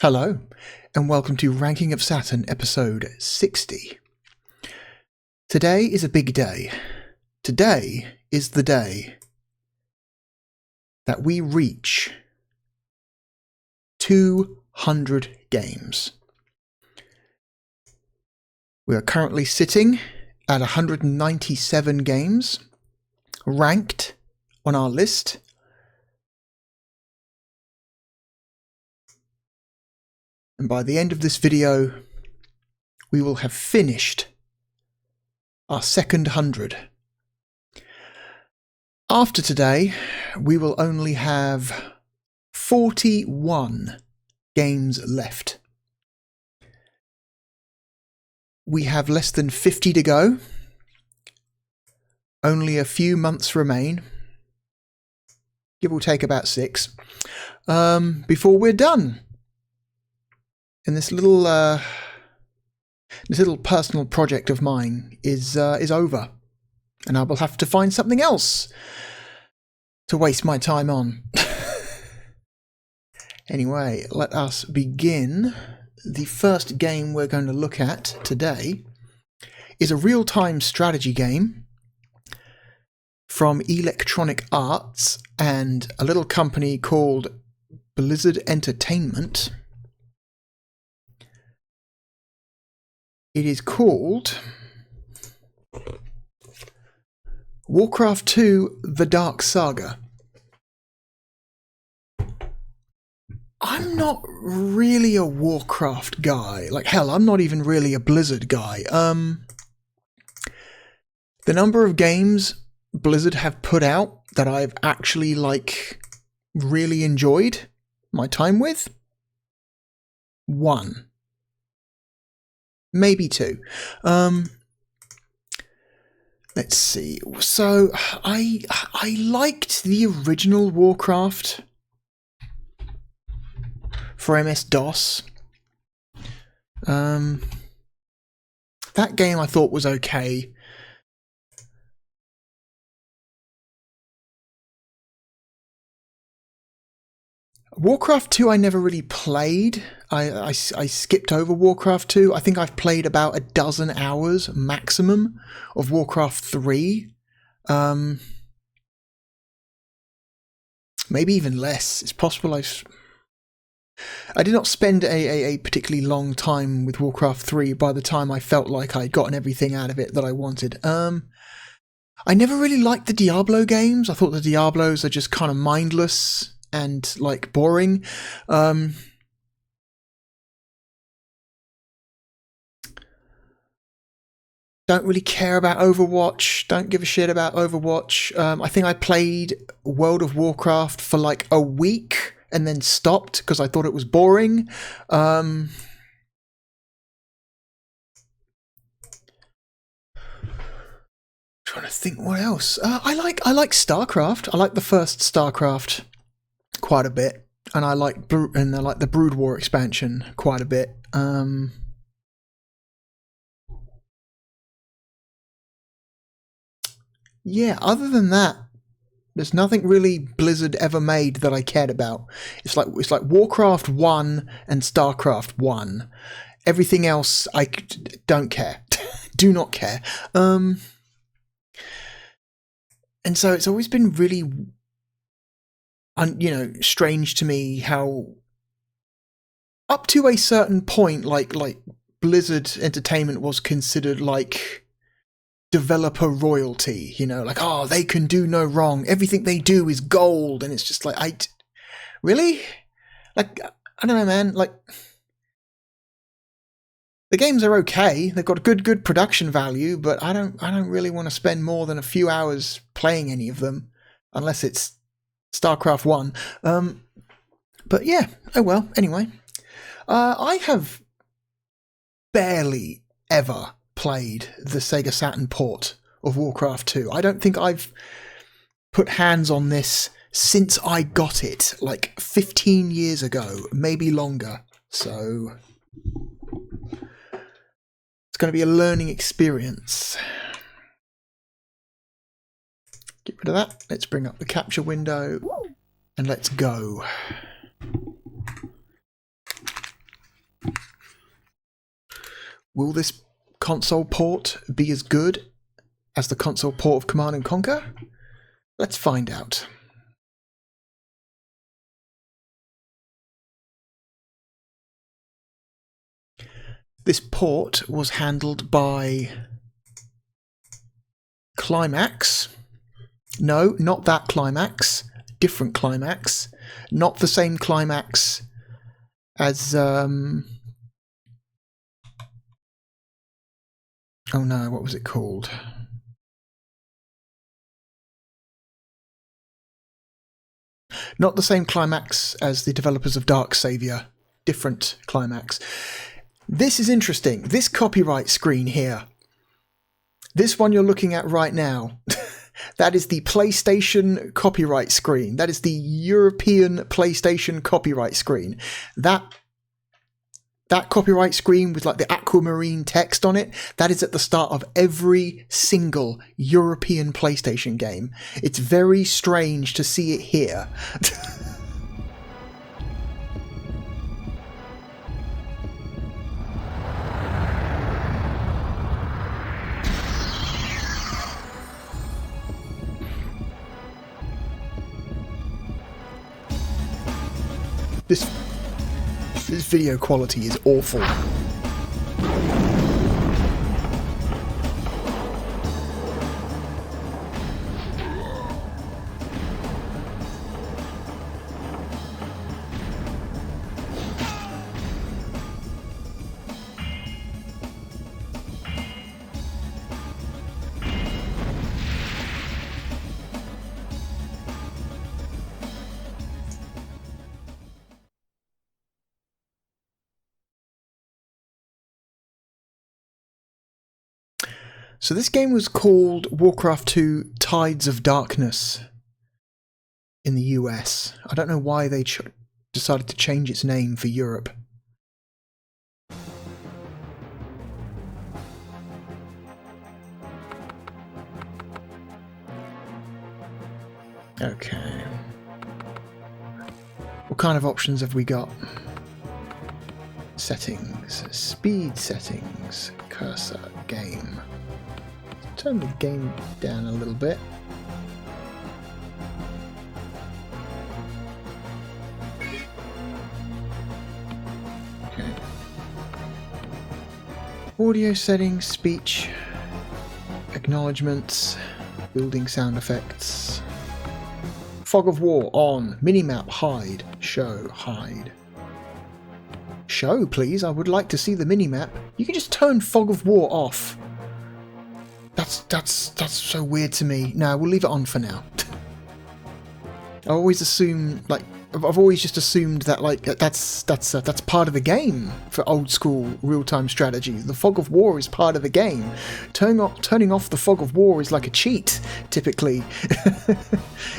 Hello, and welcome to Ranking of Saturn episode 60. Today is a big day. Today is the day that we reach 200 games. We are currently sitting at 197 games, ranked on our list. And by the end of this video, we will have finished our second 100. After today, we will only have 41 games left. We have less than 50 to go. Only a few months remain. Give or take about 6. Before we're done. And this little personal project of mine is over, and I will have to find something else to waste my time on. Anyway, let us begin. The first game we're going to look at today is a real-time strategy game from Electronic Arts and a little company called Blizzard Entertainment. It is called WarCraft II: The Dark Saga. I'm not really a Warcraft guy. Like, hell, I'm not even really a Blizzard guy. The number of games Blizzard have put out that I've actually, really enjoyed my time with? 1. Maybe 2. Let's see. So I liked the original Warcraft for MS-DOS. That game I thought was okay. Warcraft 2 I never really played. I skipped over Warcraft 2. I think I've played about a dozen hours maximum of Warcraft 3. Maybe even less. It's possible I did not spend a particularly long time with Warcraft 3 by the time I felt like I'd gotten everything out of it that I wanted. I never really liked the Diablo games. I thought the Diablos are just kind of mindless and boring. Don't really care about Overwatch. Don't give a shit about Overwatch. I think I played World of Warcraft for a week and then stopped because I thought it was boring. Trying to think what else. I like StarCraft. I like the first StarCraft quite a bit, and I like the Brood War expansion quite a bit. Yeah, other than that, there's nothing really Blizzard ever made that I cared about. It's like Warcraft 1 and StarCraft 1. Everything else I don't care. Do not care. And so it's always been really strange to me how up to a certain point Blizzard Entertainment was considered developer royalty, they can do no wrong, everything they do is gold, and it's just really? I don't know, man, the games are okay, they've got good production value, but I don't really want to spend more than a few hours playing any of them, unless it's StarCraft 1. But yeah, oh well, anyway. I have barely ever played the Sega Saturn port of Warcraft 2. I don't think I've put hands on this since I got it, 15 years ago, maybe longer. So it's going to be a learning experience. Get rid of that. Let's bring up the capture window and let's go. Will this console port be as good as the console port of Command & Conquer? Let's find out. This port was handled by Climax. No, not that Climax. Different Climax. Not the same Climax as... Oh no, what was it called? Not the same Climax as the developers of Dark Savior. Different Climax. This is interesting. This copyright screen here. This one you're looking at right now. That is the PlayStation copyright screen. That is the European PlayStation copyright screen. That copyright screen with like the aquamarine text on it, that is at the start of every single European PlayStation game. It's very strange to see it here. This video quality is awful. So this game was called WarCraft II Tides of Darkness in the US. I don't know why they decided to change its name for Europe. Okay. What kind of options have we got? Settings, speed settings, cursor, game. Turn the game down a little bit. Okay. Audio settings, speech, acknowledgements, building sound effects. Fog of War on, minimap, hide, show, hide. Show, please, I would like to see the minimap. You can just turn Fog of War off. That's so weird to me. No, we'll leave it on for now. I always assume, like, I've always just assumed that, like, that's part of the game for old school real-time strategy. The Fog of War is part of the game. Turning off the Fog of War is like a cheat, typically,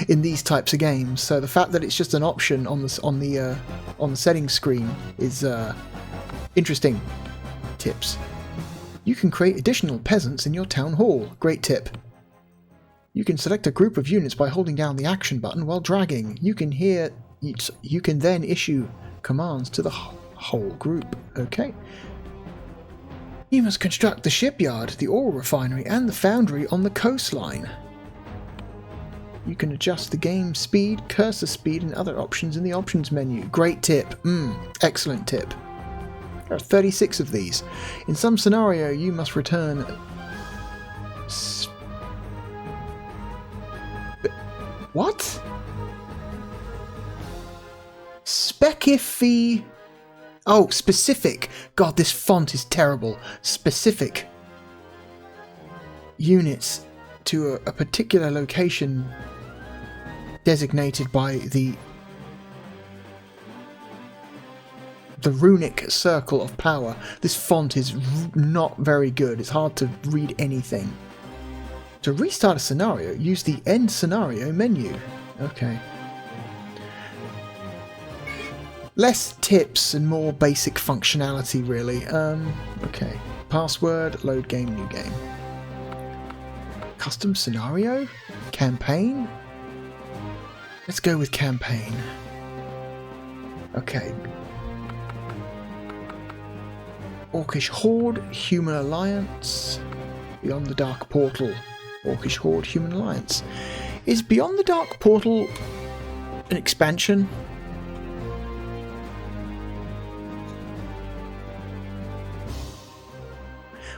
in these types of games. So the fact that it's just an option on the settings screen is interesting. Tips. You can create additional peasants in your town hall. Great tip. You can select a group of units by holding down the action button while dragging. You can then issue commands to the whole group. Okay. You must construct the shipyard, the oil refinery, and the foundry on the coastline. You can adjust the game speed, cursor speed, and other options in the options menu. Great tip. Excellent tip. There are 36 of these. In some scenario, you must return... What? Specify... Oh, specific. God, this font is terrible. Specific units to a particular location designated by the runic circle of power. This font is not very good. It's hard to read anything. To restart a scenario, use the end scenario menu. Okay. Less tips and more basic functionality, really. Okay. Password, load game, new game. Custom scenario? Campaign? Let's go with campaign. Okay. Orcish Horde, Human Alliance. Beyond the Dark Portal, Orcish Horde, Human Alliance. Is Beyond the Dark Portal an expansion?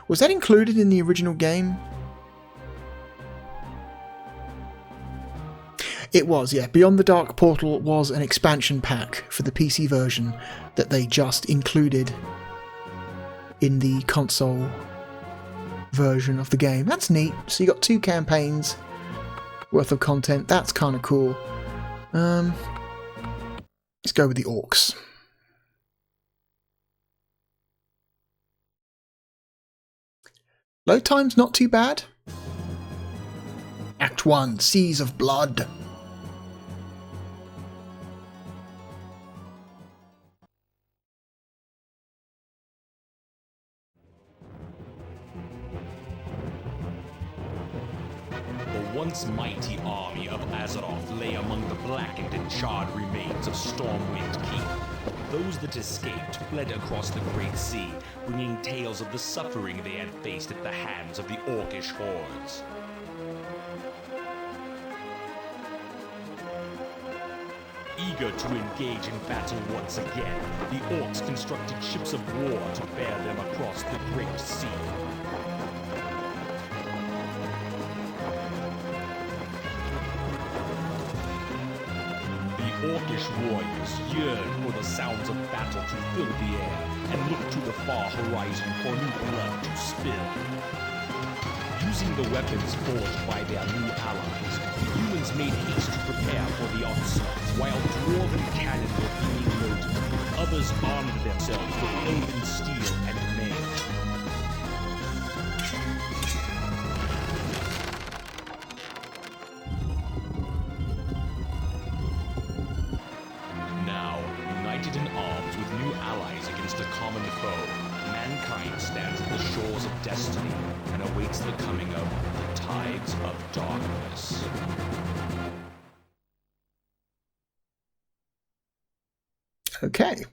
Was that included in the original game? It was, yeah. Beyond the Dark Portal was an expansion pack for the PC version that they just included in the console version of the game. That's neat. So you got 2 campaigns worth of content. That's kind of cool. Let's go with the Orcs. Load time's not too bad. Act 1, Seas of Blood. The once mighty army of Azeroth lay among the blackened and charred remains of Stormwind Keep. Those that escaped fled across the Great Sea, bringing tales of the suffering they had faced at the hands of the Orcish hordes. Eager to engage in battle once again, the Orcs constructed ships of war to bear them across the Great Sea. The Orcish warriors yearned for the sounds of battle to fill the air and looked to the far horizon for new blood to spill. Using the weapons forged by their new allies, the humans made haste to prepare for the onslaught, while dwarven cannon were being loaded. Others armed themselves with elven steel and mail. Now, united in arms with new allies against a common foe, mankind stands at the shores of destiny and awaits the coming of the tides of darkness. Okay.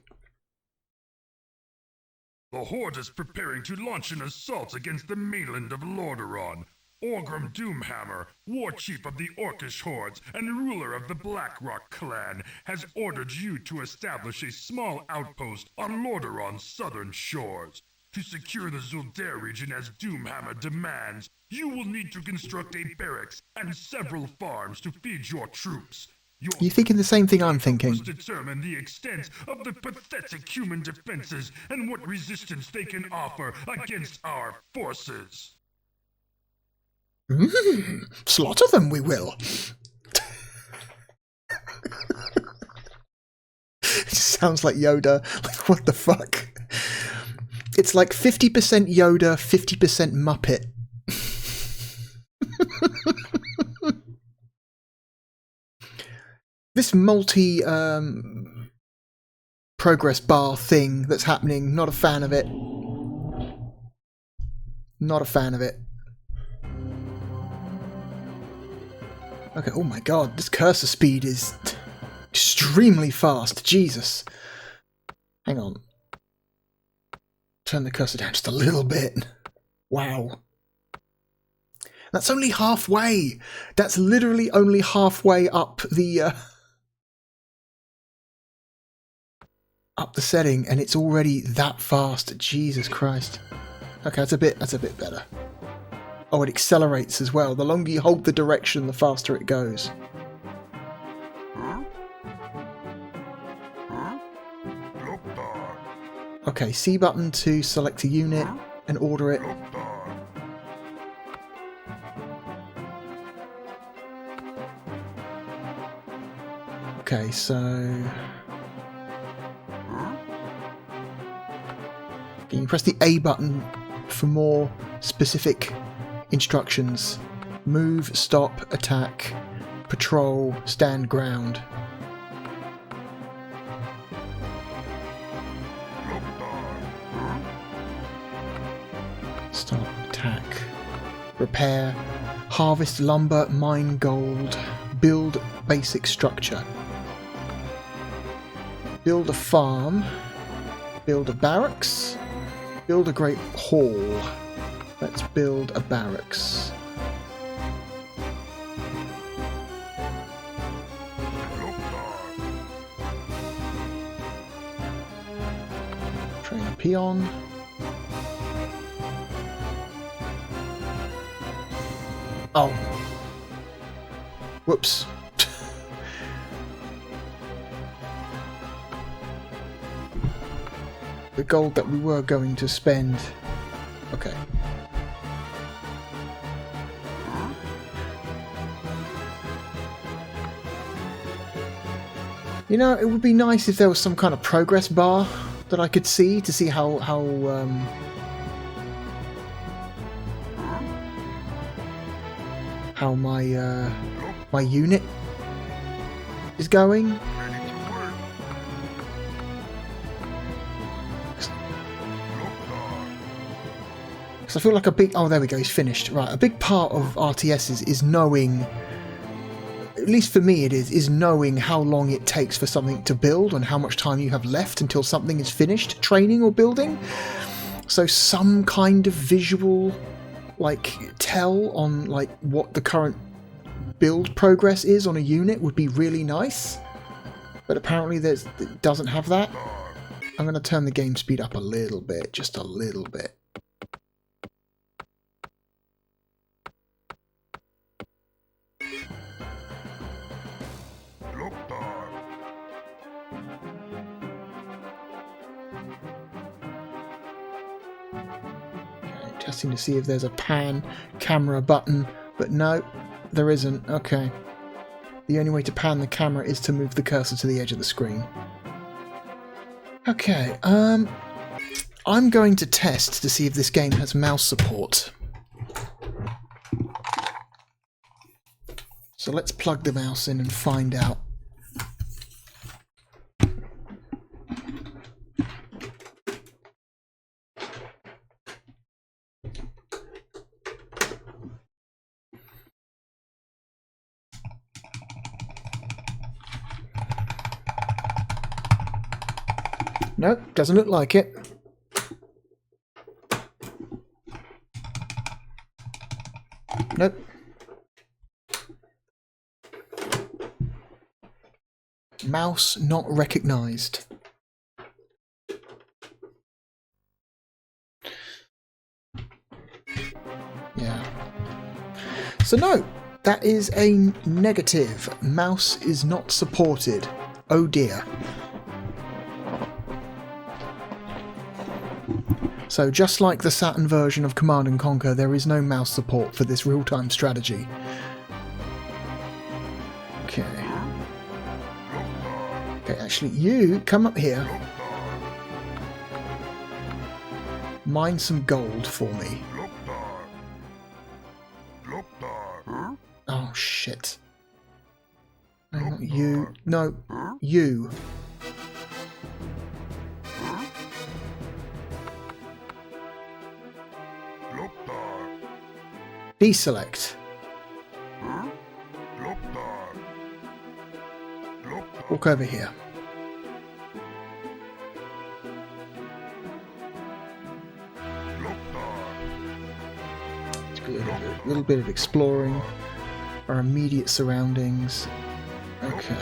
The Horde is preparing to launch an assault against the mainland of Lordaeron. Orgrim Doomhammer, war chief of the Orcish hordes and ruler of the Blackrock clan, has ordered you to establish a small outpost on Lordaeron's southern shores. To secure the Zuldare region as Doomhammer demands, you will need to construct a barracks and several farms to feed your troops. You're thinking the same thing I'm thinking. Must determine the extent of the pathetic human defenses and what resistance they can offer against our forces. Slaughter them, we will. It sounds like Yoda. Like, what the fuck? It's like 50% Yoda, 50% Muppet. This multi progress bar thing that's happening, not a fan of it. Not a fan of it. Okay, oh my god, this cursor speed is extremely fast. Jesus. Hang on. Turn the cursor down just a little bit. Wow. That's only halfway. That's literally only halfway up the setting, and it's already that fast. Jesus Christ. Okay, that's a bit better. Oh, it accelerates as well. The longer you hold the direction, the faster it goes. Okay, C button to select a unit and order it. Okay, so... Can you press the A button for more specific instructions? Move, stop, attack, patrol, stand ground. Stop, attack, repair, harvest lumber, mine gold, build basic structure. Build a farm, build a barracks, Build a great hall. Let's build a barracks. Train a peon. Oh. Whoops. The gold that we were going to spend. Okay. You know, it would be nice if there was some kind of progress bar that I could see to see how my my unit is going. I feel like a big... Oh, there we go, he's finished. Right, a big part of RTSs is knowing, at least for me it is knowing how long it takes for something to build and how much time you have left until something is finished training or building. So some kind of visual, like, tell on, like, what the current build progress is on a unit would be really nice. But apparently it doesn't have that. I'm going to turn the game speed up a little bit, just a little bit. Testing to see if there's a pan camera button, but no, there isn't. Okay. The only way to pan the camera is to move the cursor to the edge of the screen. Okay, I'm going to test to see if this game has mouse support. So let's plug the mouse in and find out. Nope, doesn't look like it. Nope. Mouse not recognized. Yeah. So no, that is a negative. Mouse is not supported. Oh dear. So just like the Saturn version of Command & Conquer, there is no mouse support for this real-time strategy. Okay. Okay, actually, you come up here. Mine some gold for me. Oh, shit. No, not you. No, you. Deselect. Walk over here. Let's do a little bit of exploring our immediate surroundings. Okay.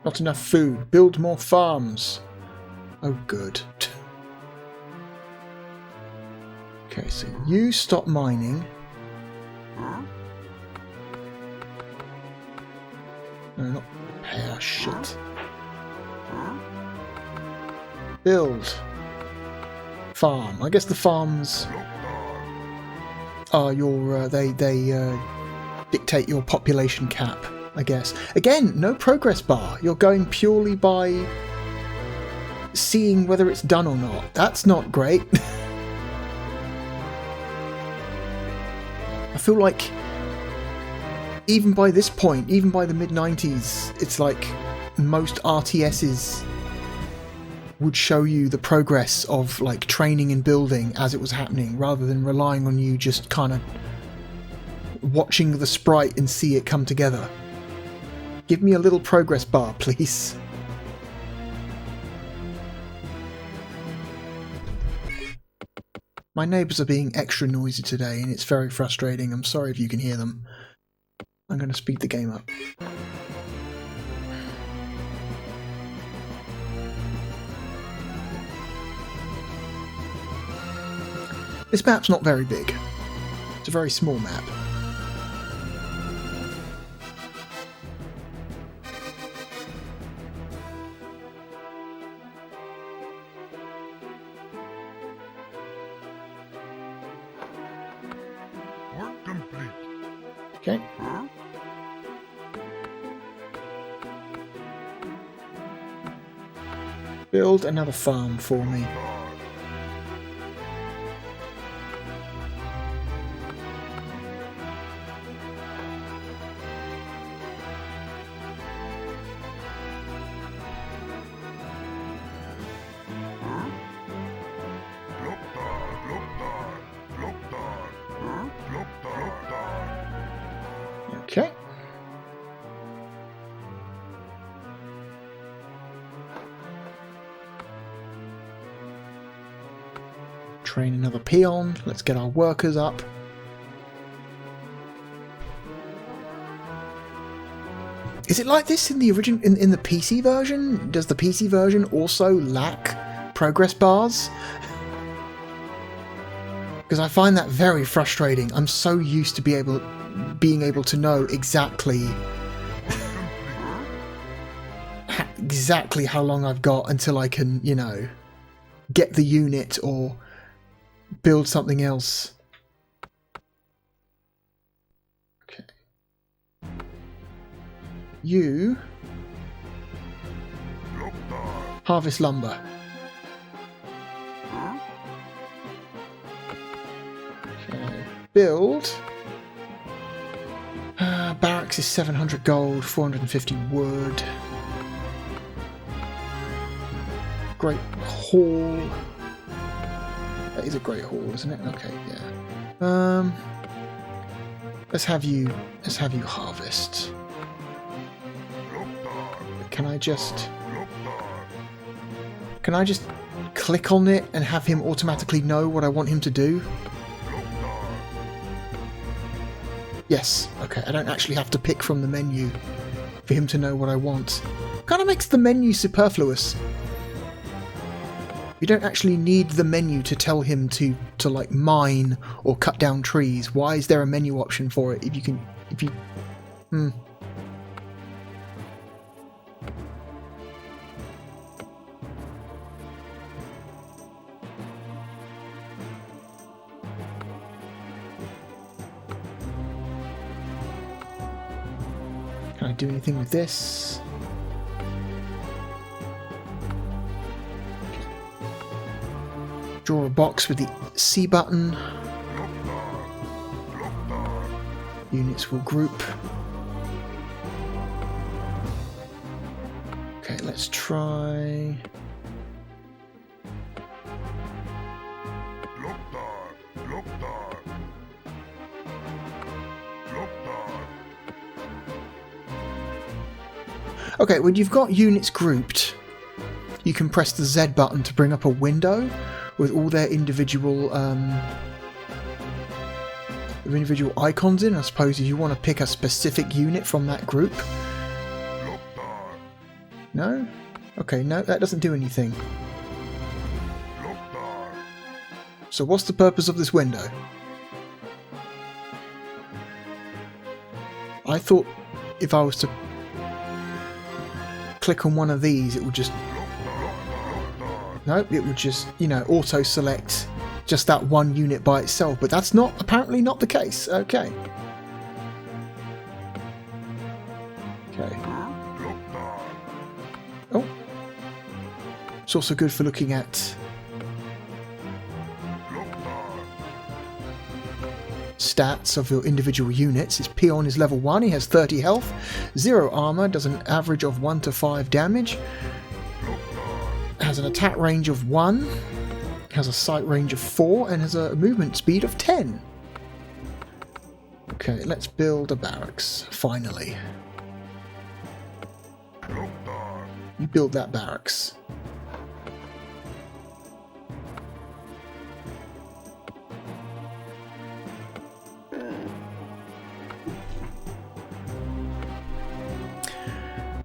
Not enough food. Build more farms. Oh, good. Okay, so you stop mining. No, not repair. Shit. Build. Farm. I guess the farms are your... they dictate your population cap. I guess. Again, no progress bar. You're going purely by seeing whether it's done or not. That's not great. I feel like even by this point, even by the mid-90s, it's like most RTSs would show you the progress of like training and building as it was happening, rather than relying on you just kind of watching the sprite and see it come together. Give me a little progress bar, please. My neighbours are being extra noisy today and it's very frustrating. I'm sorry if you can hear them. I'm going to speed the game up. This map's not very big. It's a very small map. Work complete. Okay. Build another farm for me. Okay. Train another peon. Let's get our workers up. Is it like this in the origin in the PC version? Does the PC version also lack progress bars? Because I find that very frustrating. I'm so used to being able to know exactly how long I've got until I can, you know, get the unit or build something else. Okay. You harvest lumber. Okay. Build. Barracks is 700 gold, 450 wood. Great hall. That is a great hall, isn't it? Okay, yeah. Let's have you harvest. Can I just click on it and have him automatically know what I want him to do? Yes, okay, I don't actually have to pick from the menu for him to know what I want. Kind of makes the menu superfluous. You don't actually need the menu to tell him to like mine or cut down trees. Why is there a menu option for it if you can Can I do anything with this? Draw a box with the C button. Units will group. Okay, let's try. Okay, when you've got units grouped, you can press the Z button to bring up a window with all their individual icons in. I suppose if you want to pick a specific unit from that group. No? Okay, no, that doesn't do anything. So what's the purpose of this window? I thought if I was to click on one of these, it would just... Nope, it would just, you know, auto-select just that one unit by itself, but that's not, apparently not the case. Okay. Okay. Oh. It's also good for looking at stats of your individual units. His peon is level 1, he has 30 health, 0 armor, does an average of 1 to 5 damage, has an attack range of 1, has a sight range of 4, and has a movement speed of 10. Okay, let's build a barracks, finally. You build that barracks.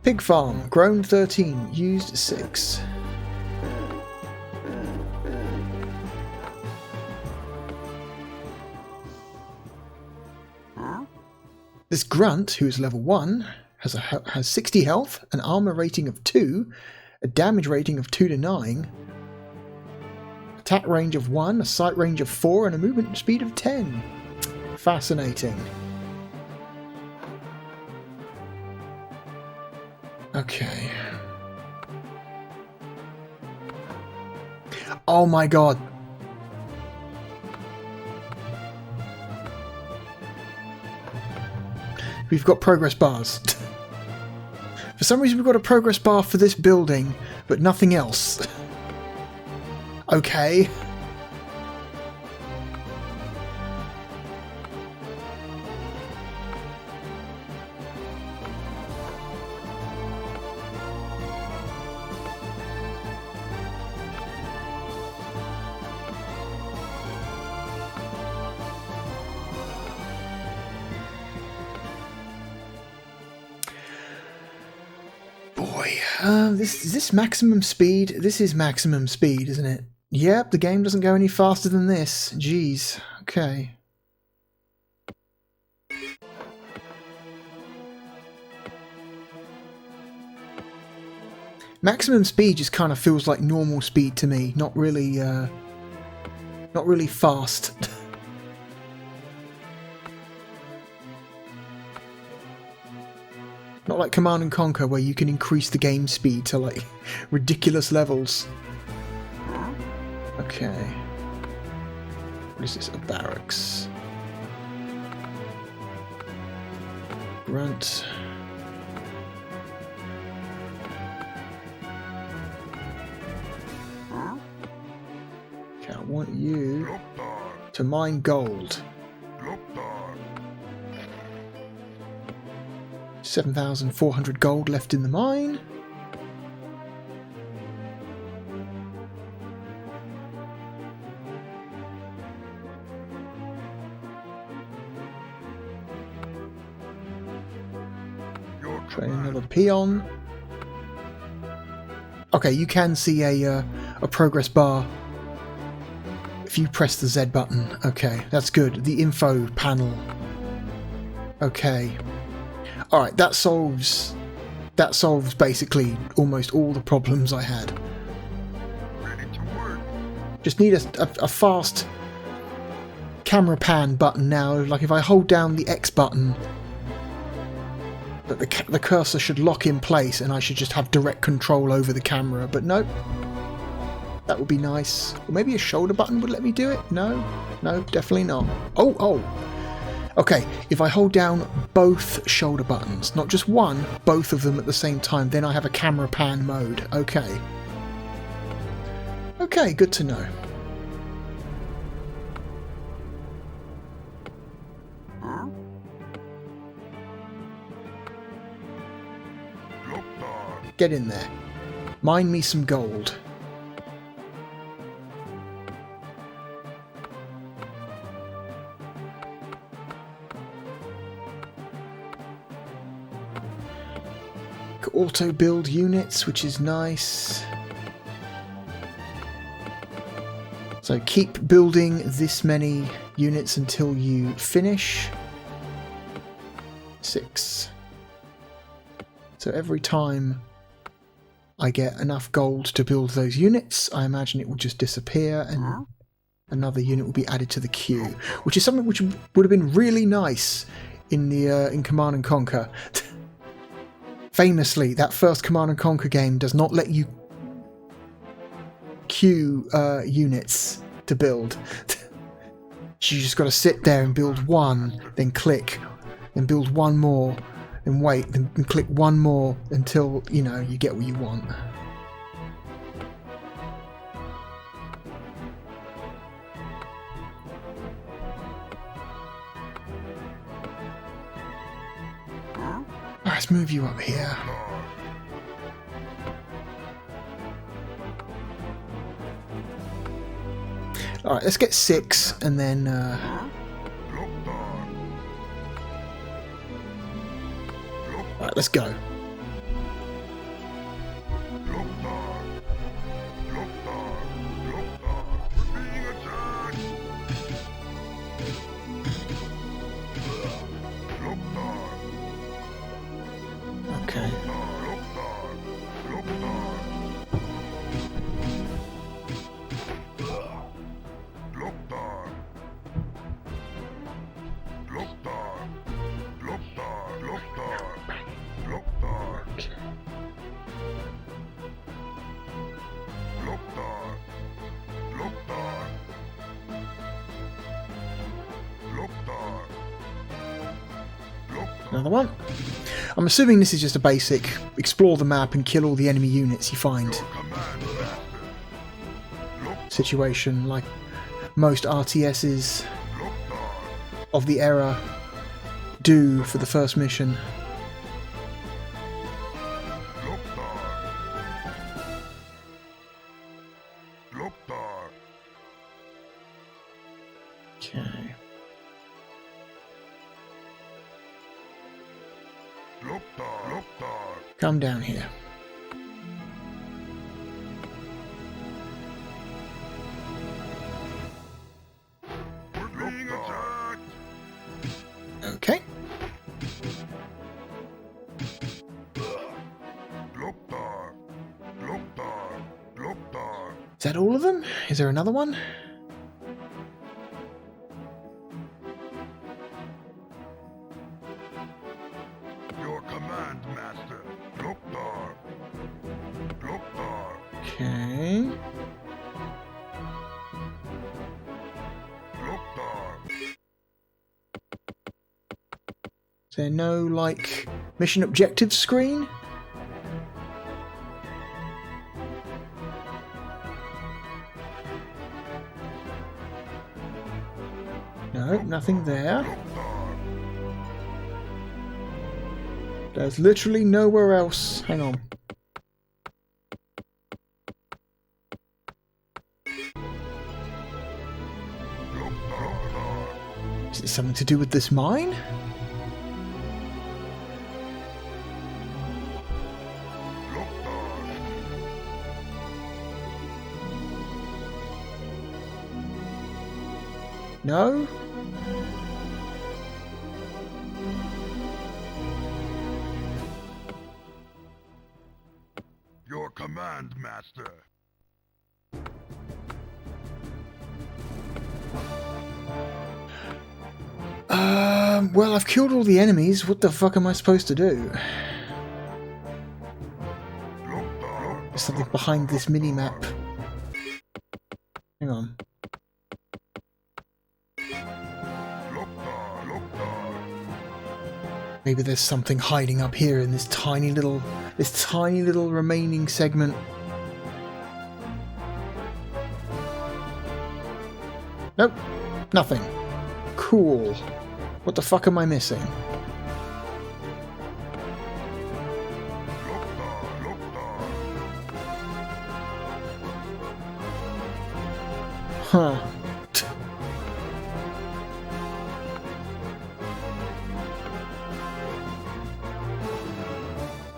Pig farm, grown 13, used 6. This grunt, who is level 1, has 60 health, an armor rating of 2, a damage rating of 2 to 9, attack range of 1, a sight range of 4, and a movement speed of 10. Fascinating. Okay. Oh my god. We've got progress bars. For some reason we've got a progress bar for this building, but nothing else. Okay. Is this maximum speed? This is maximum speed, isn't it? Yep, the game doesn't go any faster than this. Jeez. Okay. Maximum speed just kind of feels like normal speed to me. Not really fast. Not like Command and Conquer, where you can increase the game speed to like ridiculous levels. Okay. What is this? A barracks. Grunt. Okay, I want you to mine gold. 7,400 gold left in the mine. Train another peon. Okay, you can see a progress bar if you press the Z button. Okay, that's good. The info panel. Okay. Alright, that solves basically almost all the problems I had. Ready to work. Just need a fast camera pan button now. Like if I hold down the X button, that the cursor should lock in place and I should just have direct control over the camera. But nope. That would be nice. Or maybe a shoulder button would let me do it? No, definitely not. Oh. Okay, if I hold down both shoulder buttons, not just one, both of them at the same time, then I have a camera pan mode. Okay. Okay, good to know. Get in there. Mine me some gold. Auto build units, which is nice. So keep building this many units until you finish. 6. So every time I get enough gold to build those units, I imagine it will just disappear and another unit will be added to the queue, which is something which would have been really nice in the in Command and Conquer. Famously, that first Command and Conquer game does not let you queue units to build. You just got to sit there and build one, then click, then build one more, then wait, then click one more until, you know, you get what you want. let's move you up here. Alright, let's get 6 and then... Alright, let's go. Okay. Another one. I'm assuming this is just a basic explore the map and kill all the enemy units you find situation, like most RTSs of the era do for the first mission. Okay. Come down here. Okay. Is that all of them? Is there another one? Okay. Is there no, like, mission objectives screen? No, nothing there. There's literally nowhere else. Hang on. Is it something to do with this mine? No? Your command, Master. Well, I've killed all the enemies. What the fuck am I supposed to do? There's something behind this mini-map. Hang on. Maybe there's something hiding up here in this tiny little remaining segment. Nope, nothing. Cool. What the fuck am I missing? Huh.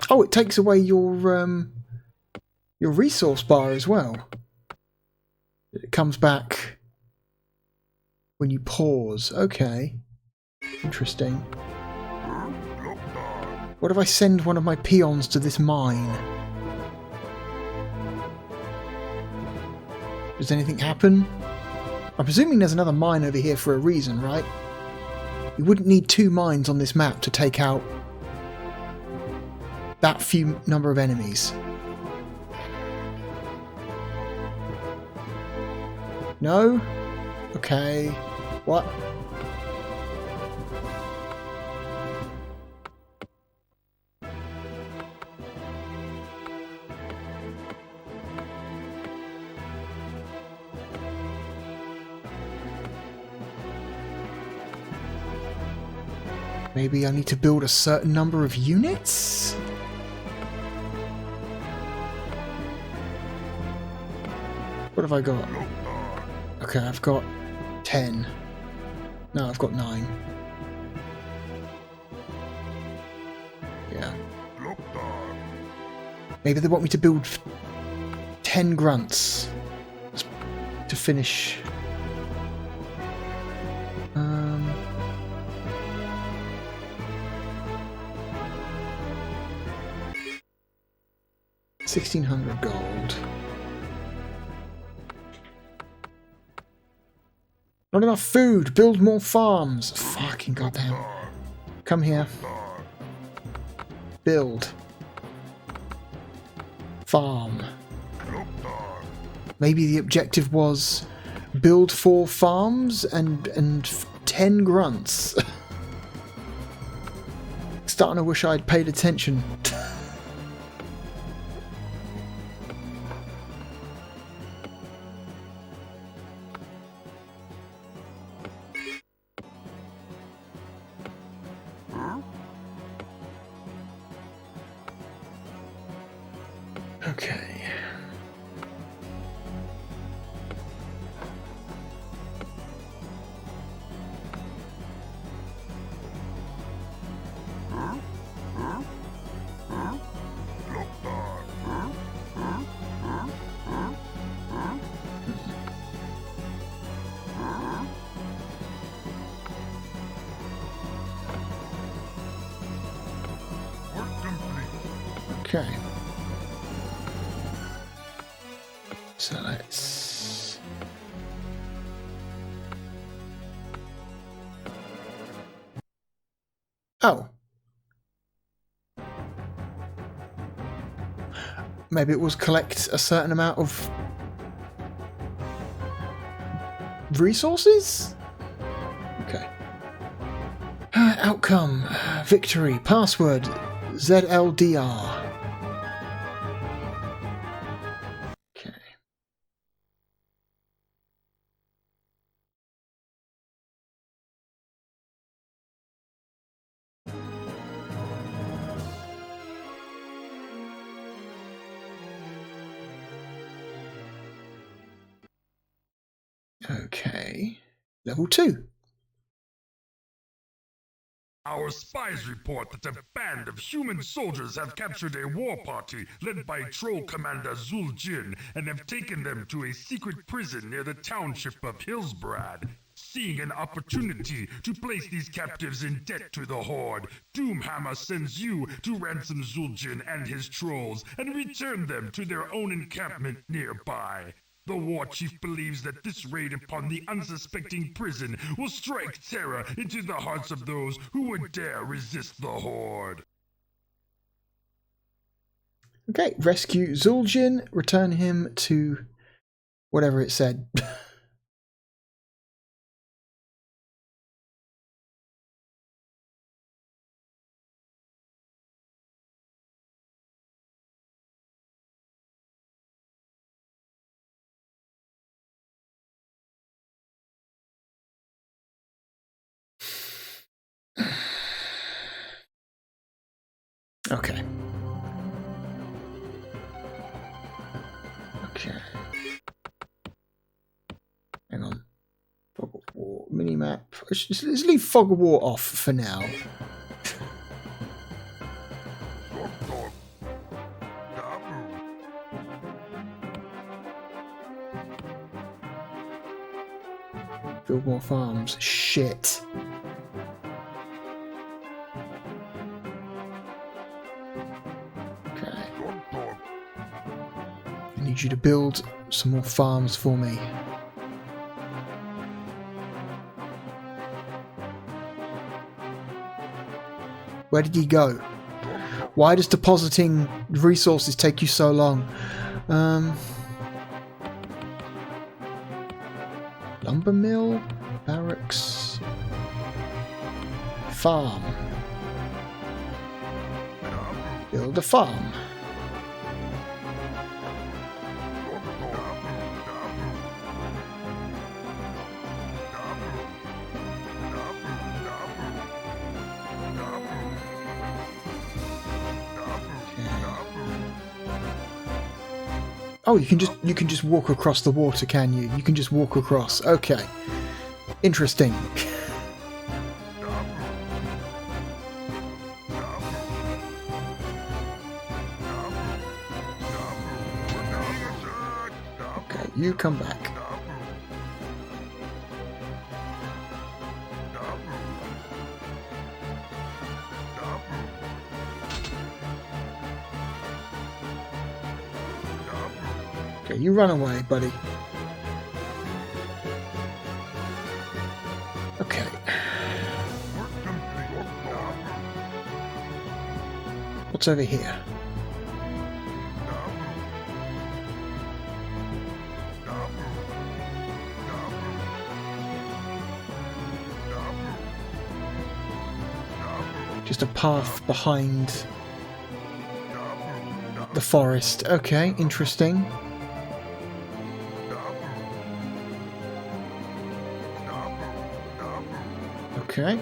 Oh, it takes away your resource bar as well. It comes back when you pause. Okay. Interesting. What if I send one of my peons to this mine? Does anything happen? I'm presuming there's another mine over here for a reason, right? You wouldn't need 2 mines on this map to take out that few number of enemies. No? Okay. What? Maybe I need to build a certain number of units? What have I got? Okay, I've got 10. No, I've got 9. Yeah. Maybe they want me to build 10 grunts to finish. 1,600 gold. Not enough food. Build more farms. Fucking goddamn. Come here. Build. Farm. Maybe the objective was build 4 farms and 10 grunts. Starting to wish I'd paid attention. Okay. Okay. So let's... Oh. Maybe it was collect a certain amount of resources? Okay. Outcome. Victory. Password. ZLDR. Okay. Okay. Level 2. Our spies report that a band of human soldiers have captured a war party led by Troll Commander Zuljin and have taken them to a secret prison near the township of Hillsbrad. Seeing an opportunity to place these captives in debt to the Horde, Doomhammer sends you to ransom Zuljin and his trolls and return them to their own encampment nearby. The war chief believes that this raid upon the unsuspecting prison will strike terror into the hearts of those who would dare resist the Horde. Okay, rescue Zuljin, return him to whatever it said. Okay. Okay. Hang on. Fog of War minimap. Let's leave Fog of War off for now. Build more farms. Shit. I need you to build some more farms for me. Where did he go? Why does depositing resources take you so long? Lumber mill, barracks, farm. Build a farm. Oh, you can just walk across the water, can you? You can just walk across. Okay. Interesting. Okay, you come back. Okay, you run away, buddy. Okay. What's over here? Just a path behind the forest. Okay, interesting. Okay.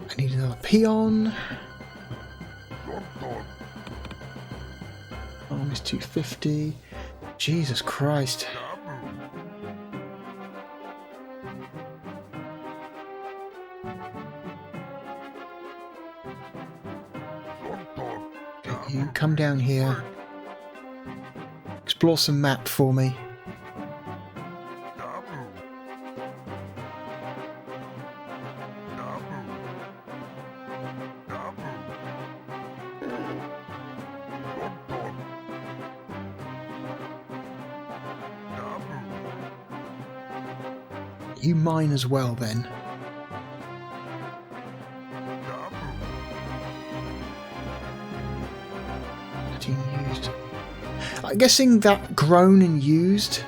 I need another peon. Almost 250. Jesus Christ. You come down here. Explore some map for me. You mine as well then. Used. I'm guessing that grown and used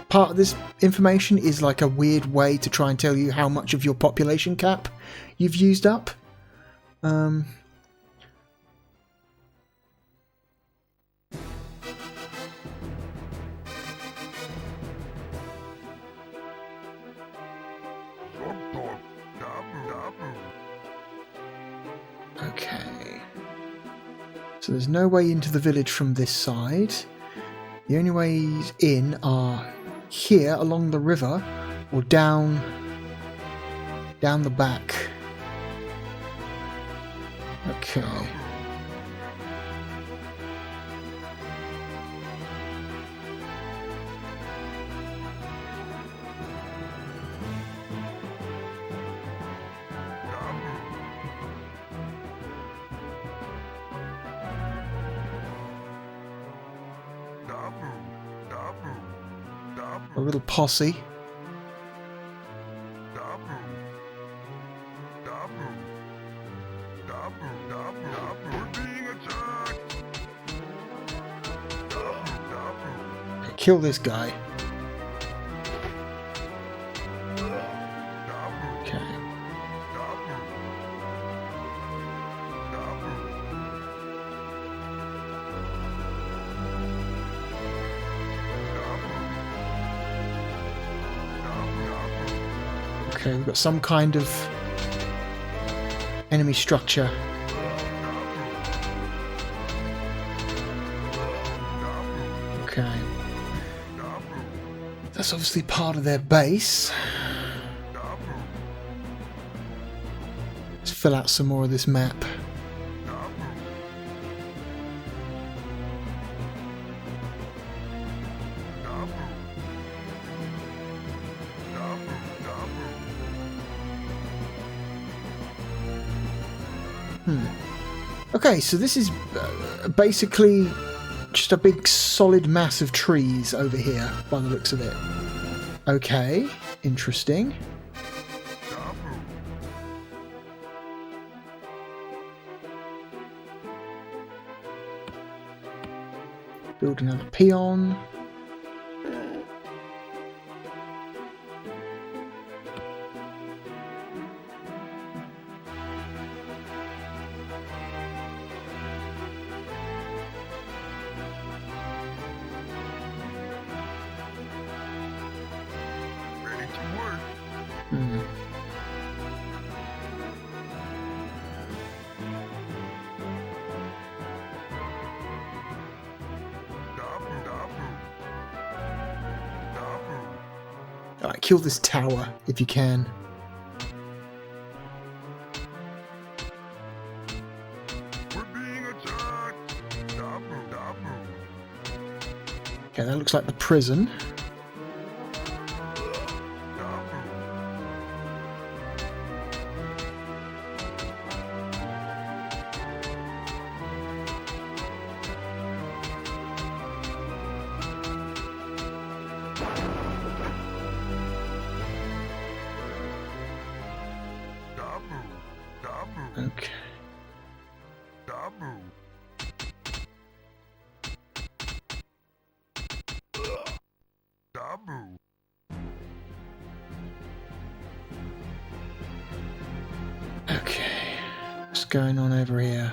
part of this information is like a weird way to try and tell you how much of your population cap you've used up. Okay. So there's no way into the village from this side. The only ways in are here along the river or down the back. Okay. A little posse. Kill this guy. Okay. Okay, we've got some kind of enemy structure. Okay. That's obviously part of their base. Let's fill out some more of this map. Okay, so this is basically just a big solid mass of trees over here, by the looks of it. Okay, interesting. Build another peon. Hmm. Alright, kill this tower if you can. We're being attacked. Okay, that looks like the prison. Okay. Okay. What's going on over here?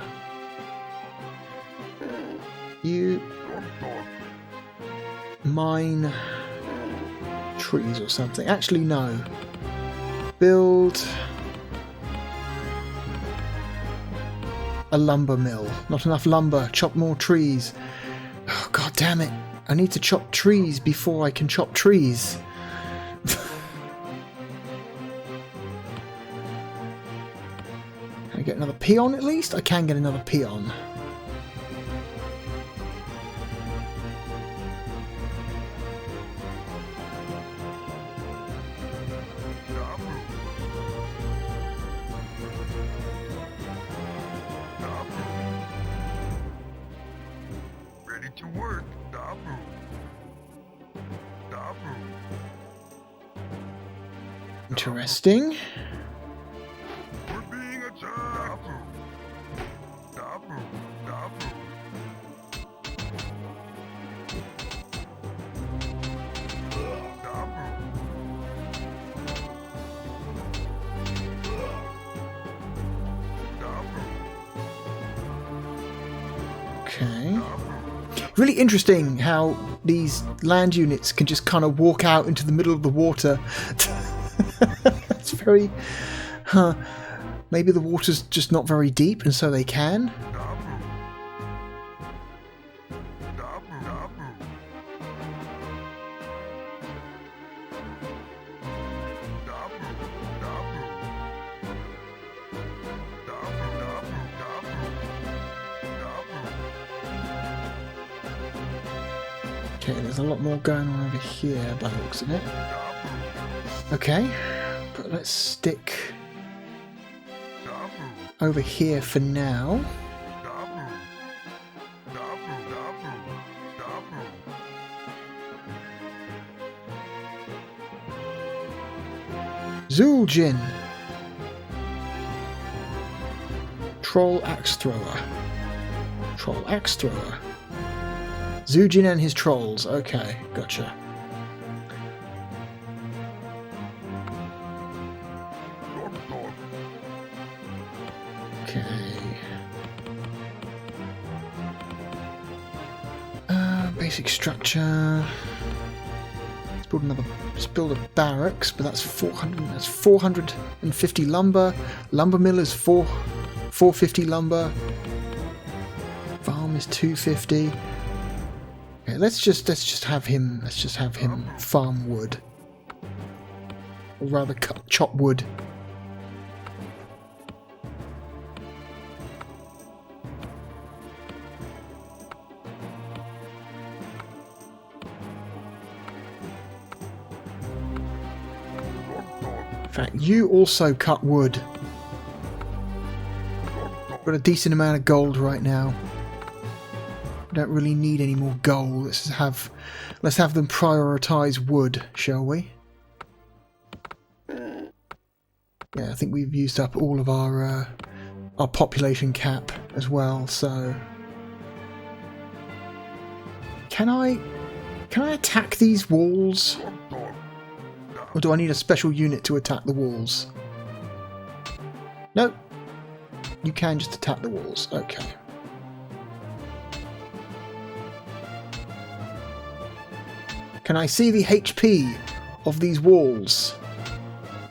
You mine trees or something. Actually, no. Build a lumber mill. Not enough lumber. Chop more trees. Oh, God damn it. I need to chop trees before I can chop trees. Can I get another peon at least? I can get another peon. To work, Interesting. We're being attacked. Okay. Really interesting how these land units can just kind of walk out into the middle of the water. It's very... Huh. Maybe the water's just not very deep and so they can. Okay, there's a lot more going on over here by the looks of it. Okay, but let's stick over here for now. Zuljin. Troll axe thrower. Troll axe thrower. Zujin and his trolls. Okay, gotcha. Okay. Basic structure. Let's build a barracks, but that's 400. That's 450 lumber. Lumber mill is 450 lumber. Farm is 250. Okay, let's just have him farm wood, or rather chop wood. In fact, you also cut wood. Got a decent amount of gold right now. Don't really need any more gold. Let's have them prioritize wood, shall we? Yeah, I think we've used up all of our population cap as well. So, can I attack these walls, or do I need a special unit to attack the walls? Nope. You can just attack the walls. Okay. Can I see the HP of these walls?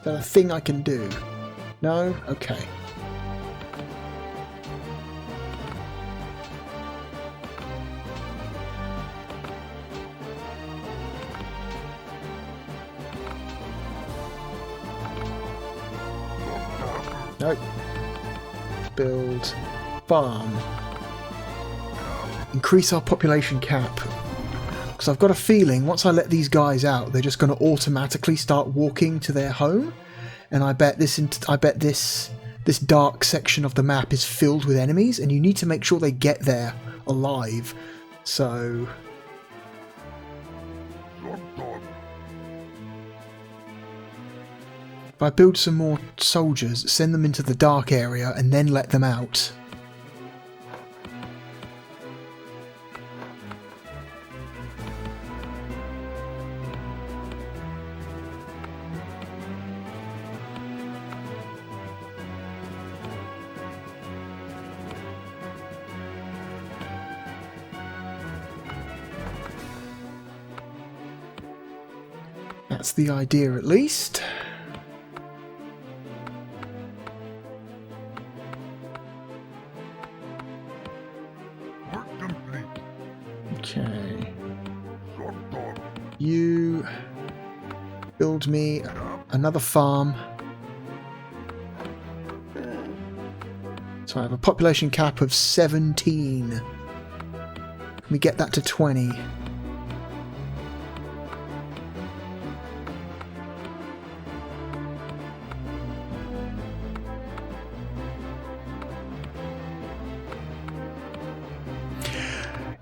Is that a thing I can do? No? Okay. Nope. Build farm. Increase our population cap. Because I've got a feeling once I let these guys out, they're just going to automatically start walking to their home. And I bet this dark section of the map is filled with enemies, and you need to make sure they get there alive. So if I build some more soldiers, send them into the dark area, and then let them out. That's the idea, at least. Okay. You build me another farm. So I have a population cap of 17. Can we get that to 20?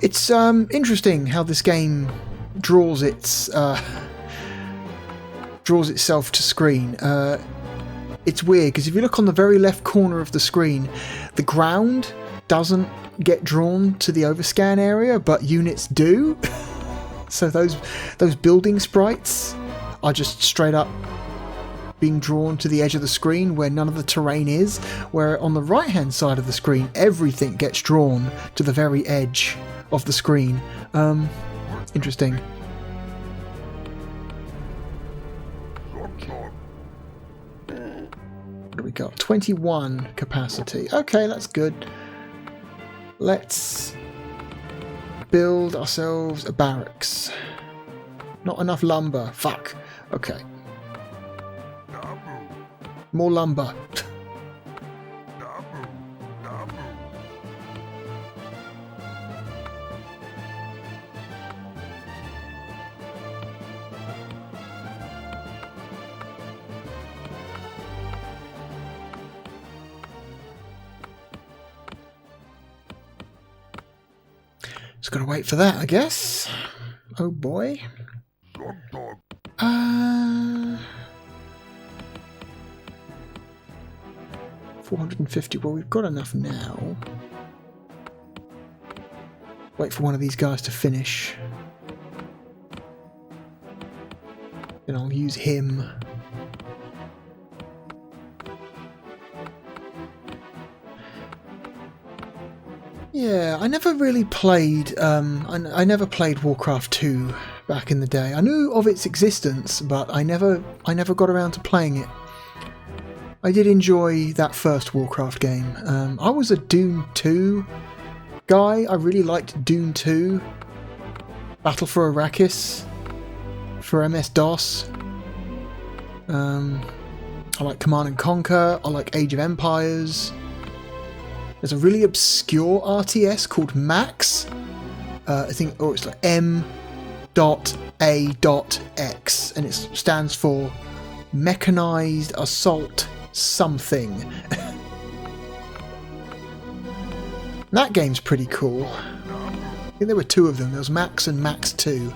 It's interesting how this game draws itself to screen. It's weird because if you look on the very left corner of the screen, the ground doesn't get drawn to the overscan area, but units do. So those building sprites are just straight up being drawn to the edge of the screen where none of the terrain is, where on the right hand side of the screen everything gets drawn to the very edge of the screen. Interesting. What do we got? 21 capacity. Okay, that's good. Let's build ourselves a barracks. Not enough lumber. Fuck. Okay. More lumber. Just gotta wait for that, I guess. Oh boy. 450. Well, we've got enough now. Wait for one of these guys to finish. Then I'll use him. Yeah, I never really played. I never played WarCraft II back in the day. I knew of its existence, but I never got around to playing it. I did enjoy that first WarCraft game. I was a Dune 2 guy. I really liked Dune 2, Battle for Arrakis, for MS-DOS. I like Command and Conquer. I like Age of Empires. There's a really obscure RTS called Max. I think, or it's like M.A.X, and it stands for Mechanized Assault Something. That game's pretty cool. I think there were two of them. There was Max and Max 2.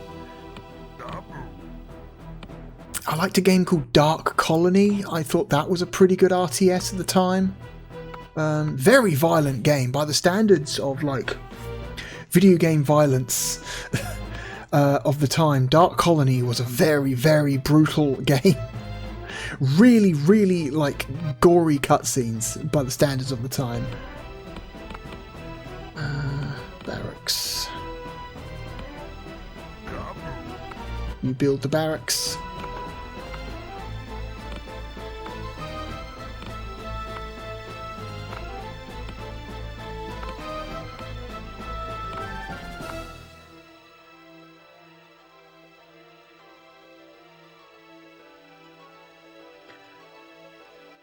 I liked a game called Dark Colony. I thought that was a pretty good RTS at the time. Very violent game by the standards of like video game violence of the time. Dark Colony was a very, very brutal game. Really, really like gory cutscenes by the standards of the time. Barracks. You build the barracks.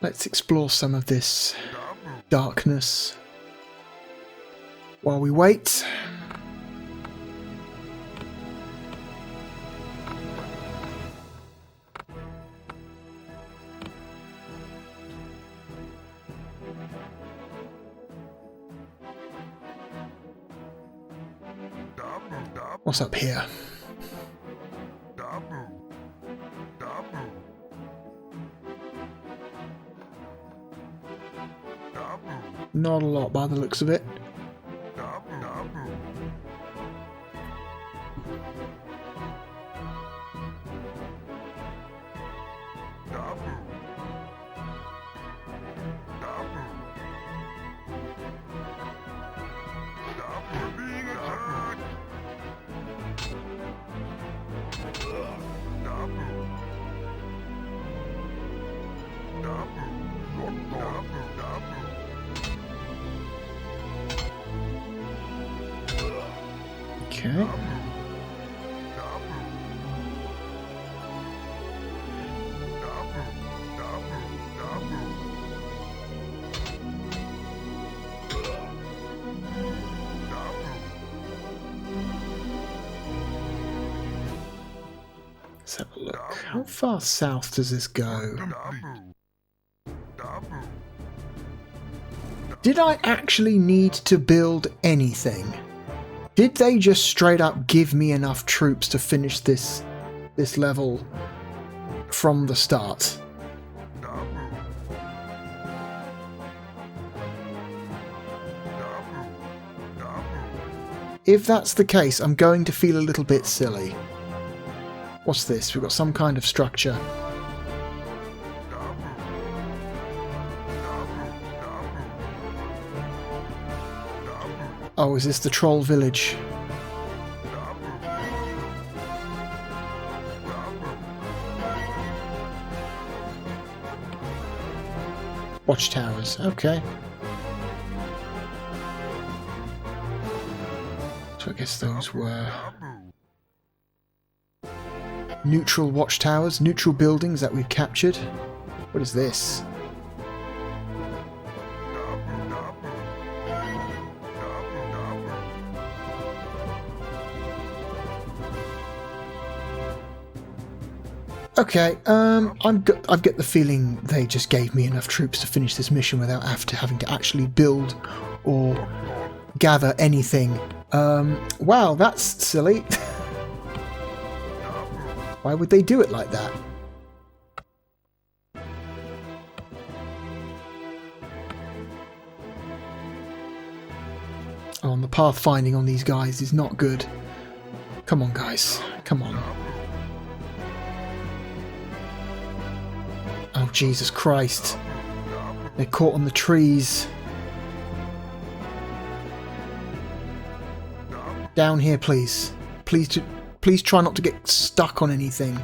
Let's explore some of this darkness while we wait. What's up here? Not a lot by the looks of it. Okay. Let's have a look. How far south does this go? Did I actually need to build anything? Did they just straight up give me enough troops to finish this level from the start? If that's the case, I'm going to feel a little bit silly. What's this? We've got some kind of structure. Oh, is this the troll village? Watchtowers, okay. So I guess those were neutral watchtowers, neutral buildings that we've captured. What is this? Okay, I've got the feeling they just gave me enough troops to finish this mission without having to actually build or gather anything. Wow, that's silly. Why would they do it like that? Oh, and the pathfinding on these guys is not good. Come on, guys. Come on. Oh, Jesus Christ. They're caught on the trees. Down here, please. Please try not to get stuck on anything.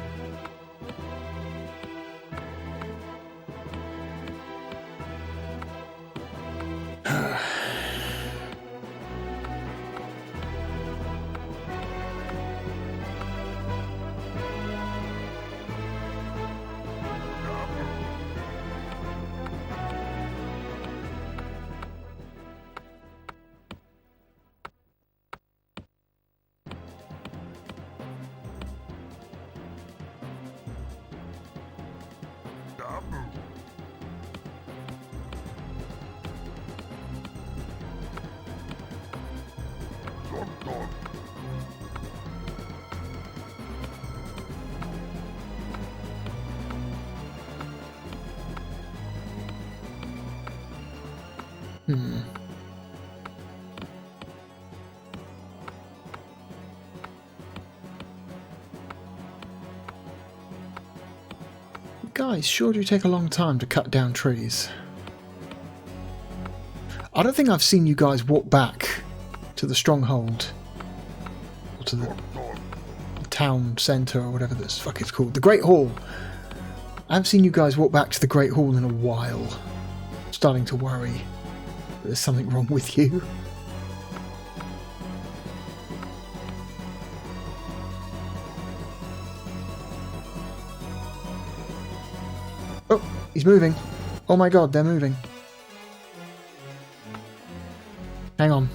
Guys, sure do take a long time to cut down trees. I don't think I've seen you guys walk back to the stronghold. Or to the town centre or whatever this fuck it's called. The Great Hall. I haven't seen you guys walk back to the Great Hall in a while. I'm starting to worry that there's something wrong with you. Oh, he's moving. Oh my god, they're moving. Hang on.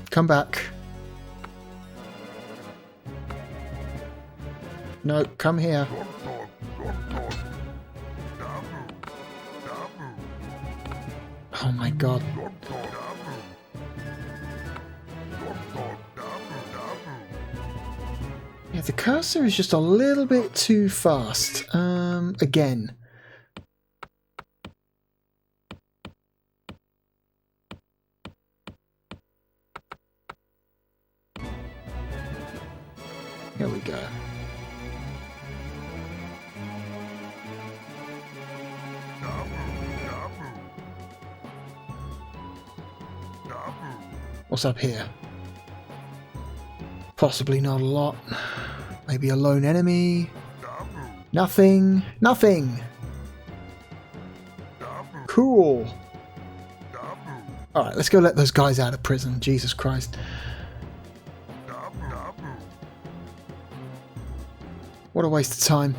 Come back. No, come here. Oh my god. Yeah, the cursor is just a little bit too fast. Again. Here we go. What's up here? Possibly not a lot. Maybe a lone enemy. Nothing. Nothing. Cool. Alright, let's go let those guys out of prison. Jesus Christ. What a waste of time.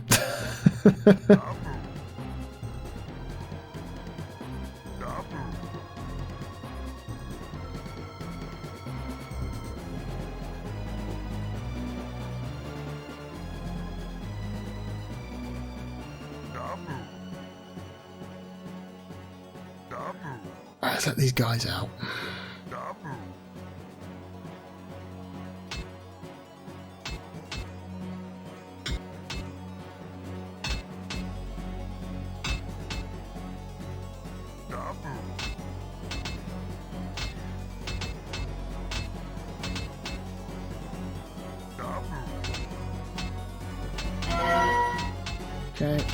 Let's let these guys out. Okay.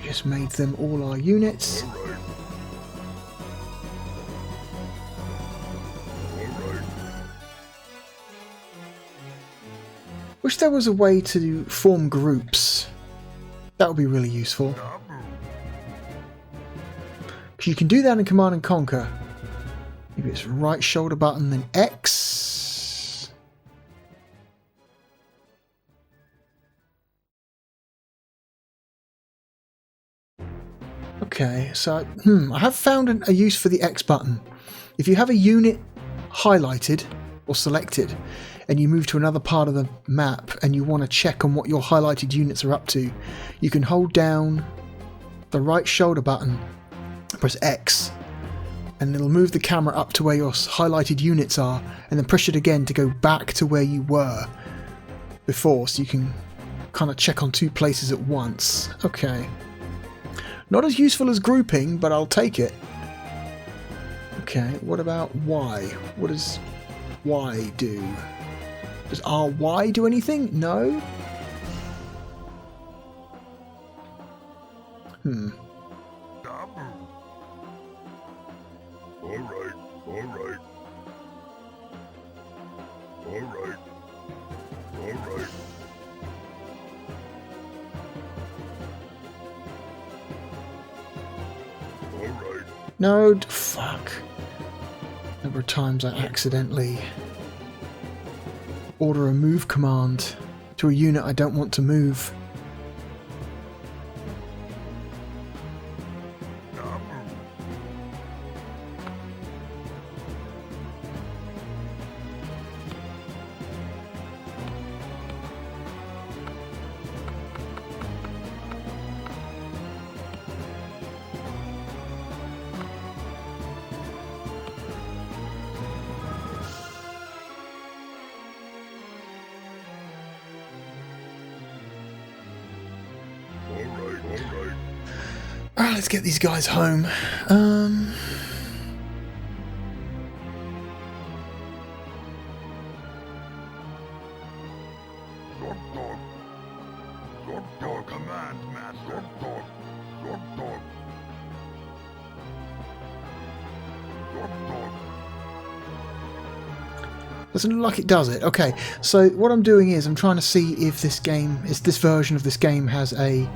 Just made them all our units. Wish there was a way to form groups. That would be really useful. Because you can do that in Command and Conquer. Maybe it's right shoulder button, then X. Okay, so I have found a use for the X button. If you have a unit highlighted or selected and you move to another part of the map and you want to check on what your highlighted units are up to, you can hold down the right shoulder button, press X, and it'll move the camera up to where your highlighted units are, and then push it again to go back to where you were before, so you can kind of check on two places at once. Okay. Not as useful as grouping, but I'll take it. Okay, what about Y? What does Y do? Does RY do anything? No? No, fuck. Number of times I accidentally order a move command to a unit I don't want to move. Alright, let's get these guys home. Doesn't look like it does it. Okay, so what I'm doing is I'm trying to see if this version of this game has a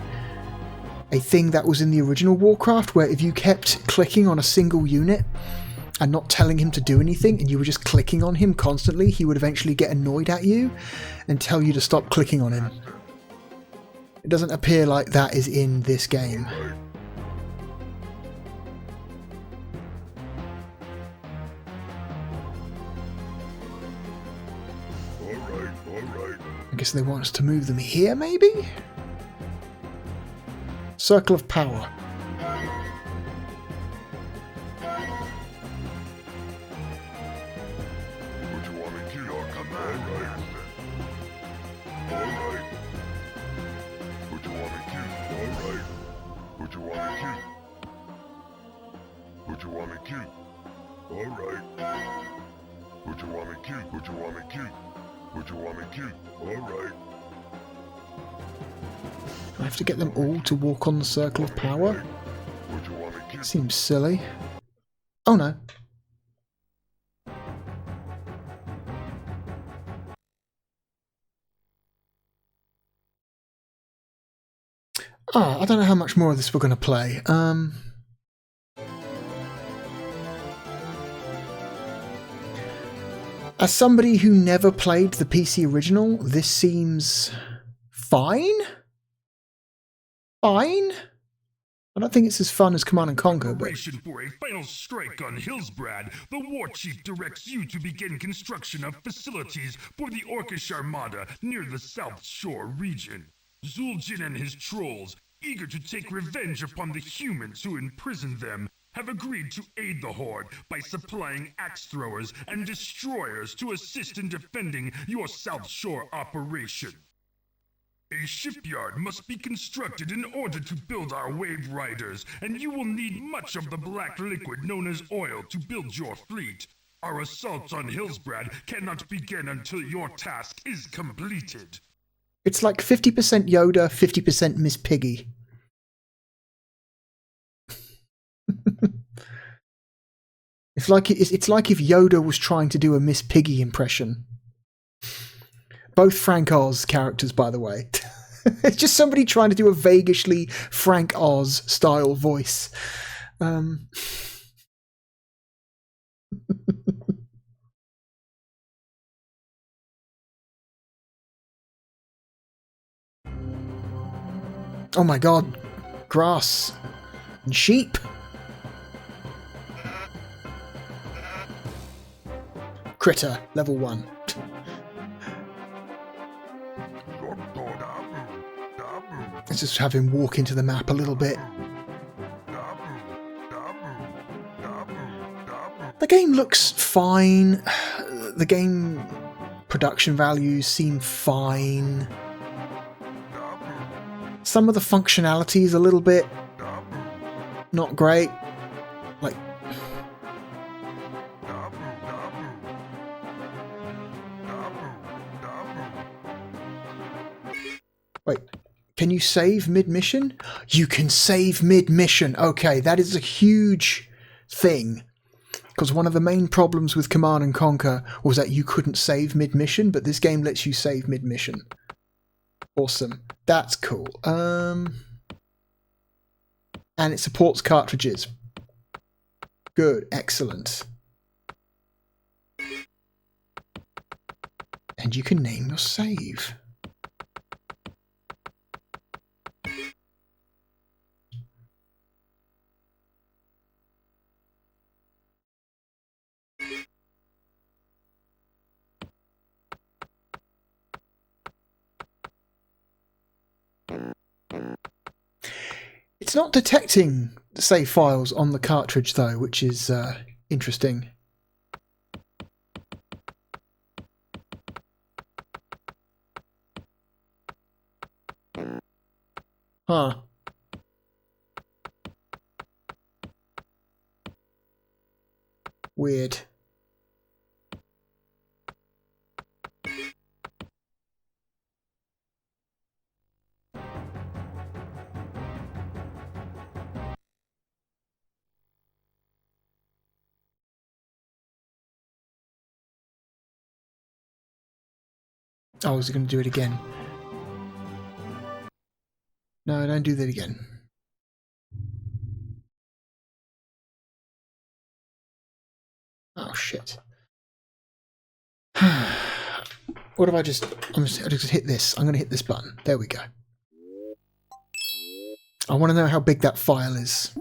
thing that was in the original Warcraft, where if you kept clicking on a single unit and not telling him to do anything, and you were just clicking on him constantly, he would eventually get annoyed at you and tell you to stop clicking on him. It doesn't appear like that is in this game. I guess they want us to move them here, maybe? Circle of power. I have to get them all to walk on the circle of power? Seems silly. Oh no. I don't know how much more of this we're going to play. As somebody who never played the PC original, this seems fine? Fine? I don't think it's as fun as Command and Conquer, but... For a final strike on Hillsbrad, the war chief directs you to begin construction of facilities for the Orcish Armada near the South Shore region. Zul'jin and his trolls, eager to take revenge upon the humans who imprisoned them, have agreed to aid the Horde by supplying axe throwers and destroyers to assist in defending your South Shore operation. A shipyard must be constructed in order to build our wave riders, and you will need much of the black liquid known as oil to build your fleet. Our assault on Hillsbrad cannot begin until your task is completed. It's like 50% Yoda, 50% Miss Piggy. It's like if Yoda was trying to do a Miss Piggy impression. Both Frank Oz characters, by the way. It's just somebody trying to do a vaguely Frank Oz style voice. Oh my god. Grass. And sheep. Critter, level 1. Let's just have him walk into the map a little bit. The game looks fine. The game production values seem fine. Some of the functionality is a little bit not great. Like, wait, can you save mid-mission? You can save mid-mission. Okay, that is a huge thing. Because one of the main problems with Command and Conquer was that you couldn't save mid-mission, but this game lets you save mid-mission. Awesome. That's cool. And it supports cartridges. Good. Excellent. And you can name your save. It's not detecting save files on the cartridge though, which is interesting. Huh. Weird. Oh, is it going to do it again? No, don't do that again. shit. What if I just... I just hit this. I'm going to hit this button. There we go. I want to know how big that file is.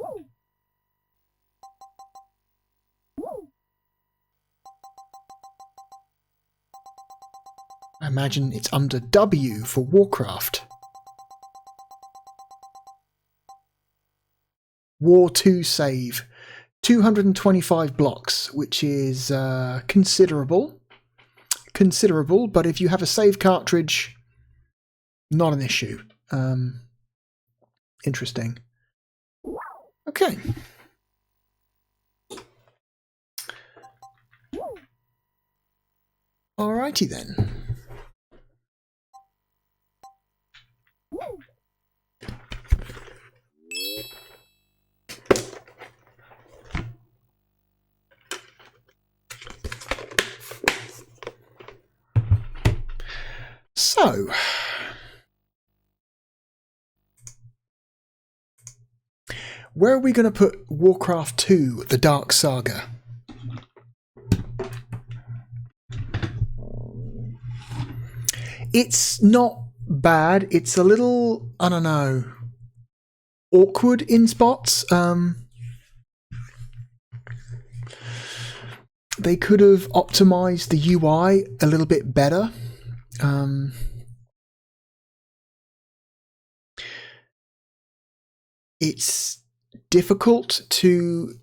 I imagine it's under W for Warcraft. War 2 save. 225 blocks, which is considerable. Considerable, but if you have a save cartridge, not an issue. Interesting. Okay. Alrighty then. So, where are we going to put WarCraft 2, The Dark Saga? It's not bad. It's a little, I don't know, awkward in spots. They could have optimized the UI a little bit better. It's difficult to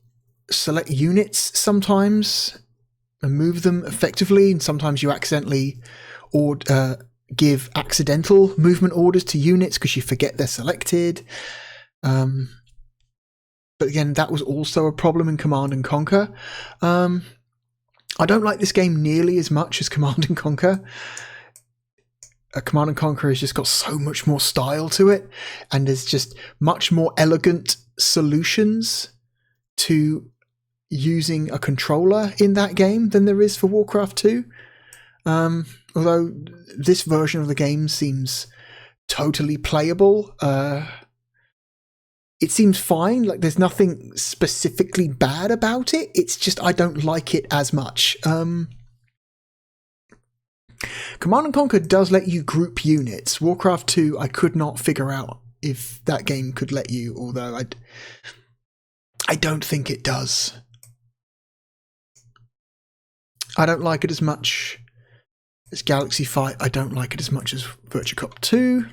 select units sometimes and move them effectively, and sometimes you accidentally give accidental movement orders to units because you forget they're selected. But again, that was also a problem in Command & Conquer. I don't like this game nearly as much as Command & Conquer. Command & Conquer has just got so much more style to it, and there's just much more elegant solutions to using a controller in that game than there is for Warcraft 2. Although this version of the game seems totally playable. It seems fine, like there's nothing specifically bad about it. It's just I don't like it as much. Command & Conquer does let you group units. Warcraft 2, I could not figure out if that game could let you, although I don't think it does. I don't like it as much as Galaxy Fight. I don't like it as much as Virtua Cop 2.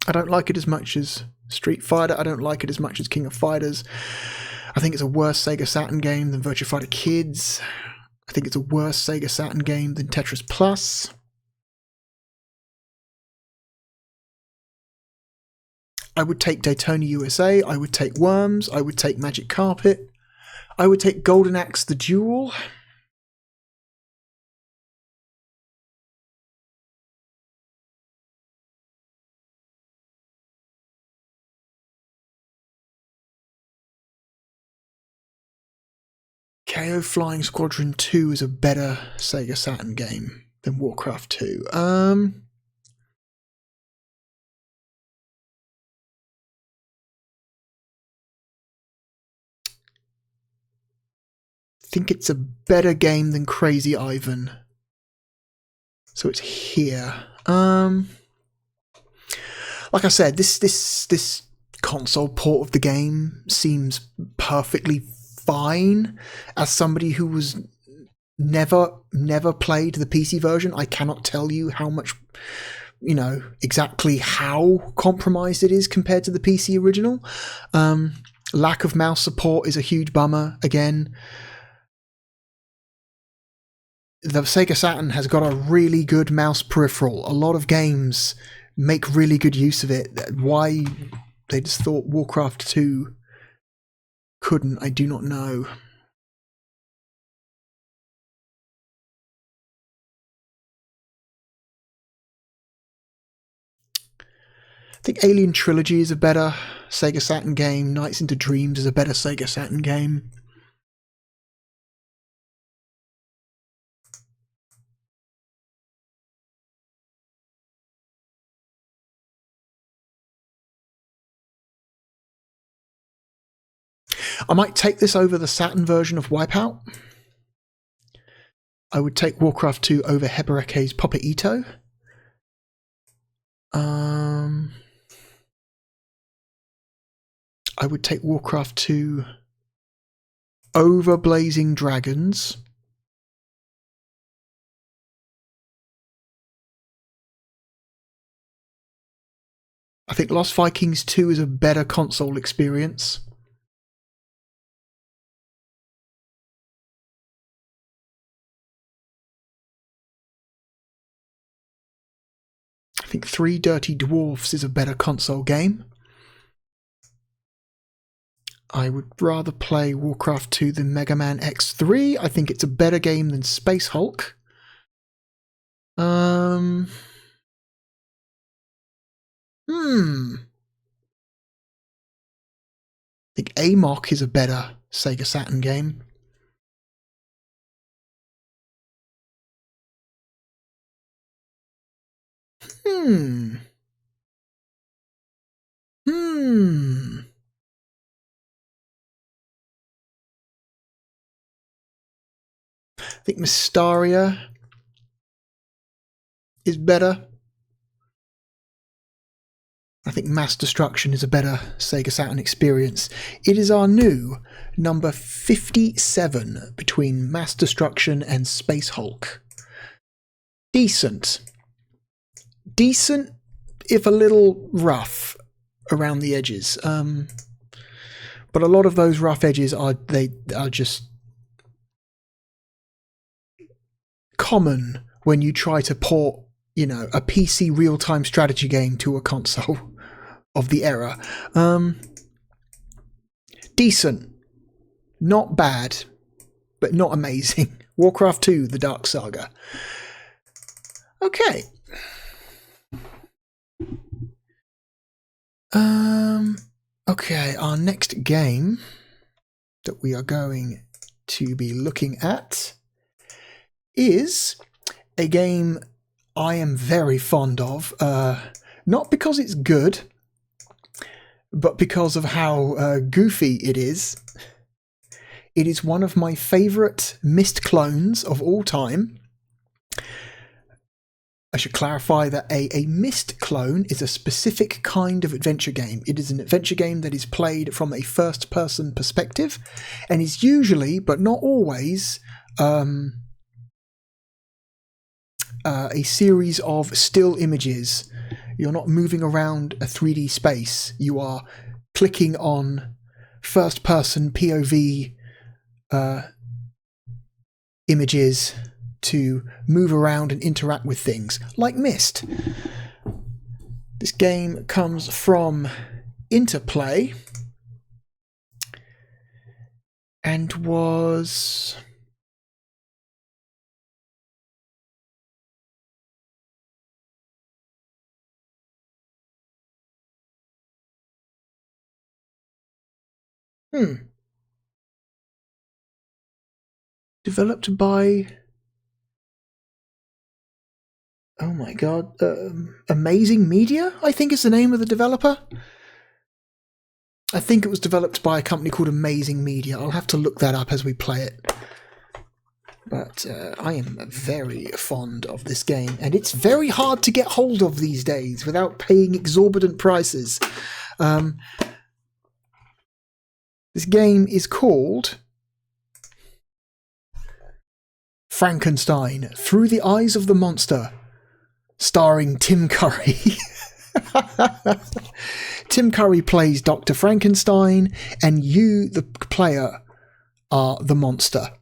I don't like it as much as Street Fighter. I don't like it as much as King of Fighters. I think it's a worse Sega Saturn game than Virtua Fighter Kids. I think it's a worse Sega Saturn game than Tetris Plus. I would take Daytona USA. I would take Worms. I would take Magic Carpet. I would take Golden Axe The Duel. KO Flying Squadron 2 is a better Sega Saturn game than Warcraft 2. I think it's a better game than Crazy Ivan. So it's here. Like I said, this console port of the game seems perfectly fine. As somebody who was never played the PC version, I cannot tell you how much, exactly how compromised it is compared to the PC original. Lack of mouse support is a huge bummer again. The Sega Saturn has got a really good mouse peripheral. A lot of games make really good use of it. Why they just thought Warcraft 2 couldn't, I do not know. I think Alien Trilogy is a better Sega Saturn game. Nights into Dreams is a better Sega Saturn game. I might take this over the Saturn version of Wipeout. I would take WarCraft 2 over Hebereke's Papa Ito. I would take WarCraft 2 over Blazing Dragons. I think Lost Vikings 2 is a better console experience. I think 3 Dirty Dwarfs is a better console game. I would rather play WarCraft 2 than Mega Man X3. I think it's a better game than Space Hulk. I think Amok is a better Sega Saturn game. I think Mystaria is better. I think Mass Destruction is a better Sega Saturn experience. It is our new number 57 between Mass Destruction and Space Hulk. Decent. Decent, if a little rough around the edges. But a lot of those rough edges are just common when you try to port, a PC real-time strategy game to a console of the era. Decent. Not bad, but not amazing. WarCraft 2, The Dark Saga. Okay. Okay, our next game that we are going to be looking at is a game I am very fond of, not because it's good, but because of how goofy it is. It is one of my favourite Myst clones of all time. I should clarify that a Myst clone is a specific kind of adventure game. It is an adventure game that is played from a first-person perspective and is usually, but not always, a series of still images. You're not moving around a 3D space. You are clicking on first-person POV images to move around and interact with things, like Myst. This game comes from Interplay and was... developed by... oh my god, Amazing Media, I think is the name of the developer. I think it was developed by a company called Amazing Media. I'll have to look that up as we play it. But I am very fond of this game, and it's very hard to get hold of these days without paying exorbitant prices. This game is called Frankenstein, Through the Eyes of the Monster, starring Tim Curry. Tim Curry plays Dr. Frankenstein, and you, the player, are the monster.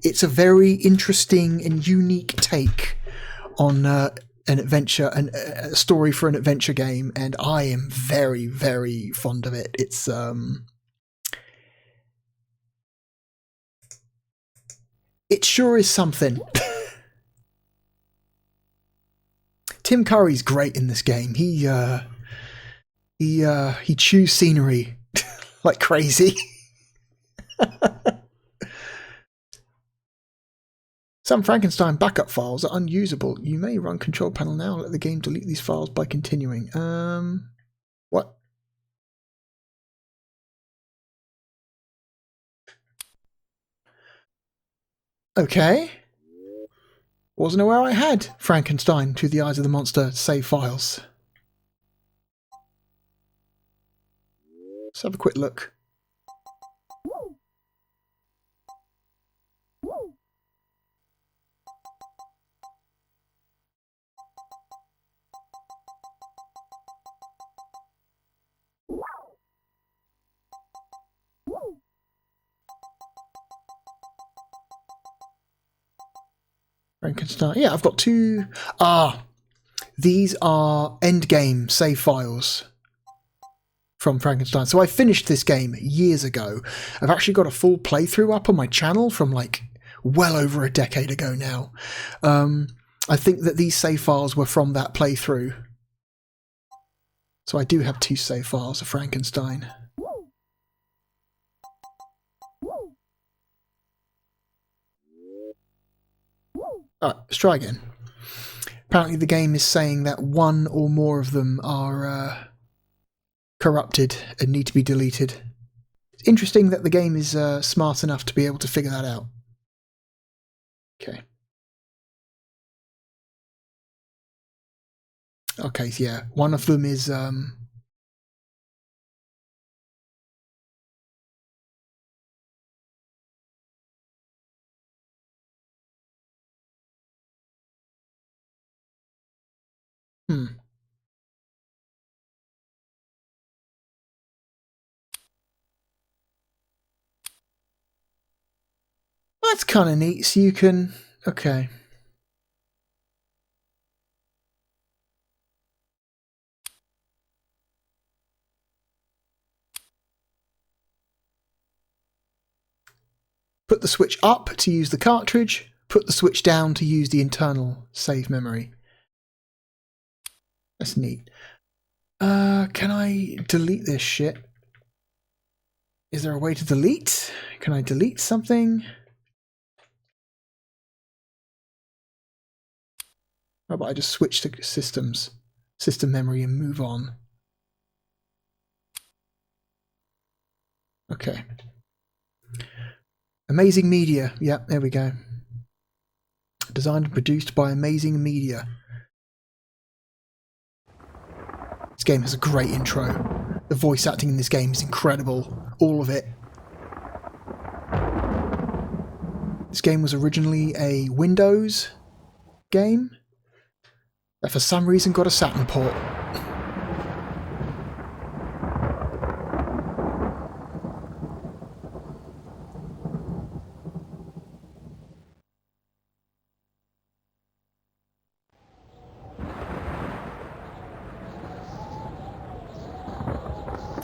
It's a very interesting and unique take on an adventure, and a story for an adventure game, and I am very, very fond of it. It's it sure is something. Tim Curry's great in this game. He chews scenery like crazy. Some Frankenstein backup files are unusable. You may run control panel now. Let the game delete these files by continuing. What? Okay. Wasn't aware I had Frankenstein Through the Eyes of the Monster save files. Let's have a quick look. Frankenstein. Yeah, I've got two. These are endgame save files from Frankenstein. So I finished this game years ago. I've actually got a full playthrough up on my channel from like well over a decade ago now. I think that these save files were from that playthrough. So I do have two save files of Frankenstein. Alright, let's try again. Apparently the game is saying that one or more of them are corrupted and need to be deleted. It's interesting that the game is smart enough to be able to figure that out. Okay. Okay, yeah. One of them is That's kind of neat. So you can... Okay. Put the switch up to use the cartridge. Put the switch down to use the internal save memory. That's neat. Can I delete this shit? Is there a way to delete? Can I delete something? How about I just switch to system memory and move on? Okay. Amazing Media. Yep, there we go. Designed and produced by Amazing Media. This game has a great intro. The voice acting in this game is incredible. All of it. This game was originally a Windows game that for some reason got a Saturn port.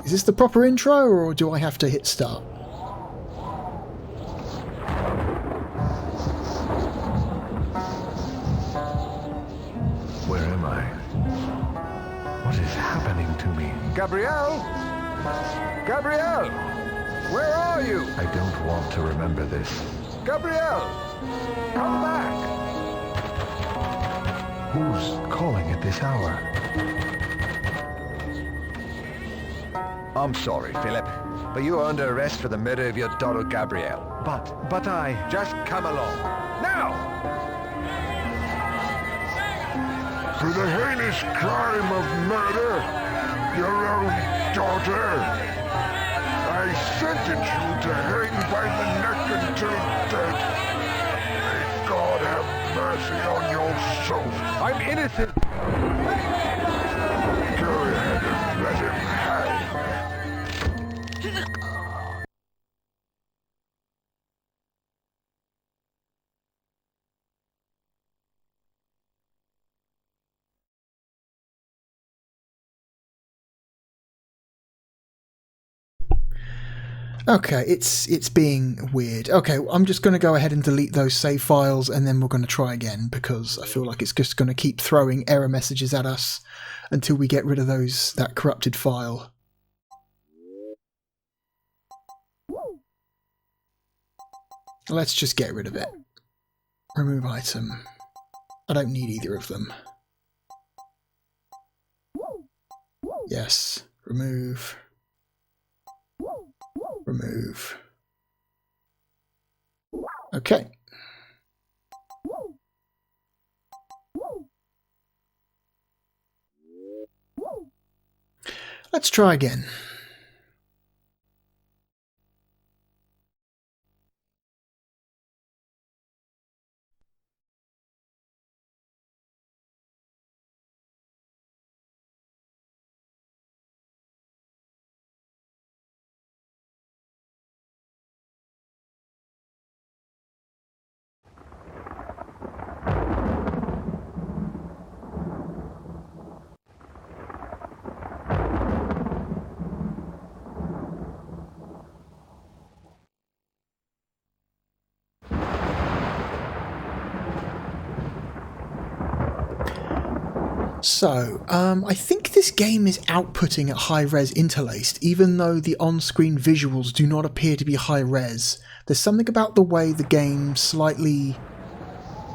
Is this the proper intro, or do I have to hit start? Where am I? What is happening to me? Gabrielle? Gabrielle! Where are you? I don't want to remember this. Gabrielle! Come back! Who's calling at this hour? I'm sorry, Philip, but you are under arrest for the murder of your daughter, Gabrielle. But I... Just come along. Now! For the heinous crime of murder, your own daughter, I sentence you to hang by the neck until dead. May God have mercy on your soul. I'm innocent! Go ahead and let him hang. Okay, it's being weird. Okay, I'm just going to go ahead and delete those save files, and then we're going to try again, because I feel like it's just going to keep throwing error messages at us until we get rid of that corrupted file. Let's just get rid of it. Remove item. I don't need either of them. Yes. Remove. Remove. Okay. Let's try again. So, I think this game is outputting at high-res interlaced, even though the on-screen visuals do not appear to be high-res. There's something about the way the game slightly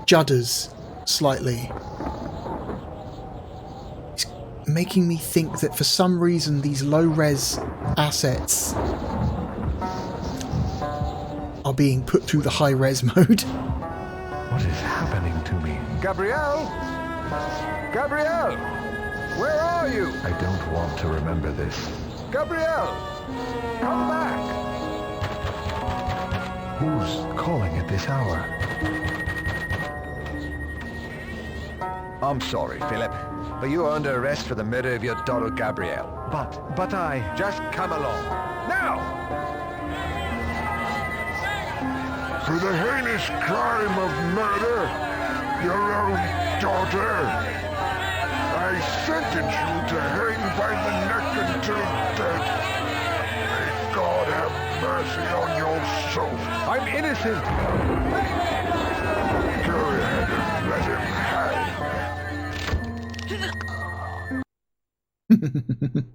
judders slightly. It's making me think that for some reason these low-res assets are being put through the high-res mode. What is happening to me? Gabrielle? Gabrielle! Where are you? I don't want to remember this. Gabrielle! Come back! Who's calling at this hour? I'm sorry, Philip, but you are under arrest for the murder of your daughter, Gabrielle. But I... Just come along. Now! For the heinous crime of murder, your own daughter, I sentence you to hang by the neck until death. May God have mercy on your soul. I'm innocent! Go ahead and let him hang.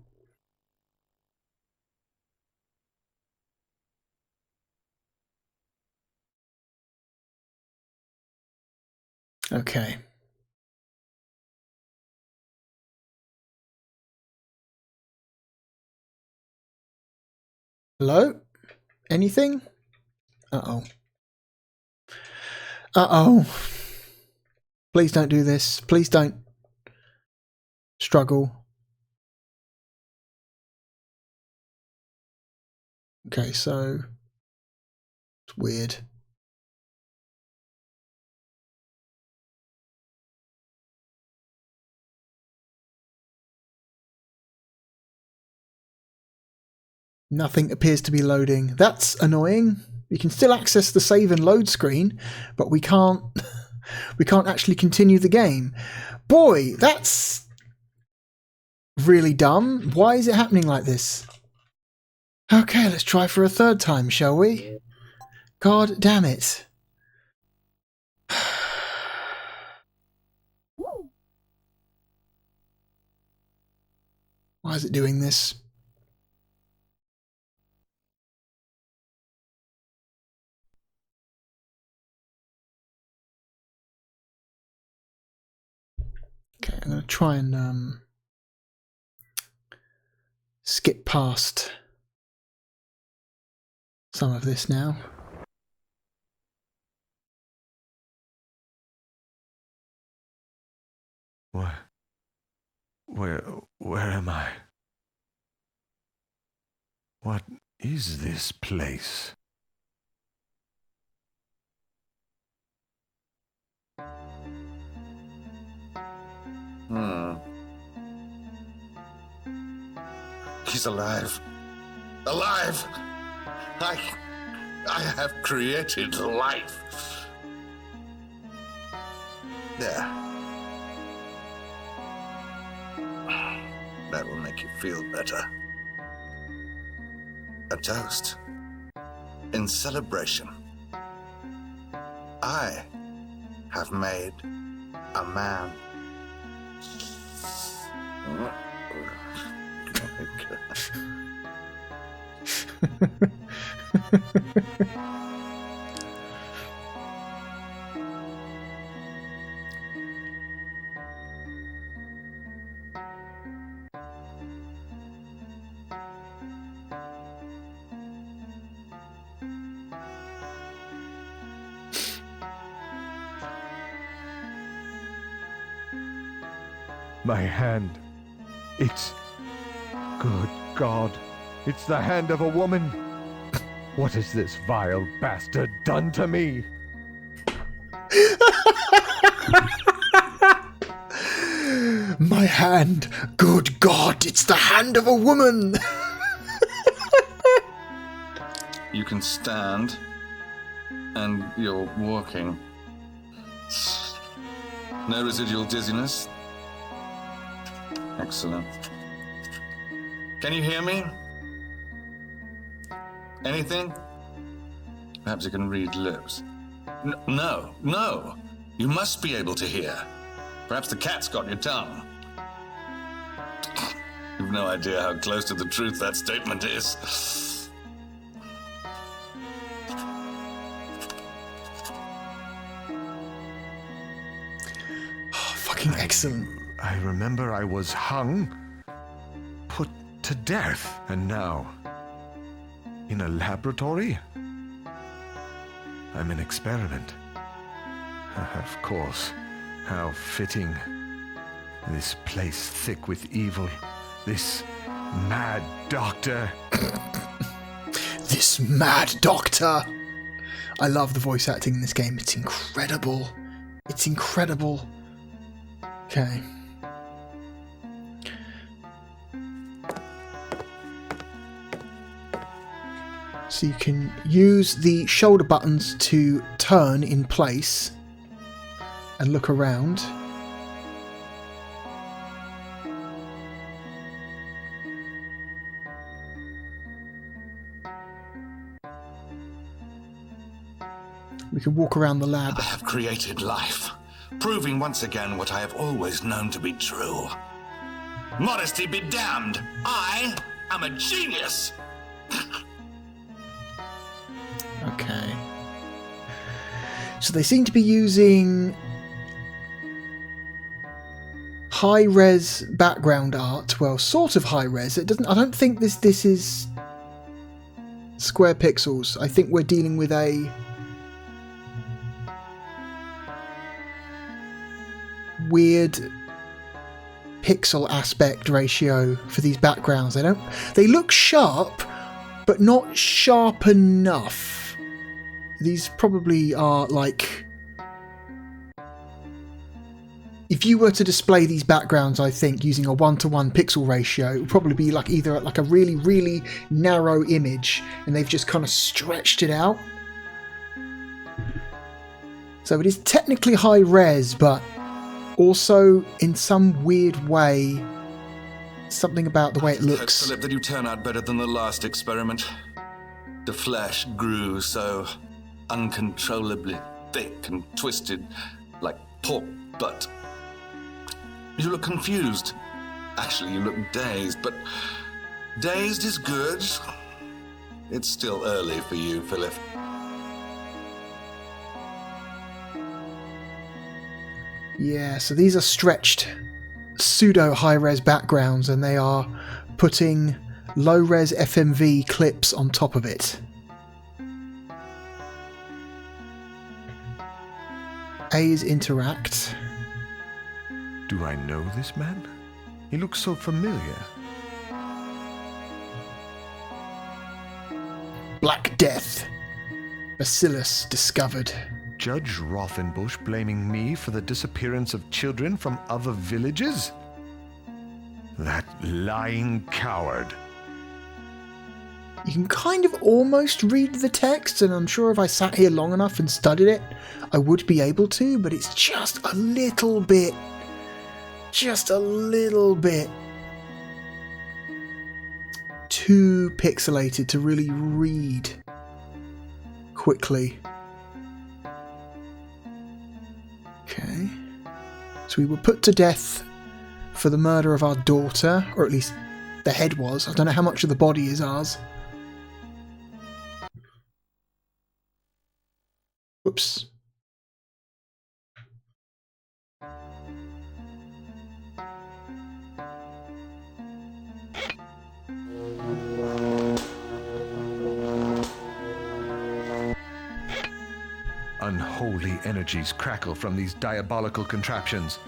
Okay. Hello? Anything? Uh-oh. Uh-oh. Please don't do this. Please don't struggle. Okay, so it's weird. Nothing appears to be loading. That's annoying. We can still access the save and load screen, but we can't actually continue the game. Boy, that's really dumb. Why is it happening like this? Okay, let's try for a third time, shall we? God damn it. Why is it doing this? Okay, I'm going to try and skip past some of this now. What? Where am I? What is this place? He's alive. Alive! I have created life. There. That will make you feel better. A toast. In celebration. I have made a man. My hand. It's Good God, it's the hand of a woman. What has this vile bastard done to me? My hand. Good God, it's the hand of a woman. You can stand, and you're walking. No residual dizziness? Excellent. Can you hear me? Anything? Perhaps you can read lips. No. You must be able to hear. Perhaps the cat's got your tongue. You've no idea how close to the truth that statement is. Oh, fucking excellent. I remember I was hung, put to death, and now, in a laboratory? I'm an experiment. Of course, how fitting. This place thick with evil. This mad doctor. This mad doctor. I love the voice acting in this game. It's incredible. It's incredible. Okay. So you can use the shoulder buttons to turn in place and look around. We can walk around the lab. I have created life, proving once again what I have always known to be true. Modesty be damned! I am a genius! Okay. So they seem to be using high-res background art. Well, sort of high-res. It doesn't. I don't think this is square pixels. I think we're dealing with a weird pixel aspect ratio for these backgrounds. They look sharp, but not sharp enough. These probably are like, if you were to display these backgrounds, I think using a 1:1 pixel ratio, it would probably be like either like a really, really narrow image, and they've just kind of stretched it out. So it is technically high res, but also in some weird way, something about the way it looks. Philip, that you turn out better than the last experiment. The flesh grew so uncontrollably thick and twisted like pork butt. You look confused. Actually, you look dazed, but dazed is good. It's still early for you, Philip. Yeah, so these are stretched pseudo high-res backgrounds, and they are putting low-res FMV clips on top of it. A is interact. Do I know this man? He looks so familiar. Black Death. Bacillus discovered. Judge Rothenbush blaming me for the disappearance of children from other villages? That lying coward. You can kind of almost read the text, and I'm sure if I sat here long enough and studied it, I would be able to, but it's just a little bit too pixelated to really read quickly. Okay. So we were put to death for the murder of our daughter, or at least the head was. I don't know how much of the body is ours. Whoops. Unholy energies crackle from these diabolical contraptions.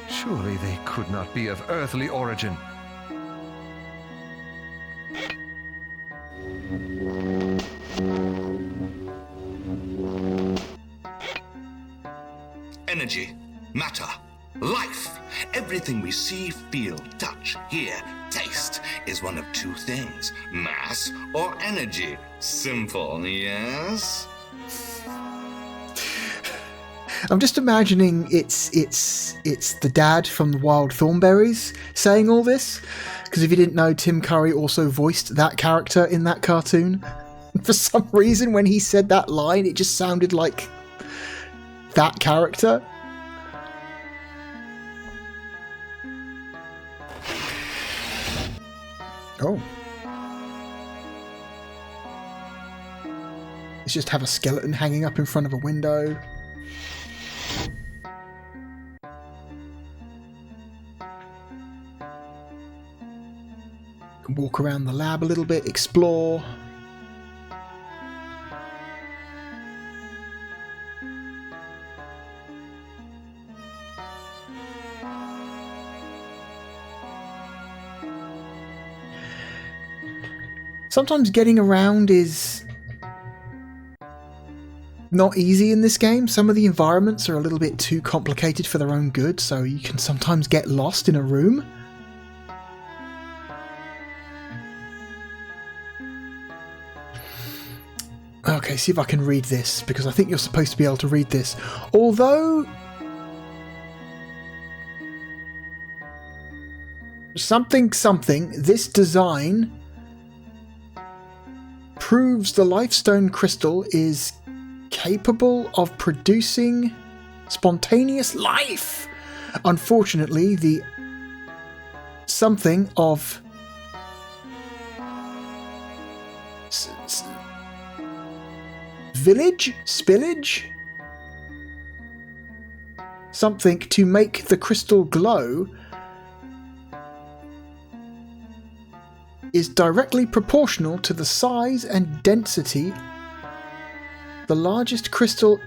Surely they could not be of earthly origin. everything we see, feel, touch, hear, taste is one of two things, mass or energy. Simple, yes? I'm just imagining it's the dad from the Wild Thornberrys saying all this, because if you didn't know, Tim Curry also voiced that character in that cartoon. For some reason, when he said that line, it just sounded like that character. Oh. Let's just have a skeleton hanging up in front of a window. Can walk around the lab a little bit, explore. Sometimes getting around is not easy in this game. Some of the environments are a little bit too complicated for their own good, so you can sometimes get lost in a room. Okay, see if I can read this, because I think you're supposed to be able to read this. Although this design proves the Lifestone crystal is capable of producing spontaneous life. Unfortunately, the something of spillage, something to make the crystal glow is directly proportional to the size and density. The largest crystal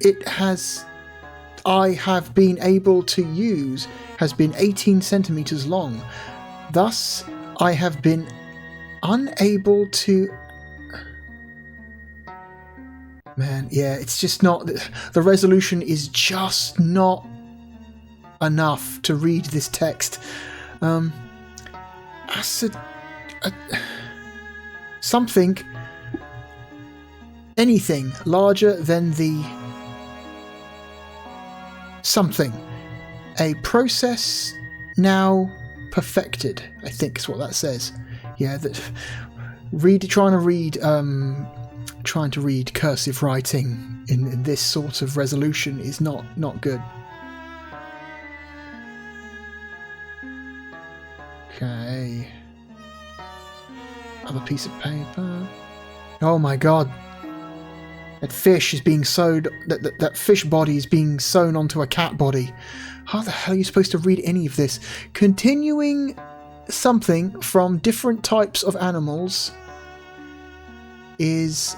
I have been able to use has been 18 centimeters long. Thus, I have been unable to... Man, yeah, it's just not... The resolution is just not enough to read this text. Anything larger than the something. A process now perfected, I think is what that says. Yeah, trying to read cursive writing in this sort of resolution is not good. Okay. Other piece of paper. Oh my god. That fish is being sewed... That fish body is being sewn onto a cat body. How the hell are you supposed to read any of this? Continuing something from different types of animals is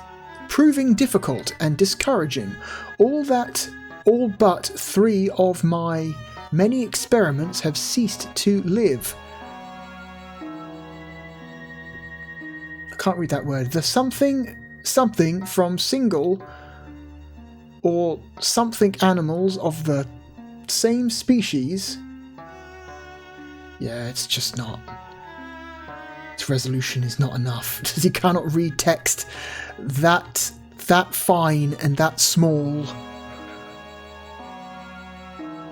proving difficult and discouraging. All but 3 of my many experiments have ceased to live. I can't read that word. The something from single or something animals of the same species. Yeah, it's just not. Its resolution is not enough. Because you cannot read text that fine and that small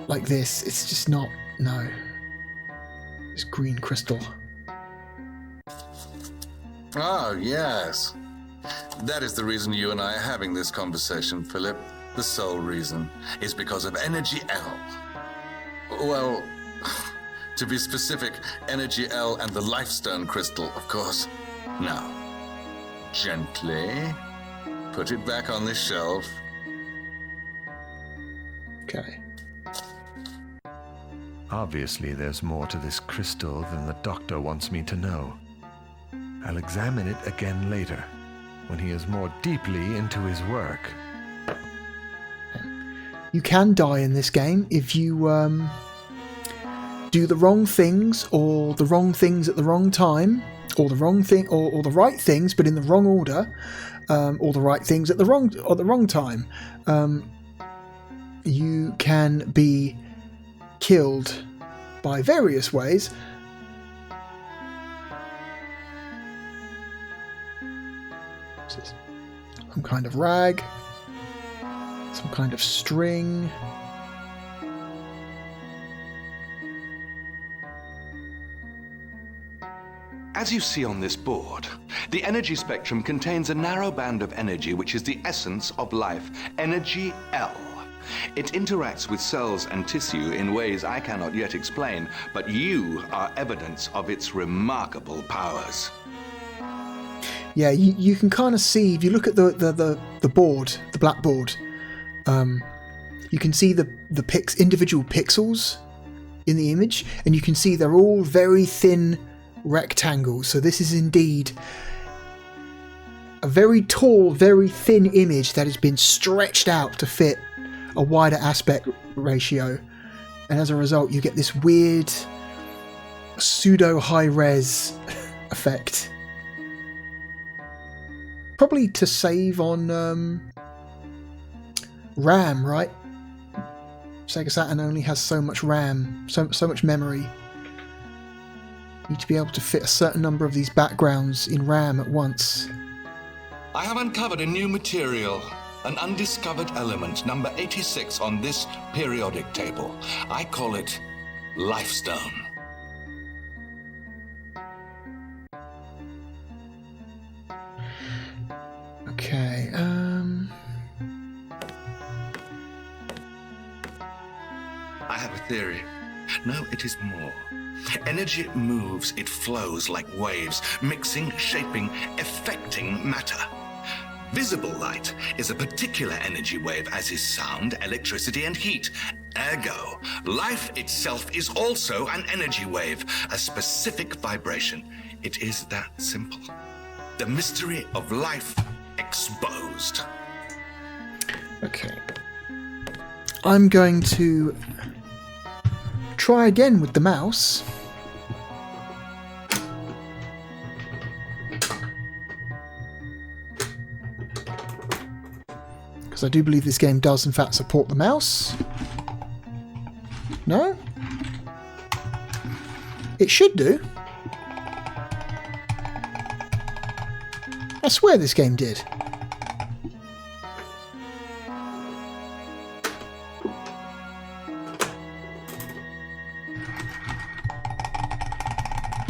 like this. It's just not. No. It's green crystal. Oh, yes. That is the reason you and I are having this conversation, Philip. The sole reason is because of Energy L. Well, to be specific, Energy L and the Lifestone crystal, of course. Now, gently put it back on the shelf. Okay. Obviously, there's more to this crystal than the doctor wants me to know. I'll examine it again later, when he is more deeply into his work. You can die in this game if you do the wrong things, or the wrong things at the wrong time, or the wrong thing, or the right things but in the wrong order, or the right things at the wrong time. You can be killed by various ways. Some kind of rag, some kind of string. As you see on this board, the energy spectrum contains a narrow band of energy which is the essence of life, energy L. It interacts with cells and tissue in ways I cannot yet explain, but you are evidence of its remarkable powers. Yeah, you can kind of see, if you look at the board, the blackboard, you can see the individual pixels in the image, and you can see they're all very thin rectangles. So this is indeed a very tall, very thin image that has been stretched out to fit a wider aspect ratio, and as a result you get this weird pseudo high-res effect. Probably to save on RAM, right? Sega Saturn only has so much RAM, so much memory. You need to be able to fit a certain number of these backgrounds in RAM at once. I have uncovered a new material, an undiscovered element, number 86 on this periodic table. I call it Lifestone. Okay, I have a theory. No, it is more. Energy moves, it flows like waves, mixing, shaping, affecting matter. Visible light is a particular energy wave, as is sound, electricity, and heat. Ergo, life itself is also an energy wave, a specific vibration. It is that simple. The mystery of life exposed. okay. I'm going to try again with the mouse. Because I do believe this game does in fact support the mouse. No? It should do. I swear this game did.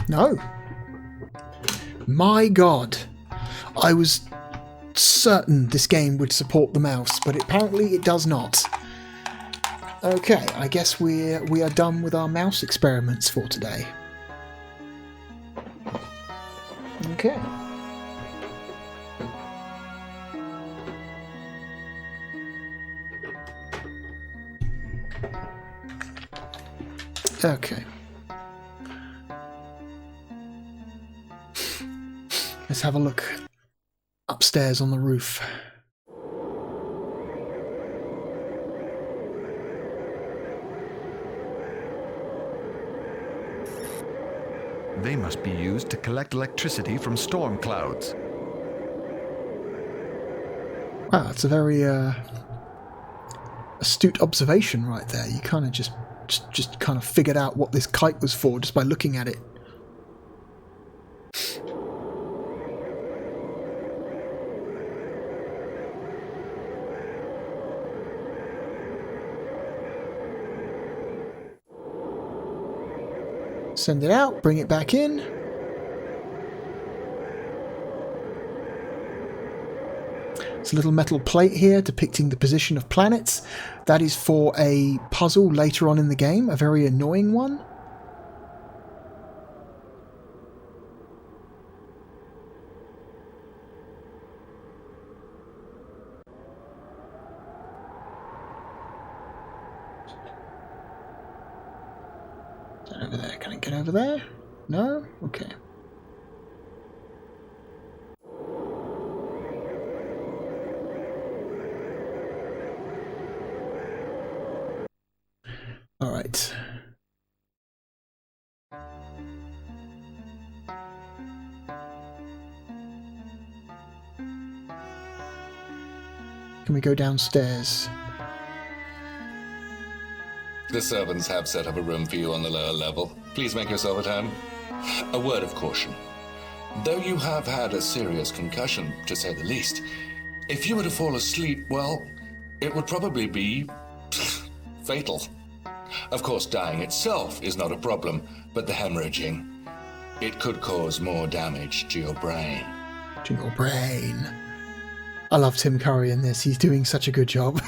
No. My God. I was certain this game would support the mouse, but apparently it does not. Okay, I guess we are done with our mouse experiments for today. Okay. Okay. Let's have a look upstairs on the roof. They must be used to collect electricity from storm clouds. Wow, that's a very astute observation right there. You kind of just kind of figured out what this kite was for just by looking at it. Send it out, bring it back in. It's a little metal plate here depicting the position of planets. That is for a puzzle later on in the game, a very annoying one. Over there. Can I get over there? No? Okay. All right. Can we go downstairs? The servants have set up a room for you on the lower level. Please make yourself at home. A word of caution. Though you have had a serious concussion, to say the least, if you were to fall asleep, well, it would probably be fatal. Of course, dying itself is not a problem, but the hemorrhaging, it could cause more damage to your brain. To your brain. I love Tim Curry in this. He's doing such a good job.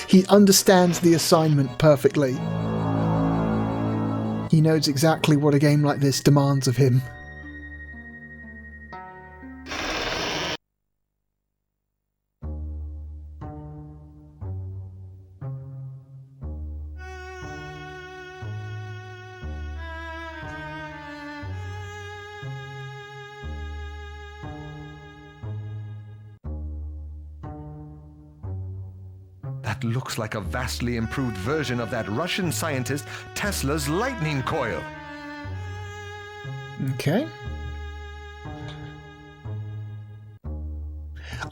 He understands the assignment perfectly. He knows exactly what a game like this demands of him. That looks like a vastly improved version of that Russian scientist Tesla's lightning coil. Okay.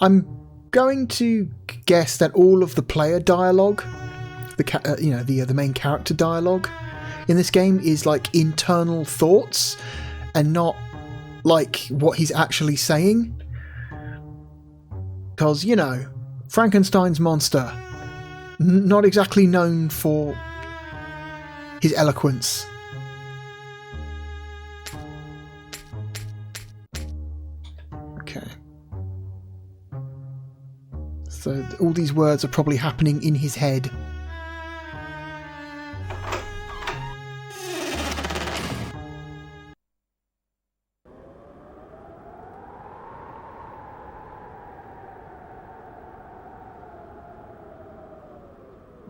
I'm going to guess that all of the player dialogue, the main character dialogue in this game is like internal thoughts and not like what he's actually saying. Because, Frankenstein's monster, not exactly known for his eloquence. Okay. So all these words are probably happening in his head.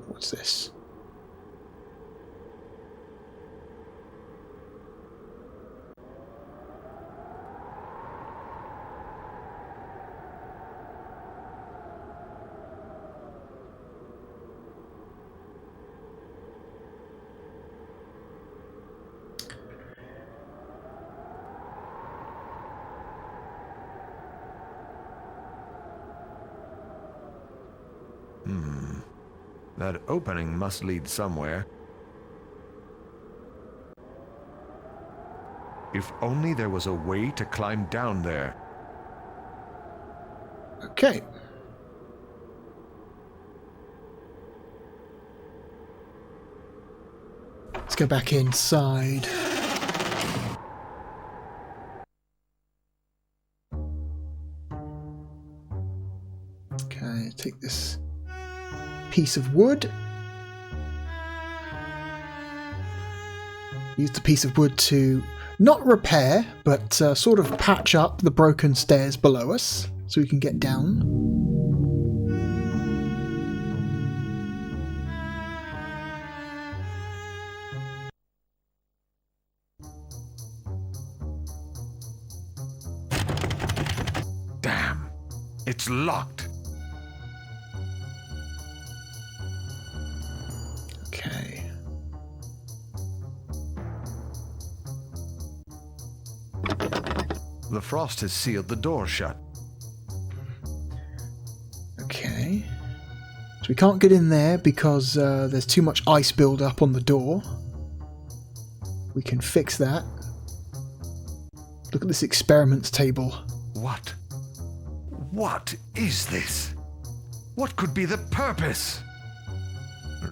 What's this? That opening must lead somewhere. If only there was a way to climb down there. Okay. Let's go back inside. Okay, take this piece of wood. Use the piece of wood to not repair, but sort of patch up the broken stairs below us so we can get down. Damn, it's locked. Okay. The frost has sealed the door shut. Okay. So we can't get in there because there's too much ice build up on the door. We can fix that. Look at this experiments table. What? What is this? What could be the purpose?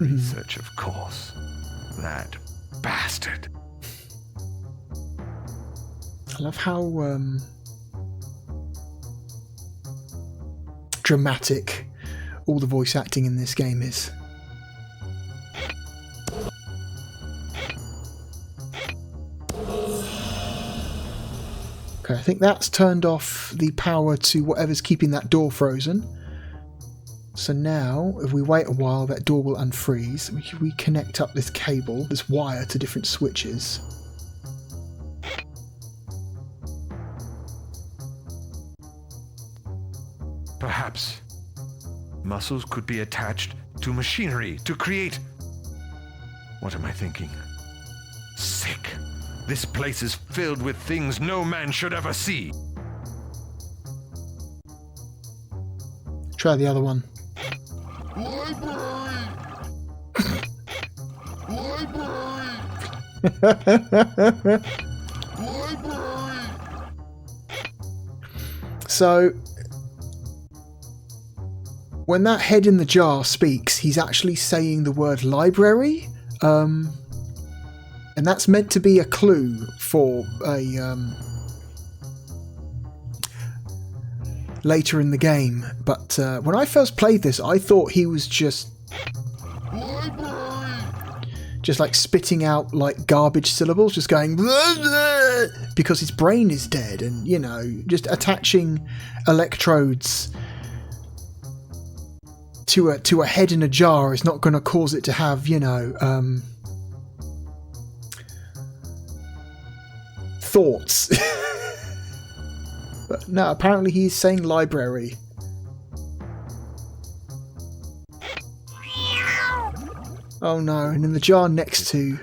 Research, of course. That bastard. I love how dramatic all the voice acting in this game is. Okay, I think that's turned off the power to whatever's keeping that door frozen. So now, if we wait a while, that door will unfreeze. We connect up this cable, this wire, to different switches. Perhaps muscles could be attached to machinery to create... What am I thinking? Sick. This place is filled with things no man should ever see. Try the other one. So, when that head in the jar speaks, he's actually saying the word library, and that's meant to be a clue for a later in the game. But when I first played this, I thought he was just like spitting out like garbage syllables, just going blah, blah, because his brain is dead, and you know, just attaching electrodes to a head in a jar is not going to cause it to have, you know, thoughts. But no, apparently he's saying library. Oh no, and in the jar next to...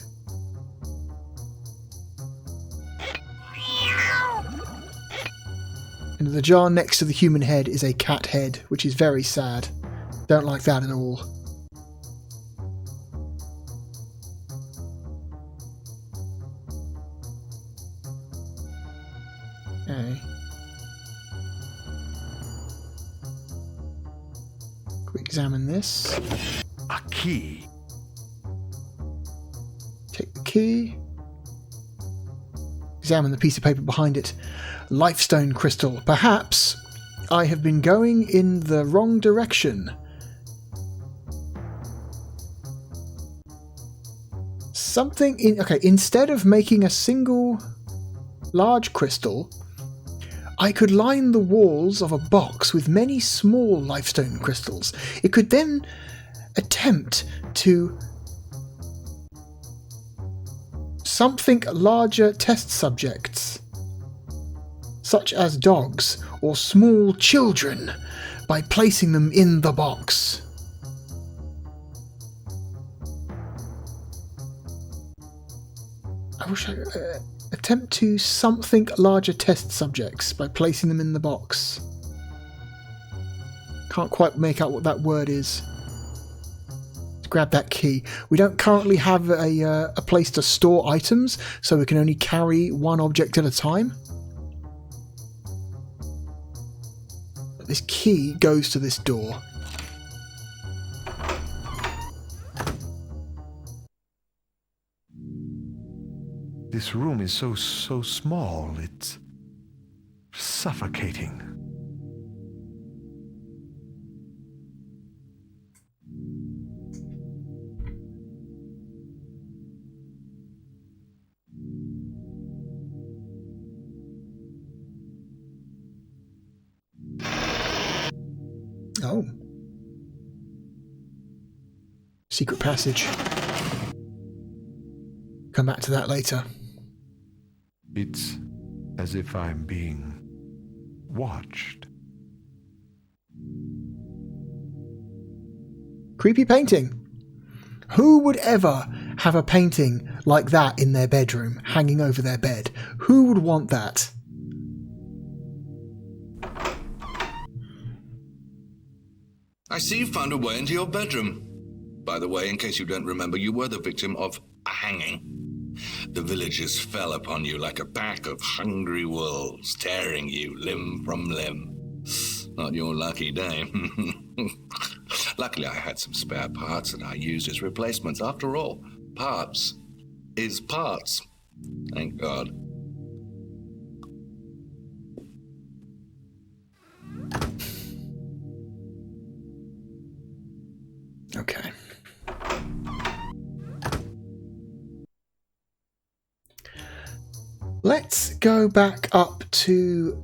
And in the jar next to the human head is a cat head, which is very sad. Don't like that at all. Okay. Can we examine this? A key. Take the key. Examine the piece of paper behind it. Lifestone crystal. Perhaps I have been going in the wrong direction. Something in... Okay, instead of making a single large crystal, I could line the walls of a box with many small lifestone crystals. It could then attempt to... something larger test subjects, such as dogs or small children, by placing them in the box. I wish I attempt to something larger test subjects by placing them in the box. Can't quite make out what that word is. Let's grab that key. We don't currently have a place to store items, so we can only carry one object at a time. But this key goes to this door. This room is so small, it's suffocating. Oh. Secret passage. Come back to that later. It's as if I'm being watched. Creepy painting. Who would ever have a painting like that in their bedroom, hanging over their bed? Who would want that? I see you found a way into your bedroom. By the way, in case you don't remember, you were the victim of a hanging. The villagers fell upon you like a pack of hungry wolves, tearing you limb from limb. Not your lucky day. Luckily, I had some spare parts that I used as replacements. After all, parts is parts. Thank God. Okay. Let's go back up to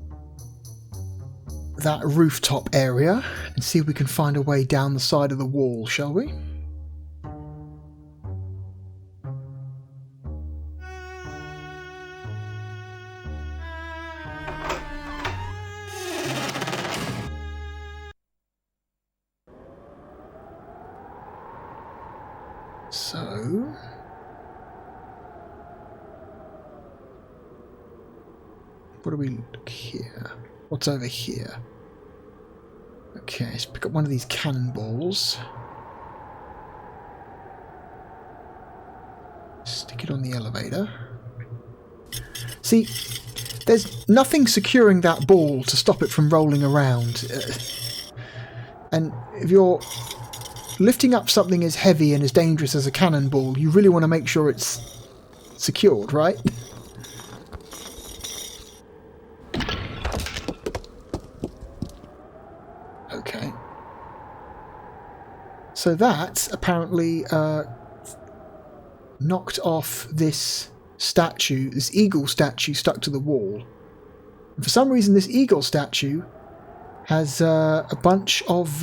that rooftop area and see if we can find a way down the side of the wall, shall we? So... what do we look here? What's over here? Okay, let's pick up one of these cannonballs. Stick it Get on the elevator. See, there's nothing securing that ball to stop it from rolling around. And if you're lifting up something as heavy and as dangerous as a cannonball, you really want to make sure it's secured, right? Okay. So that apparently knocked off this statue, this eagle statue stuck to the wall. And for some reason this eagle statue has a bunch of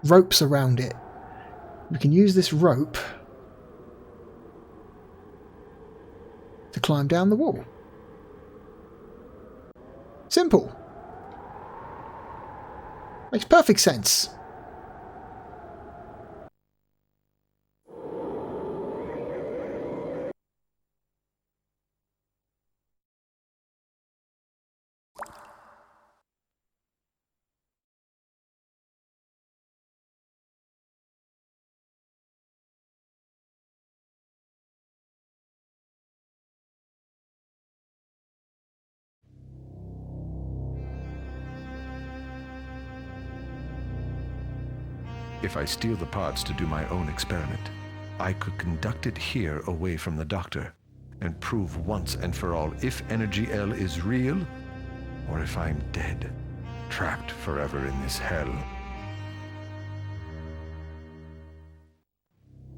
ropes around it. We can use this rope to climb down the wall. Simple. Makes perfect sense. If I steal the parts to do my own experiment, I could conduct it here away from the doctor and prove once and for all if Energy L is real or if I'm dead, trapped forever in this hell.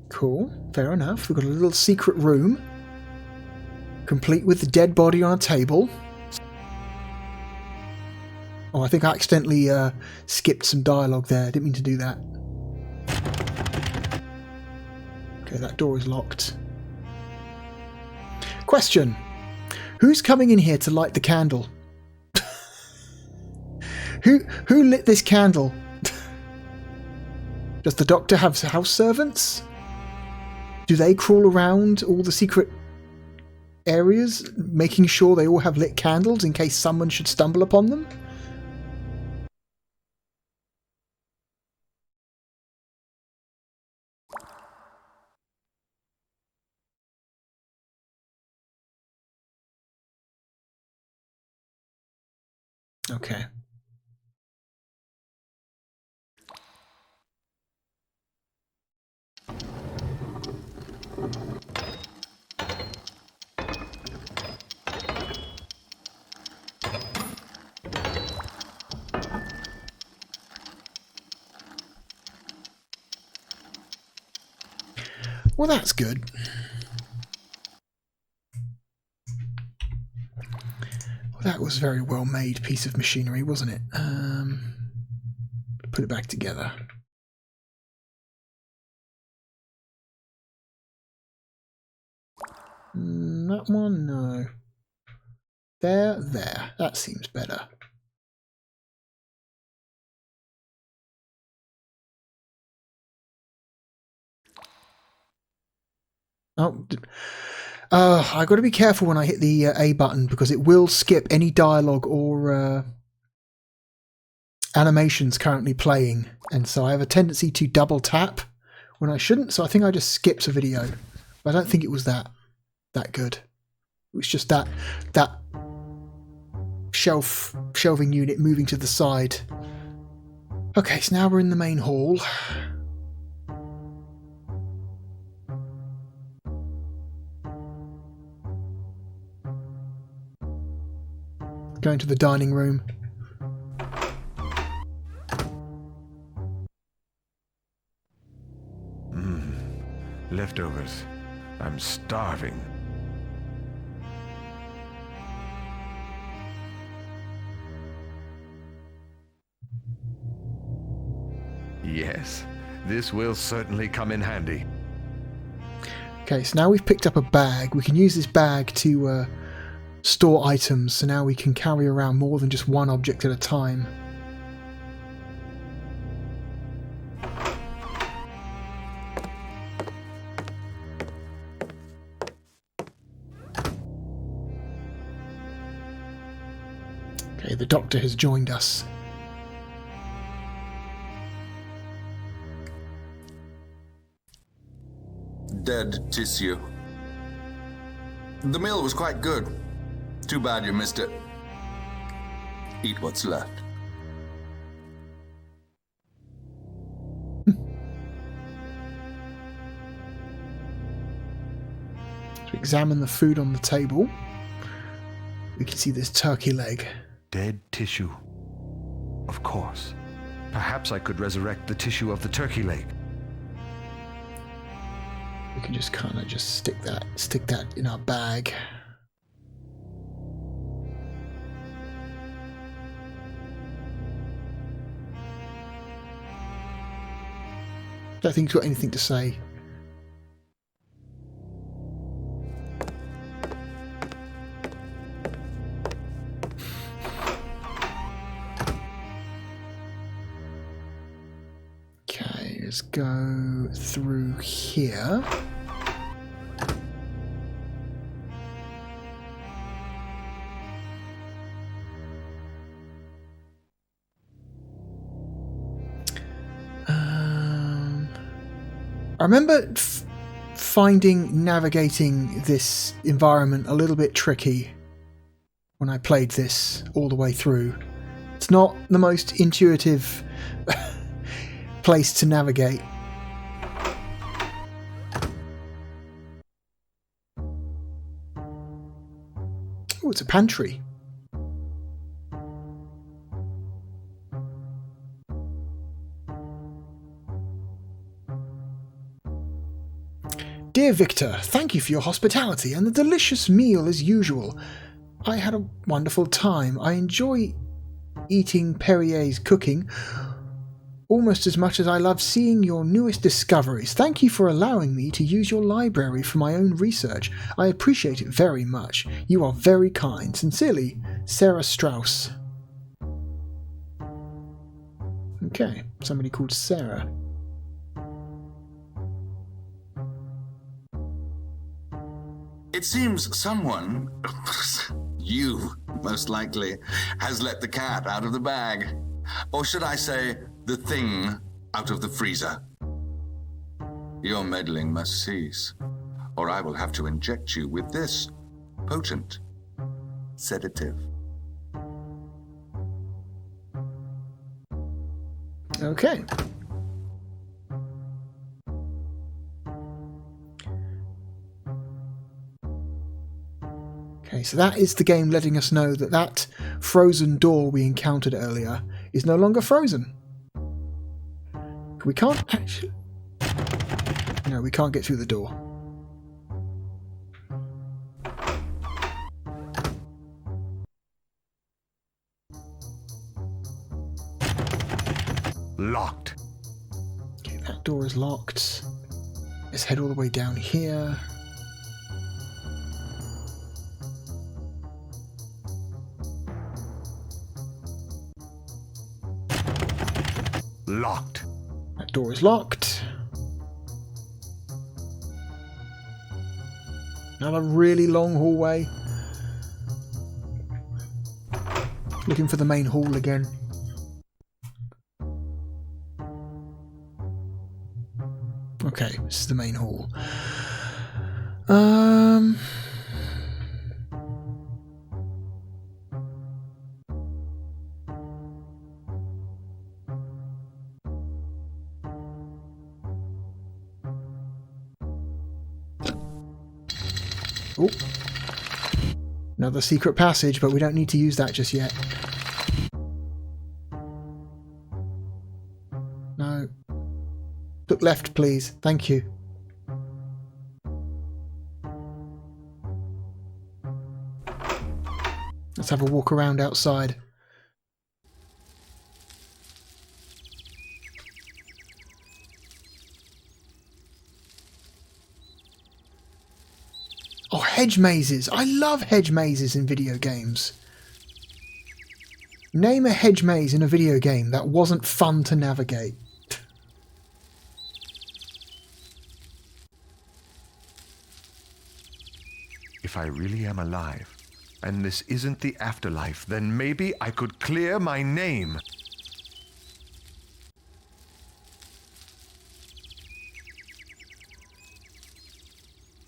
Cool, fair enough. We've got a little secret room, complete with the dead body on a table. Oh, I think I accidentally skipped some dialogue there. I didn't mean to do that. Okay, that door is locked. Question. Who's coming in here to light the candle? Who lit this candle? Does the doctor have house servants? Do they crawl around all the secret areas, making sure they all have lit candles in case someone should stumble upon them? Okay. Well, that's good. Well, that was a very well made piece of machinery, wasn't it? Put it back together. That one, no. There. That seems better. Oh, I've got to be careful when I hit the A button because it will skip any dialogue or animations currently playing, and so I have a tendency to double tap when I shouldn't. So I think I just skipped a video, but I don't think it was that good. It was just that shelving unit moving to the side. Okay, so now we're in the main hall. Going to the dining room. Leftovers. I'm starving. Yes, this will certainly come in handy. Okay, so now we've picked up a bag. We can use this bag to store items, so now we can carry around more than just one object at a time. Okay, the doctor has joined us. Dead tissue. The meal was quite good. Too bad you missed it. Eat what's left. To examine the food on the table, we can see this turkey leg. Dead tissue. Of course. Perhaps I could resurrect the tissue of the turkey leg. We can just kind of just stick that in our bag. Don't think he's got anything to say. Okay, let's go through here. I remember finding navigating this environment a little bit tricky when I played this all the way through. It's not the most intuitive place to navigate. Oh, it's a pantry. Dear Victor, thank you for your hospitality and the delicious meal as usual. I had a wonderful time. I enjoy eating Perrier's cooking almost as much as I love seeing your newest discoveries. Thank you for allowing me to use your library for my own research. I appreciate it very much. You are very kind. Sincerely, Sarah Strauss. Okay, somebody called Sarah. It seems someone, you most likely, has let the cat out of the bag. Or should I say, the thing out of the freezer. Your meddling must cease, or I will have to inject you with this potent sedative. Okay. Okay, so that is the game letting us know that that frozen door we encountered earlier is no longer frozen. We can't actually... No, we can't get through the door. Locked. Okay, that door is locked. Let's head all the way down here. Locked. That door is locked. Another really long hallway. Looking for the main hall again. Okay, this is the main hall. Oh, another secret passage, but we don't need to use that just yet. No. Look left, please. Thank you. Let's have a walk around outside. Oh, hedge mazes. I love hedge mazes in video games. Name a hedge maze in a video game that wasn't fun to navigate. If I really am alive, and this isn't the afterlife, then maybe I could clear my name.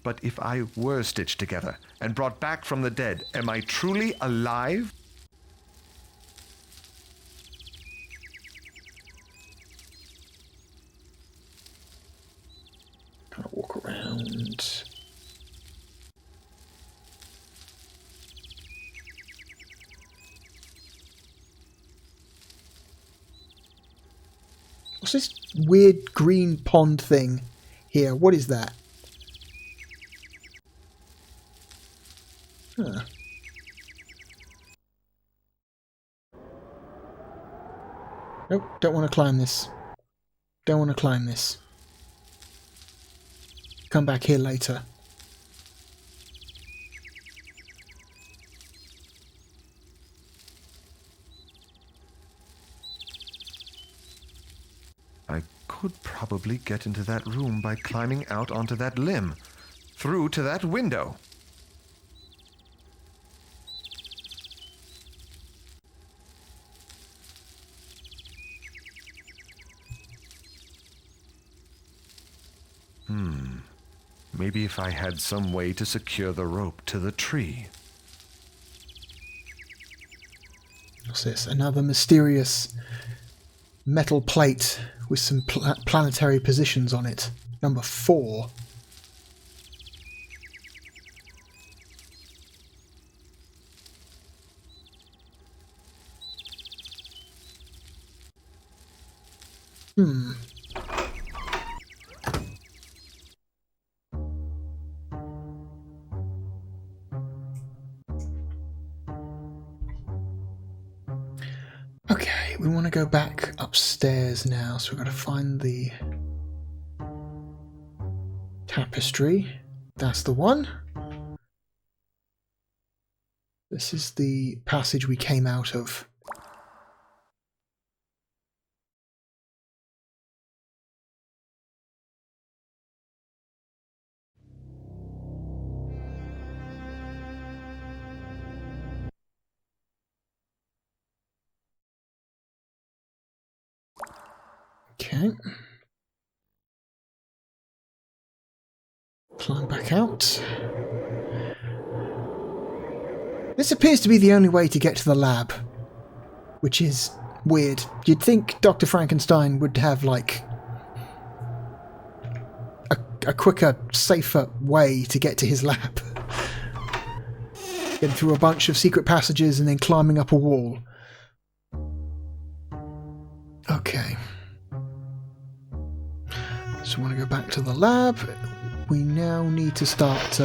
But if I were stitched together and brought back from the dead, am I truly alive? Kind of walk around. What's this weird green pond thing here? What is that? Huh. Nope, don't want to climb this. Don't want to climb this. Come back here later. I could probably get into that room by climbing out onto that limb, through to that window. Maybe if I had some way to secure the rope to the tree. What's this? Another mysterious metal plate with some planetary positions on it. Number 4. Okay, we want to go back upstairs now, so we've got to find the tapestry. That's the one. This is the passage we came out of. Okay. Climb back out. This appears to be the only way to get to the lab, which is weird. You'd think Dr. Frankenstein would have, like, a quicker, safer way to get to his lab than through a bunch of secret passages and then climbing up a wall. Okay. So we want to go back to the lab. We now need to start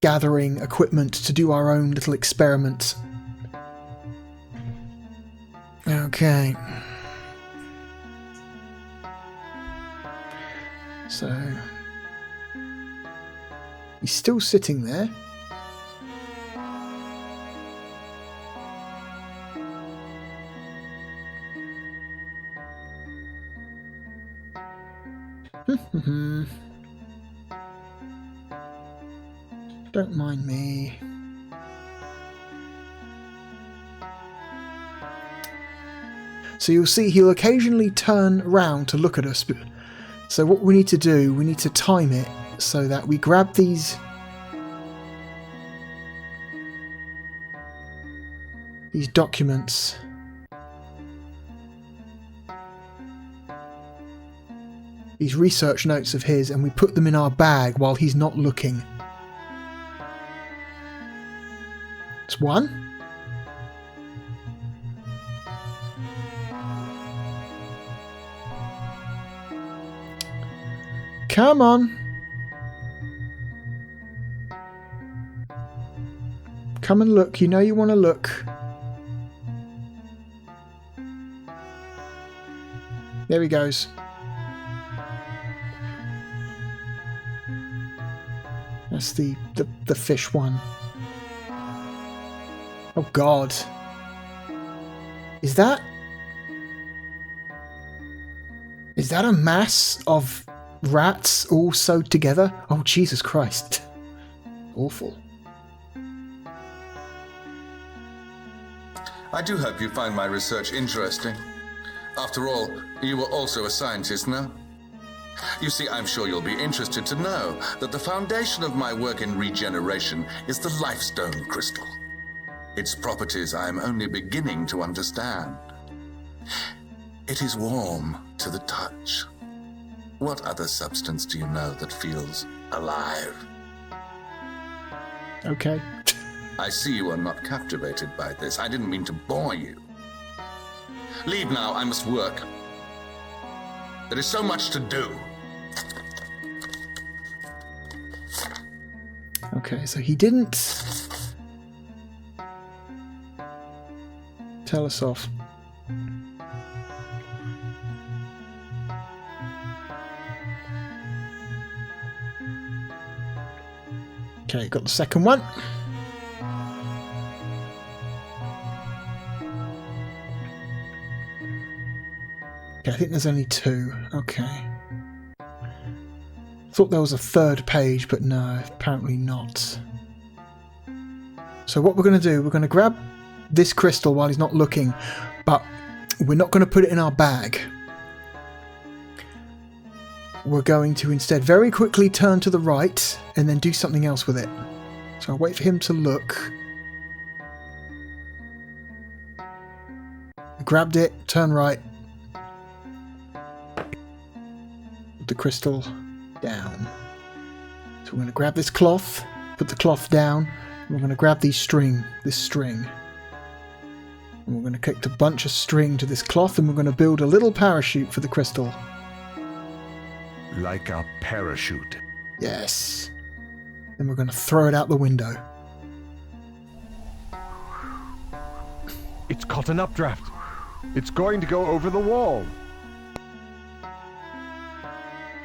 gathering equipment to do our own little experiment. Okay. So he's still sitting there. Don't mind me. So you'll see he'll occasionally turn around to look at us. So what we need to do, we need to time it so that we grab these documents. These research notes of his, and we put them in our bag while he's not looking. It's one. Come on. Come and look. You know you want to look. There he goes. That's the fish one. Oh God. Is that a mass of rats all sewed together? Oh Jesus Christ. Awful. I do hope you find my research interesting. After all, you were also a scientist, no? You see, I'm sure you'll be interested to know that the foundation of my work in regeneration is the lifestone crystal. Its properties I am only beginning to understand. It is warm to the touch. What other substance do you know that feels alive? Okay. I see you are not captivated by this. I didn't mean to bore you. Leave now, I must work. There is so much to do. Okay, so he didn't tell us off. Okay, got the second one. Okay, I think there's only two. Okay. Thought there was a third page, but no, apparently not. So what we're going to do, we're going to grab this crystal while he's not looking, but we're not going to put it in our bag. We're going to instead very quickly turn to the right and then do something else with it. So I'll wait for him to look. Grabbed it, turn right. Put the crystal down. So we're going to grab this cloth, put the cloth down, and we're going to grab this string. And we're going to connect a bunch of string to this cloth, and we're going to build a little parachute for the crystal. Like a parachute. Yes. Then we're going to throw it out the window. It's caught an updraft. It's going to go over the wall.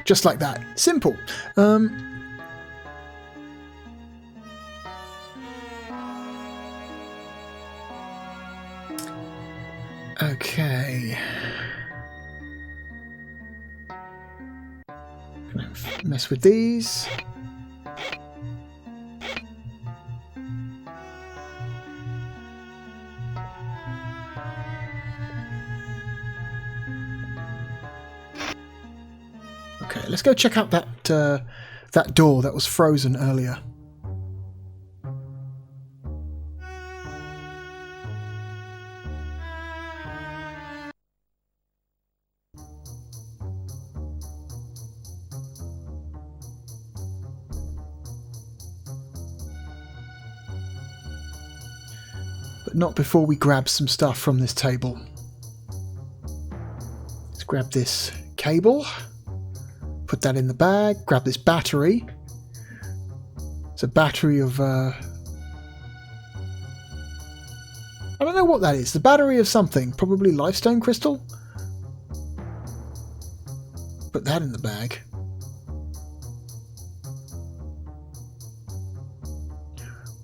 Just like that. Simple. Okay. Gonna mess with these. Okay, let's go check out that door that was frozen earlier. But not before we grab some stuff from this table. Let's grab this cable. Put that in the bag. Grab this battery. It's a battery of... I don't know what that is. The battery of something. Probably lifestone crystal? Put that in the bag.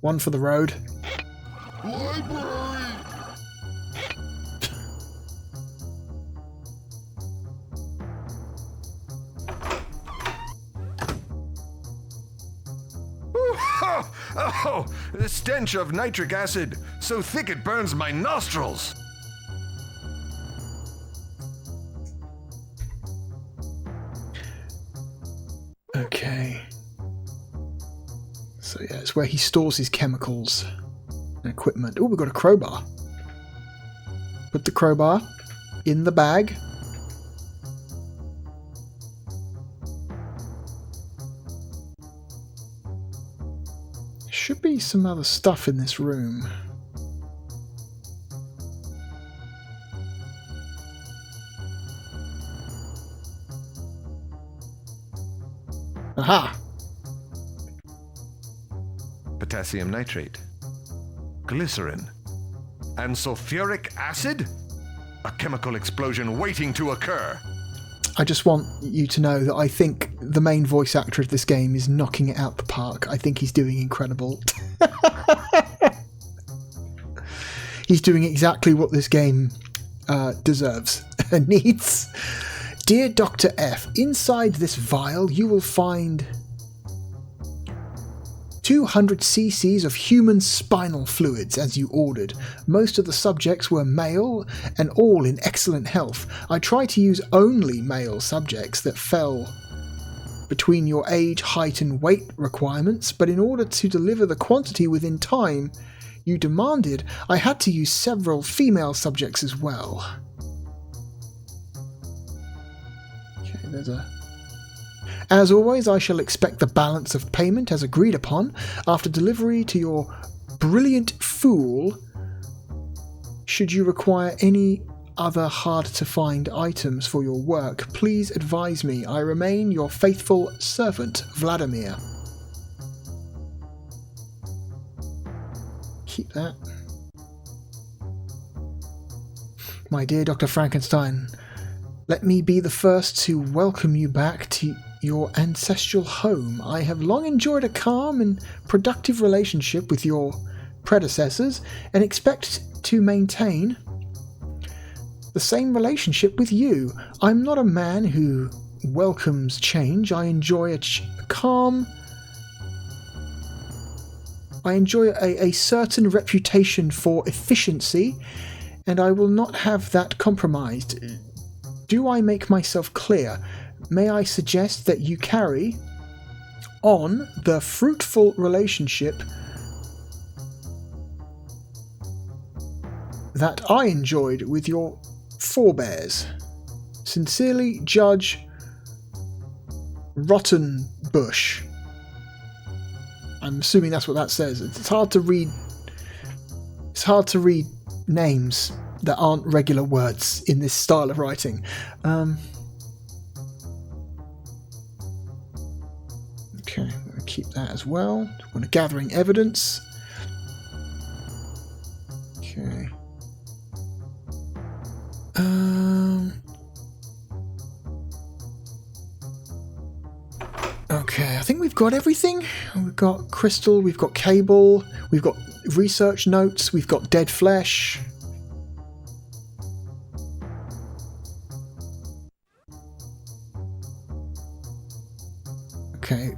One for the road. Library! Oh, the stench of nitric acid, so thick it burns my nostrils. Okay. So yeah, it's where he stores his chemicals and equipment. Oh, we've got a crowbar. Put the crowbar in the bag. Should be some other stuff in this room. Aha! Potassium nitrate, glycerin, and sulfuric acid? A chemical explosion waiting to occur. I just want you to know that I think the main voice actor of this game is knocking it out the park. I think he's doing incredible. He's doing exactly what this game deserves and needs. Dear Dr. F, inside this vial you will find 200 cc's of human spinal fluids as you ordered. Most of the subjects were male and all in excellent health. I tried to use only male subjects that fell between your age, height and weight requirements, but in order to deliver the quantity within time you demanded, I had to use several female subjects as well. Okay, there's a... As always, I shall expect the balance of payment as agreed upon. After delivery to your brilliant fool, should you require any other hard-to-find items for your work, please advise me. I remain your faithful servant, Vladimir. Keep that. My dear Dr. Frankenstein, let me be the first to welcome you back to your ancestral home. I have long enjoyed a calm and productive relationship with your predecessors and expect to maintain the same relationship with you. I'm not a man who welcomes change. I enjoy a certain reputation for efficiency, and I will not have that compromised. Do I make myself clear? May I suggest that you carry on the fruitful relationship that I enjoyed with your forebears. Sincerely, Judge Rottenbush. I'm assuming that's what that says. It's hard to read. It's hard to read names that aren't regular words in this style of writing. Okay, I'm going to keep that as well. I'm going to gathering evidence. Okay. Okay, I think we've got everything. We've got crystal, we've got cable, we've got research notes, we've got dead flesh. Okay.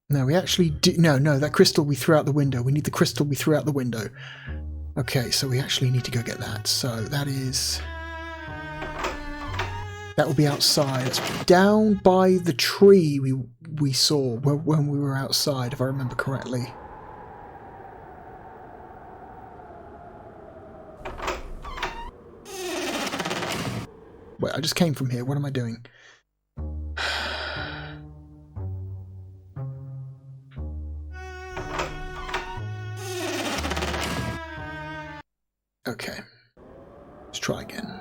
No, we actually do... No, that crystal we threw out the window. We need the crystal we threw out the window. Okay, so we actually need to go get that. So that is... That will be outside. It's down by the tree we saw when we were outside, if I remember correctly. Wait, I just came from here. What am I doing? Okay. Let's try again.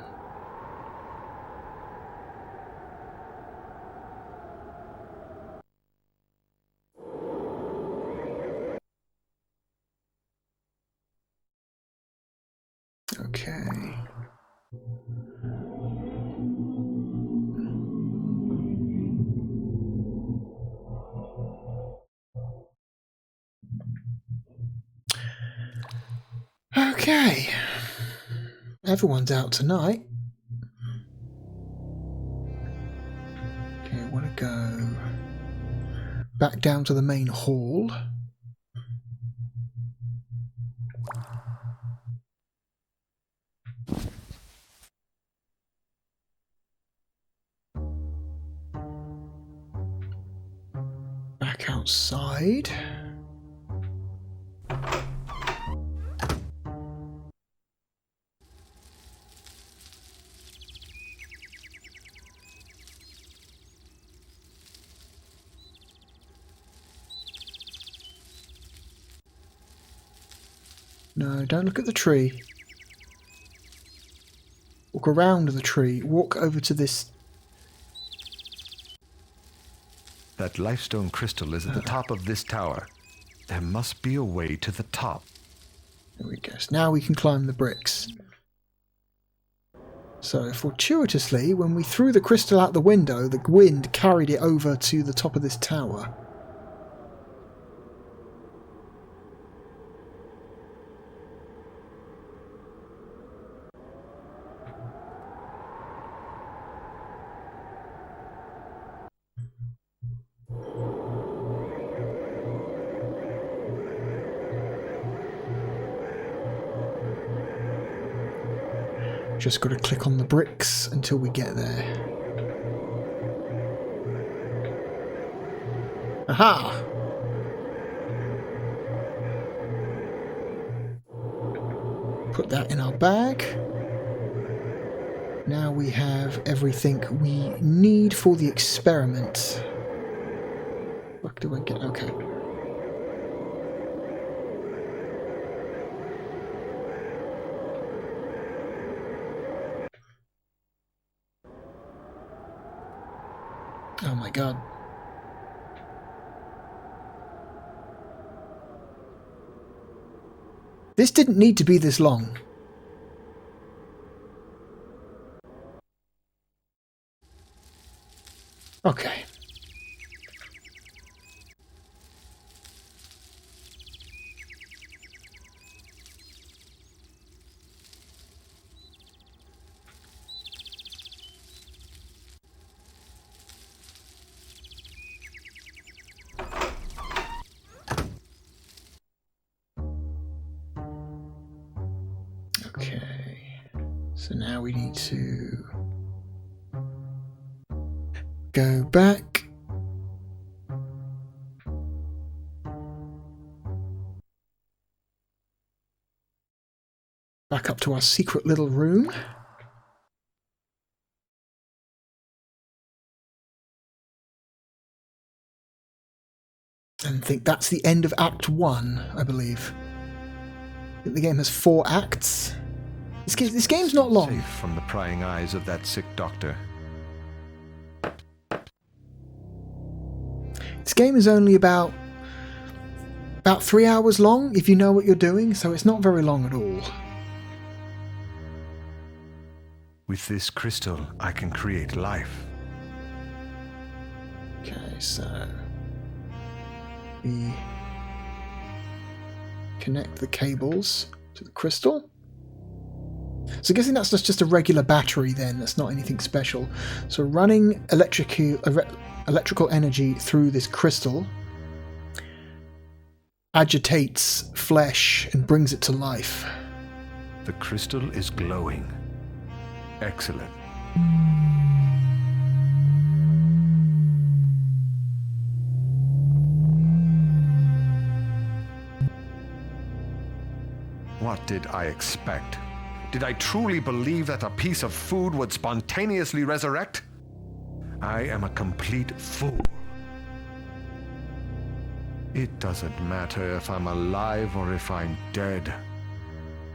Okay. Okay. Everyone's out tonight. Okay, I want to go back down to the main hall. Back outside. No, don't look at the tree. Walk around the tree. Walk over to this. That lifestone crystal is at the top of this tower. There must be a way to the top. There we go. So now we can climb the bricks. So fortuitously, when we threw the crystal out the window, the wind carried it over to the top of this tower. Just got to click on the bricks until we get there. Aha! Put that in our bag. Now we have everything we need for the experiment. What do I get? Okay. Oh my god. This didn't need to be this long. Okay. Okay. So now we need to go back. Back up to our secret little room. And I think that's the end of Act 1, I believe. I think the game has 4 acts. This game's not long. Safe from the prying eyes of that sick doctor. This game is only about 3 hours long, if you know what you're doing, so it's not very long at all. With this crystal, I can create life. Okay, so we connect the cables to the crystal. So I'm guessing that's just a regular battery then, that's not anything special. So running electrical energy through this crystal agitates flesh and brings it to life. The crystal is glowing. Excellent. What did I expect? Did I truly believe that a piece of food would spontaneously resurrect? I am a complete fool. It doesn't matter if I'm alive or if I'm dead.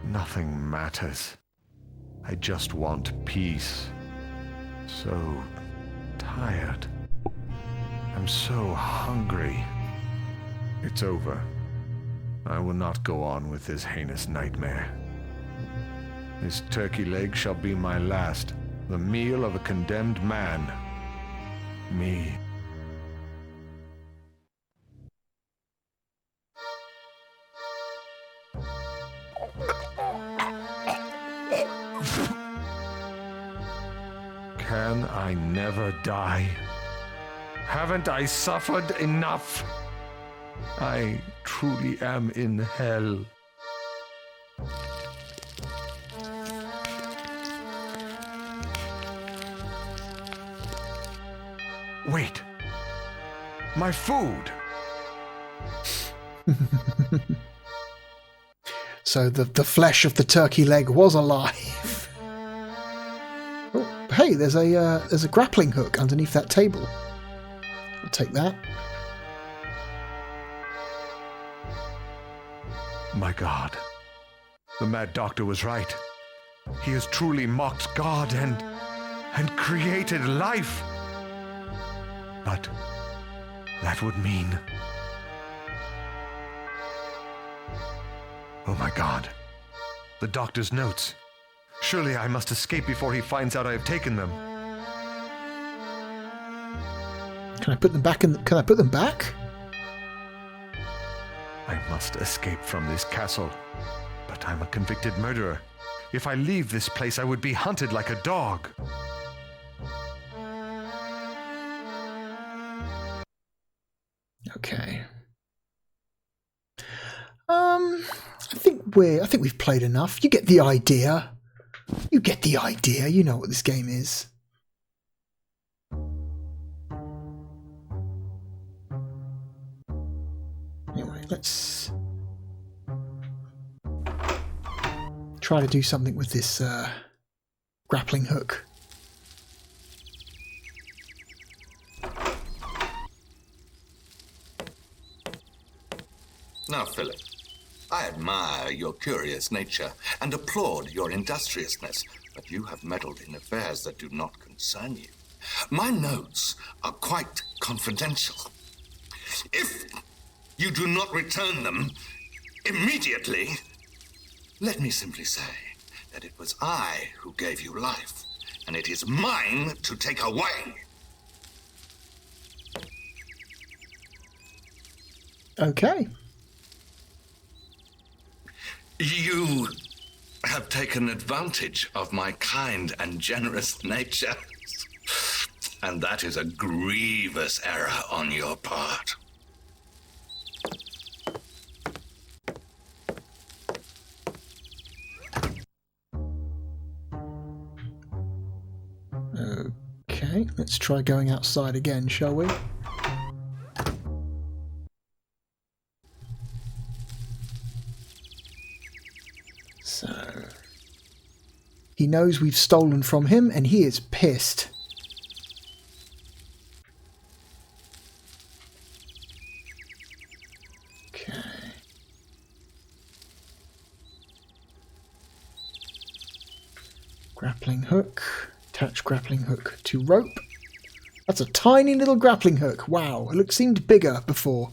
Nothing matters. I just want peace. So tired. I'm so hungry. It's over. I will not go on with this heinous nightmare. This turkey leg shall be my last, the meal of a condemned man. Me. Can I never die? Haven't I suffered enough? I truly am in hell. Wait. My food. So the flesh of the turkey leg was alive. Oh, hey, there's a grappling hook underneath that table. I'll take that. My God. The mad doctor was right. He has truly mocked God and created life. But that would mean... Oh my God. The doctor's notes. Surely I must escape before he finds out I have taken them. Can I put them back can I put them back? I must escape from this castle. But I'm a convicted murderer. If I leave this place, I would be hunted like a dog. Okay. I think we've played enough. You get the idea. You get the idea. You know what this game is. Anyway, let's try to do something with this grappling hook. Now, Philip, I admire your curious nature and applaud your industriousness, but you have meddled in affairs that do not concern you. My notes are quite confidential. If you do not return them immediately, let me simply say that it was I who gave you life, and it is mine to take away. Okay. You have taken advantage of my kind and generous nature, and that is a grievous error on your part. Okay, let's try going outside again, shall we? So, he knows we've stolen from him and he is pissed. Okay. Grappling hook. Attach grappling hook to rope. That's a tiny little grappling hook. Wow, it seemed bigger before.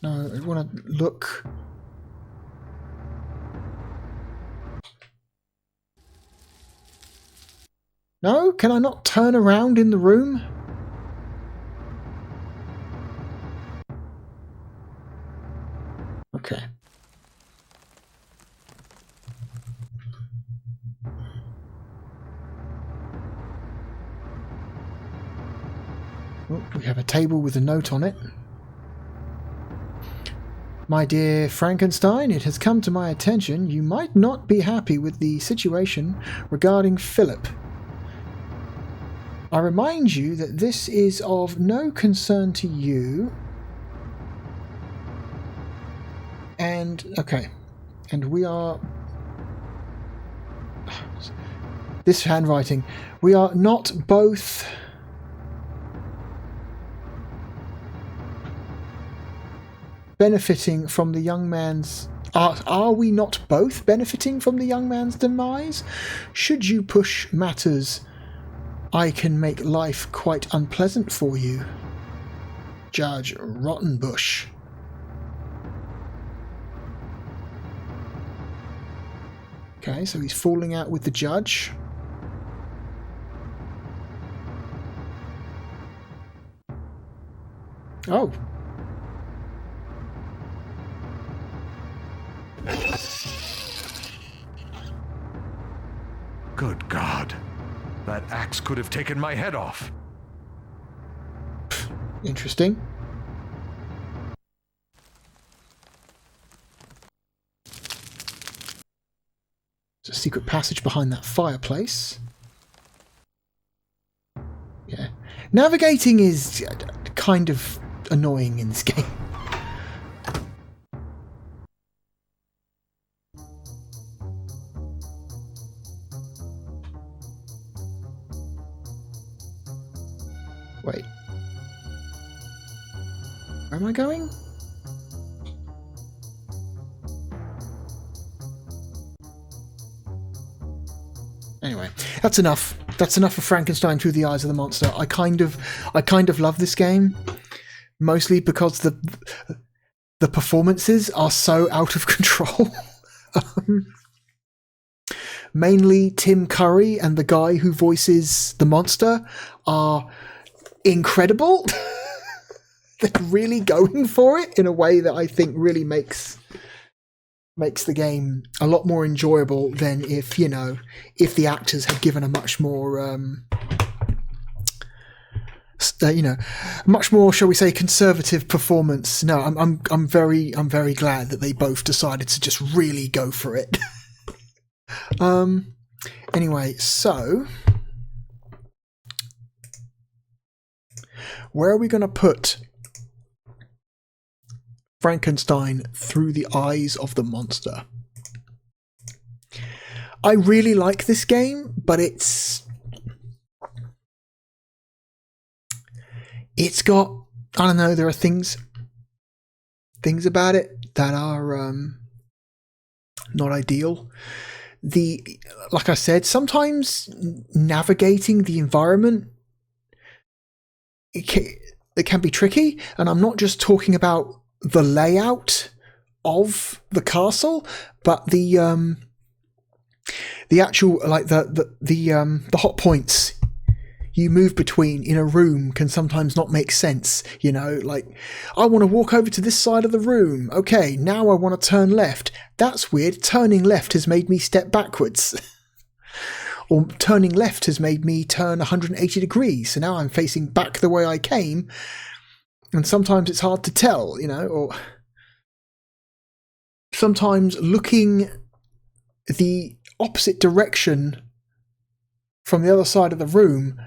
No, I want to look. No? Can I not turn around in the room? Okay. Oh, we have a table with a note on it. My dear Frankenstein, it has come to my attention you might not be happy with the situation regarding Philip. I remind you that this is of no concern to you. And, okay. And we are... This handwriting. We are not both... benefiting from the young man's... Are we not both benefiting from the young man's demise? Should you push matters, I can make life quite unpleasant for you. Judge Rottenbush. Okay, so he's falling out with the judge. Oh. Good God. That axe could have taken my head off. Interesting. There's a secret passage behind that fireplace. Yeah. Navigating is kind of annoying in this game. Wait. Where am I going? Anyway, that's enough. That's enough of Frankenstein through the eyes of the monster. I kind of love this game, mostly because the performances are so out of control. Mainly Tim Curry and the guy who voices the monster are incredible. They're really going for it in a way that I think really makes makes the game a lot more enjoyable than if, you know, if the actors had given a much more, you know, much more, shall we say, conservative performance. No, I'm very glad that they both decided to just really go for it. Anyway, so where are we going to put Frankenstein through the eyes of the monster? I really like this game, but it's got, I don't know, there are things about it that are not ideal. Like I said, sometimes navigating the environment, it can be tricky, and I'm not just talking about the layout of the castle, but the actual, like the hot points you move between in a room can sometimes not make sense, you know, like, I want to walk over to this side of the room. Okay, now I want to turn left. That's weird. Turning left has made me step backwards. Or turning left has made me turn 180 degrees. So now I'm facing back the way I came. And sometimes it's hard to tell, you know, or sometimes looking the opposite direction from the other side of the room,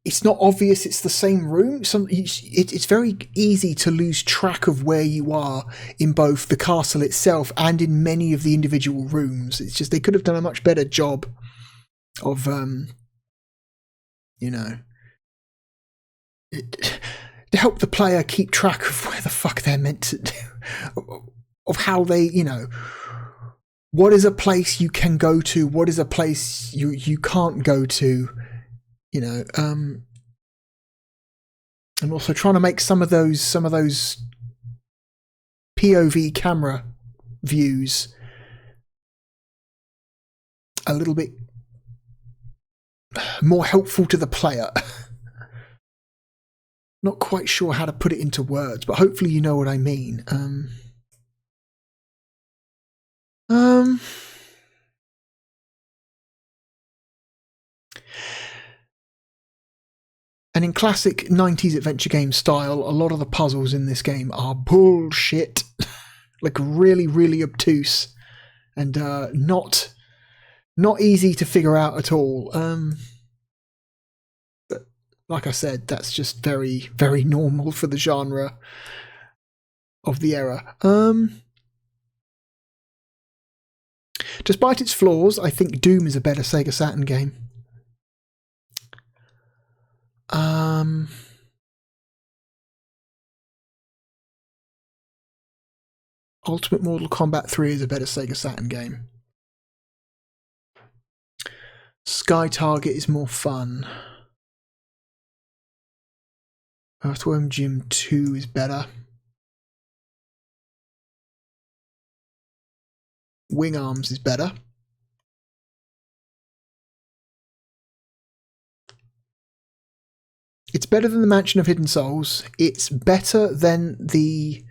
it's not obvious it's the same room. It's very easy to lose track of where you are in both the castle itself and in many of the individual rooms. It's just they could have done a much better job of, you know, to help the player keep track of where the fuck they're meant to do, of how they, you know, what is a place you can go to, what is a place you can't go to. You know, and also trying to make some of those POV camera views a little bit more helpful to the player. Not quite sure how to put it into words, but hopefully you know what I mean. And in classic 90s adventure game style, a lot of the puzzles in this game are bullshit. Like really, really obtuse. And not easy to figure out at all. But like I said, that's just very, very normal for the genre of the era. Despite its flaws, I think Doom is a better Sega Saturn game. Ultimate Mortal Kombat 3 is a better Sega Saturn game. Sky Target is more fun. Earthworm Jim 2 is better. Wing Arms is better. It's better than the Mansion of Hidden Souls. It's better than the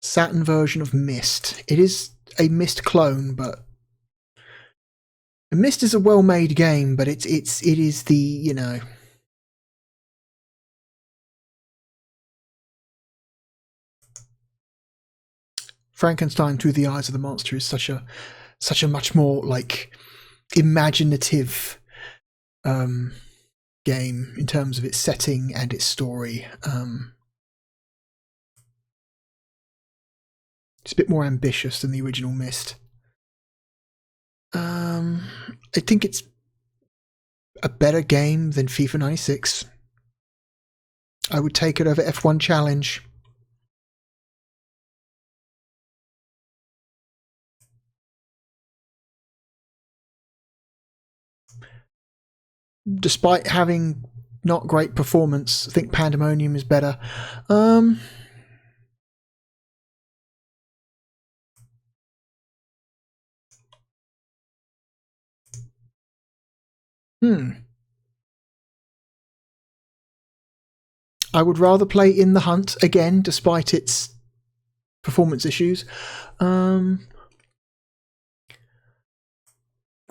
Saturn version of Myst. It is a Myst clone, but Myst is a well-made game, but it is the, you know, Frankenstein Through the Eyes of the Monster is such a much more like imaginative game in terms of its setting and its story. It's a bit more ambitious than the original Myst. I think it's a better game than FIFA 96. I would take it over F1 Challenge. Despite having not great performance, I think Pandemonium is better. I would rather play In the Hunt again, despite its performance issues. The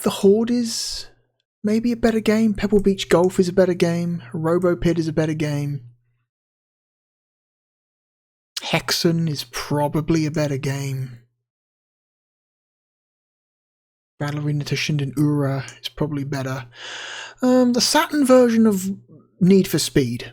Horde is maybe a better game. Pebble Beach Golf is a better game. Robo Pit is a better game. Hexen is probably a better game. Battle Arena Toshinden Ura is probably better. The Saturn version of Need for Speed.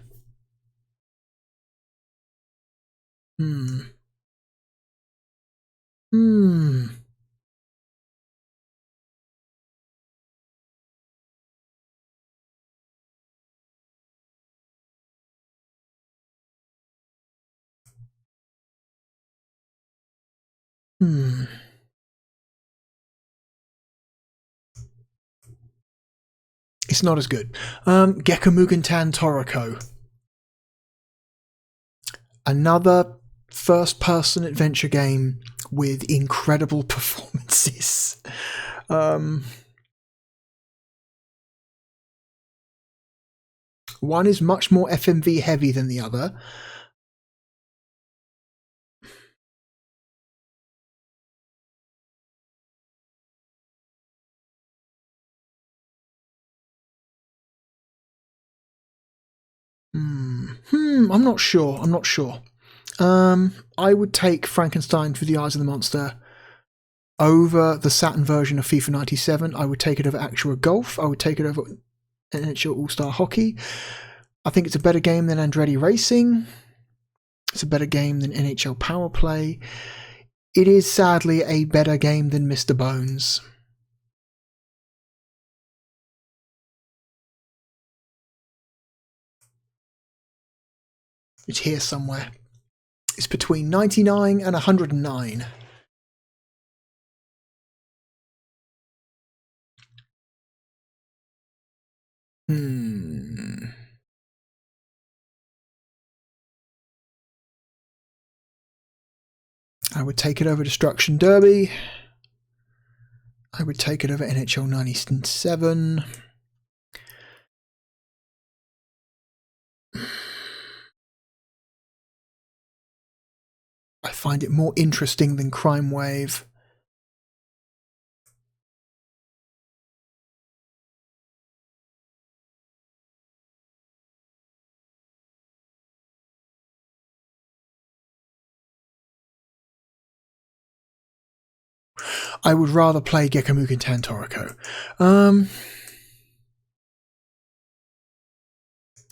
It's not as good. Gekkamugen Tan Toriko. Another first-person adventure game with incredible performances. One is much more FMV heavy than the other. I'm not sure. I would take Frankenstein Through the Eyes of the Monster over the Saturn version of FIFA 97. I would take it over Actua Golf. I would take it over NHL All-Star Hockey. I think it's a better game than Andretti Racing. It's a better game than NHL Power Play. It is sadly a better game than Mr. Bones. It's here somewhere. It's between 99 and 109. I would take it over Destruction Derby. I would take it over NHL 97. I find it more interesting than Crime Wave. I would rather play Gekkamugen Tan Toriko.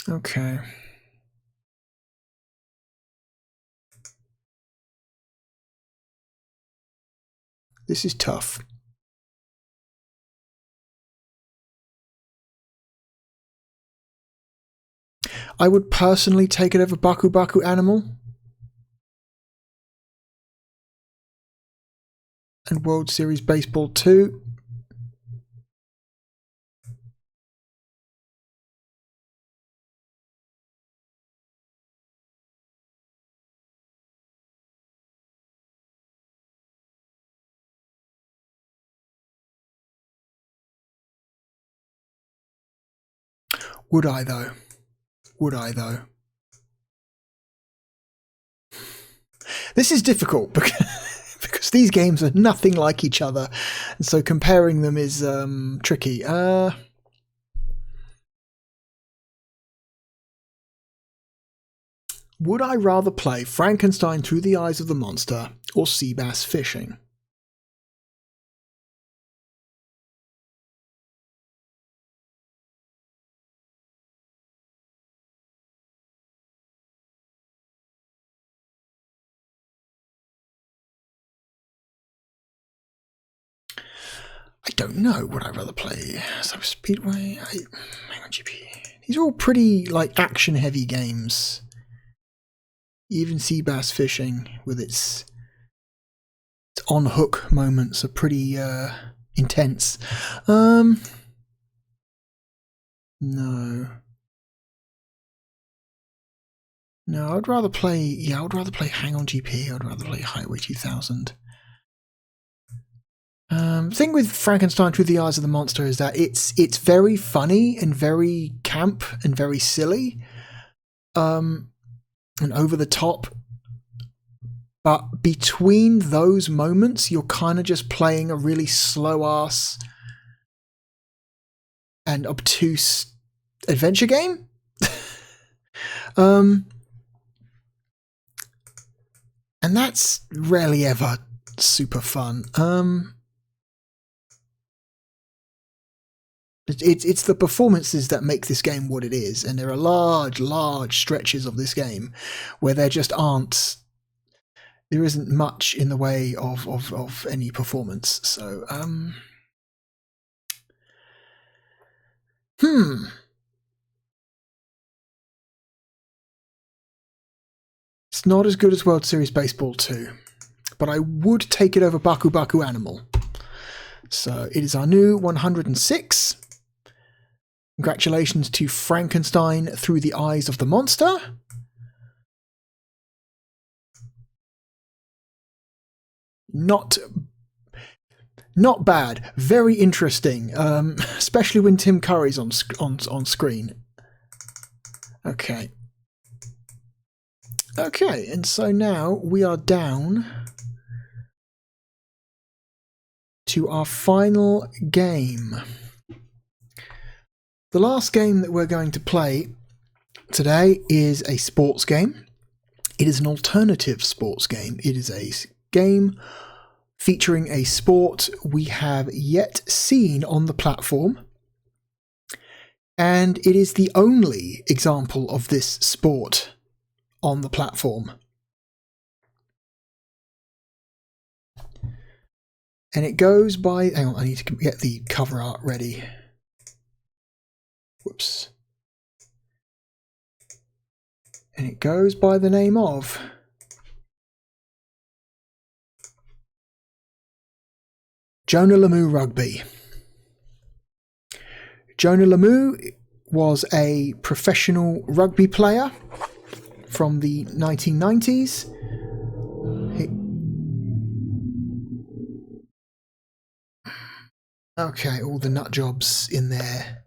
Okay. This is tough. I would personally take it over Baku Baku Animal and World Series Baseball 2. Would I though? This is difficult because these games are nothing like each other, and so comparing them is tricky. Would I rather play Frankenstein Through the Eyes of the Monster or Sea Bass Fishing? I don't know. Would I rather play Speedway? Hang on, GP. These are all pretty like action-heavy games. Even Sea Bass Fishing, with its on-hook moments, are pretty intense. No, I'd rather play. Yeah, I'd rather play Hang On GP. I'd rather play Highway 2000. Thing with Frankenstein Through the Eyes of the Monster is that it's very funny and very camp and very silly, and over the top, But between those moments, you're kind of just playing a really slow-ass and obtuse adventure game. And that's rarely ever super fun. It's the performances that make this game what it is, and there are large stretches of this game where there isn't much in the way of any performance. So it's not as good as World Series Baseball 2, but I would take it over Baku Baku Animal. So it is our new 106. Congratulations to Frankenstein Through the Eyes of the Monster. Not bad. Very interesting, especially when Tim Curry's on screen. Okay. Okay, and so now we are down to our final game. The last game that we're going to play today is a sports game. It is an alternative sports game. It is a game featuring a sport we have yet seen on the platform. And it is the only example of this sport on the platform. And it goes by... Hang on, I need to get the cover art ready. Whoops. And it goes by the name of Jonah Lomu Rugby. Jonah Lomu was a professional rugby player from the 1990s. Okay, all the nut jobs in their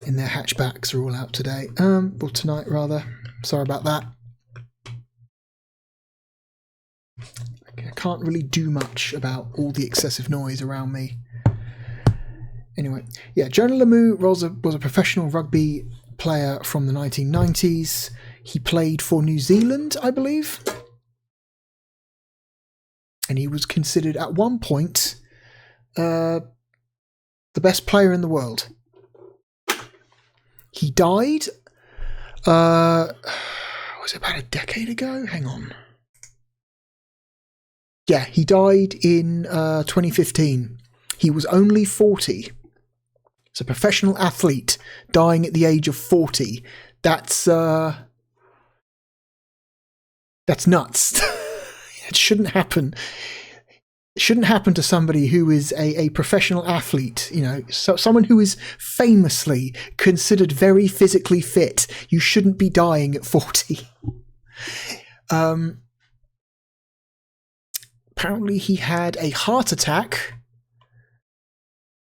hatchbacks are all out today. Or tonight, rather. Sorry about that. I can't really do much about all the excessive noise around me. Anyway, yeah, Jonah Lomu was a professional rugby player from the 1990s. He played for New Zealand, I believe. And he was considered at one point the best player in the world. He died, was it about a decade ago? Hang on. Yeah, he died in 2015. He was only 40. It's a professional athlete dying at the age of 40. That's nuts. It shouldn't happen. It shouldn't happen to somebody who is a professional athlete, you know, so someone who is famously considered very physically fit. You shouldn't be dying at 40. Apparently he had a heart attack,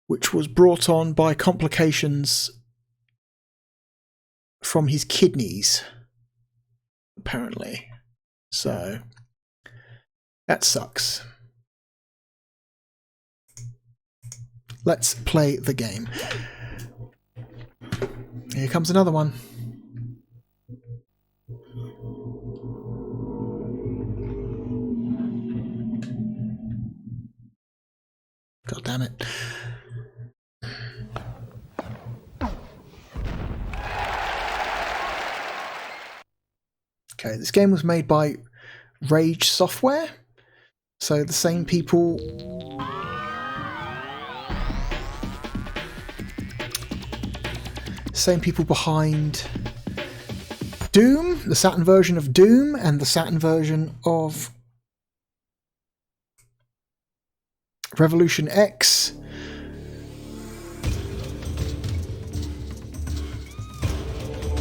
which was brought on by complications from his kidneys, apparently. So, that sucks. Let's play the game. Here comes another one. God damn it. Okay, this game was made by Rage Software. So the same people behind Doom, the Saturn version of Doom, and the Saturn version of Revolution X.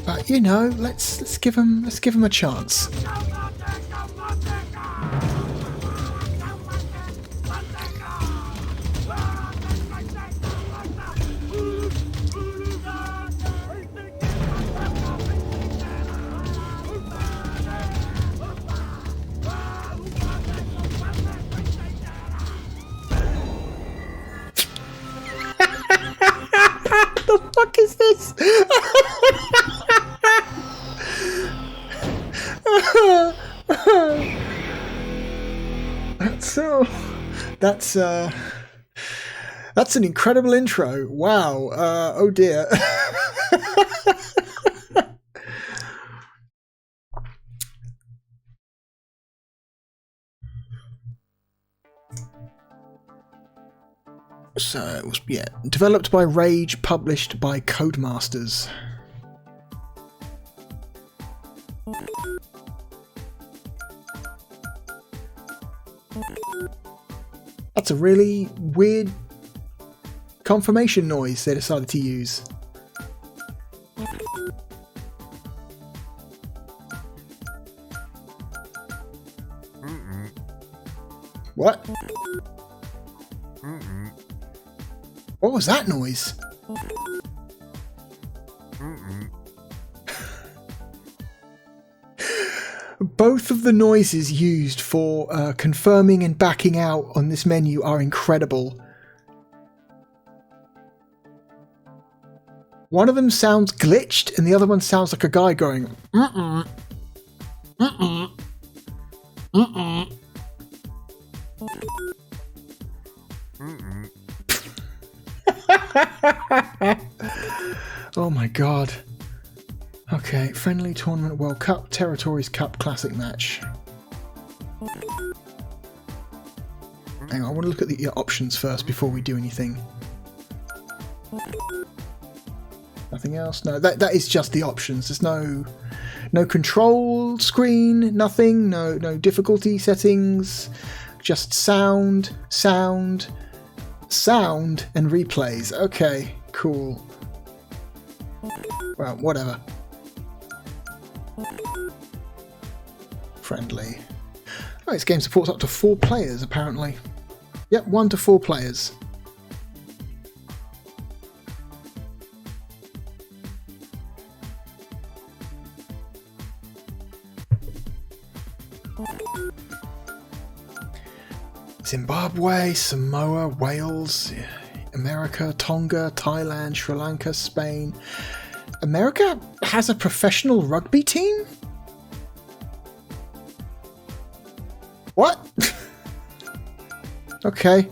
But you know, let's give him a chance. That's an incredible intro. Wow. Oh dear. So it was, yeah, developed by Rage, published by Codemasters. That's a really weird confirmation noise they decided to use. What? What was that noise? Both of the noises used for confirming and backing out on this menu are incredible. One of them sounds glitched and the other one sounds like a guy going mm-mm, mm-mm, mm-mm. Oh my god. Okay, Friendly Tournament World Cup, Territories Cup Classic Match. Hang on, I want to look at the options first before we do anything. Nothing else? No, that is just the options. There's no control screen, nothing, no difficulty settings, just sound, and replays. Okay, cool. Well, whatever. Friendly. Oh, this game supports up to 4 players, apparently. Yep, 1 to 4 players. Zimbabwe, Samoa, Wales, America, Tonga, Thailand, Sri Lanka, Spain. America has a professional rugby team? What? Okay.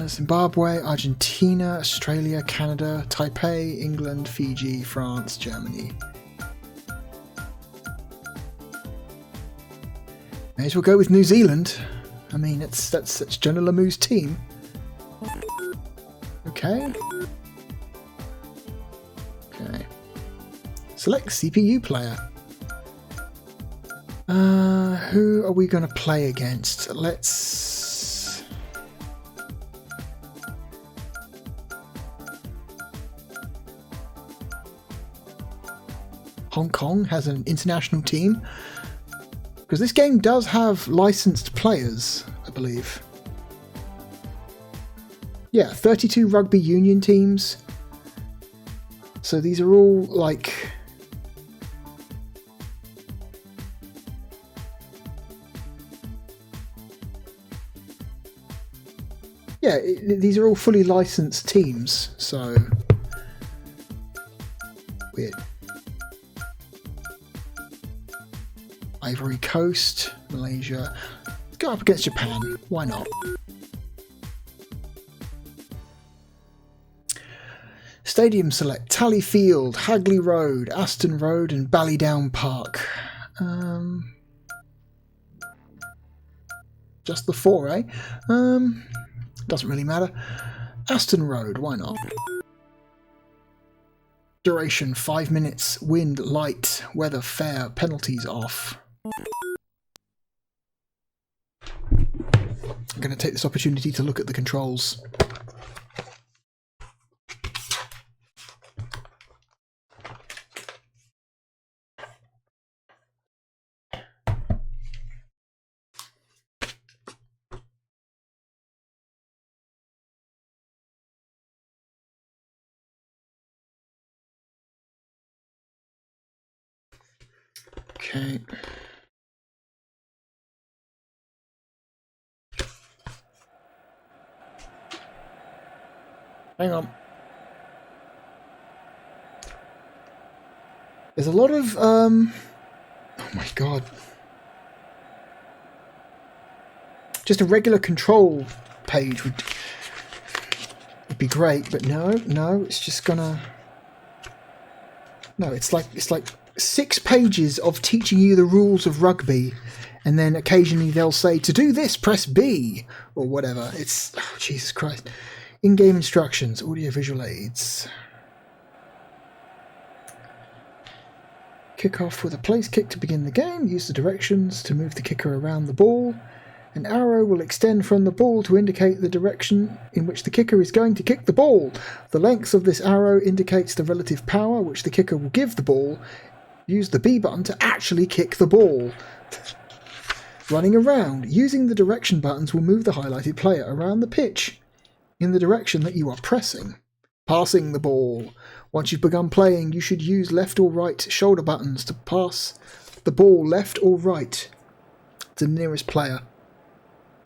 Zimbabwe, Argentina, Australia, Canada, Taipei, England, Fiji, France, Germany. May as well go with New Zealand. I mean, that's Jonah Lomu's team. Okay. Okay. Select CPU player. Who are we going to play against? Let's... Hong Kong has an international team. Because this game does have licensed players, I believe. Yeah, 32 rugby union teams. So these are all like... Yeah, these are all fully licensed teams, so... Weird. Ivory Coast, Malaysia. Let's go up against Japan. Why not? Stadium select Tally Field, Hagley Road, Aston Road, and Ballydown Park. Just the 4, eh? Doesn't really matter. Aston Road, why not? Duration 5 minutes, wind light, weather fair, penalties off. I'm going to take this opportunity to look at the controls. Okay. Hang on. There's a lot of, oh my god. Just a regular control page would be great, but no, it's just gonna... No, it's like 6 pages of teaching you the rules of rugby, and then occasionally they'll say, to do this, press B, or whatever. It's... Oh, Jesus Christ. In-game instructions, audio-visual aids. Kick off with a place kick to begin the game. Use the directions to move the kicker around the ball. An arrow will extend from the ball to indicate the direction in which the kicker is going to kick the ball. The length of this arrow indicates the relative power which the kicker will give the ball. Use the B button to actually kick the ball. Running around. Using the direction buttons will move the highlighted player around the pitch in the direction that you are pressing. Passing the ball. Once you've begun playing, you should use left or right shoulder buttons to pass the ball left or right to the nearest player.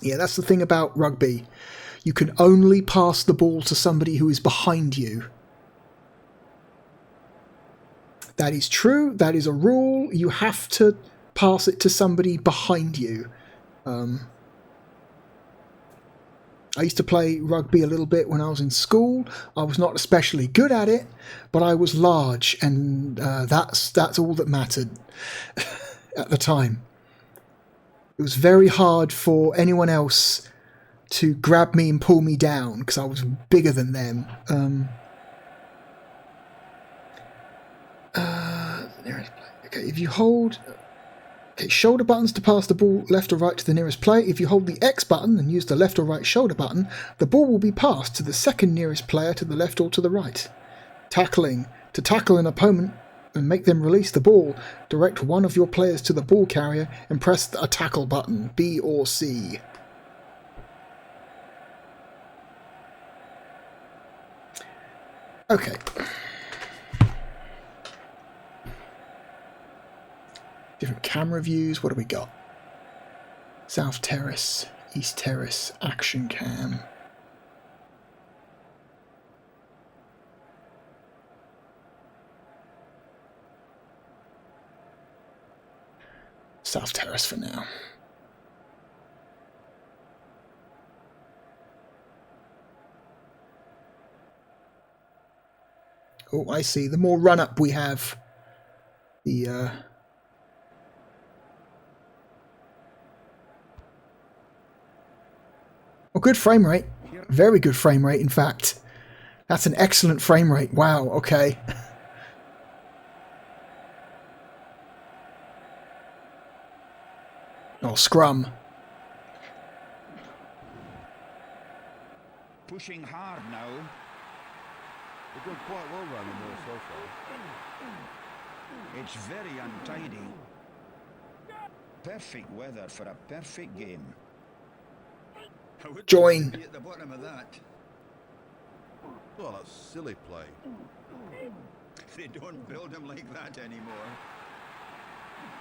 Yeah, that's the thing about rugby. You can only pass the ball to somebody who is behind you. That is true. That is a rule. You have to pass it to somebody behind you. I used to play rugby a little bit when I was in school. I was not especially good at it, but I was large, and that's all that mattered at the time. It was very hard for anyone else to grab me and pull me down because I was bigger than them. Okay, if you hold... Okay, shoulder buttons to pass the ball left or right to the nearest player. If you hold the X button and use the left or right shoulder button, the ball will be passed to the second nearest player to the left or to the right. Tackling. To tackle an opponent and make them release the ball, direct one of your players to the ball carrier and press a tackle button, B or C. Okay. Different camera views. What do we got? South Terrace, East Terrace, Action Cam. South Terrace for now. Oh, I see. The more run-up we have, the... Oh, good frame rate. Very good frame rate, in fact. That's an excellent frame rate. Wow, okay. Oh, scrum. Pushing hard now. We've done quite well round the mill so far. It's very untidy. Perfect weather for a perfect game. Join. At the bottom of that. Well, that's silly play. They don't build them like that anymore.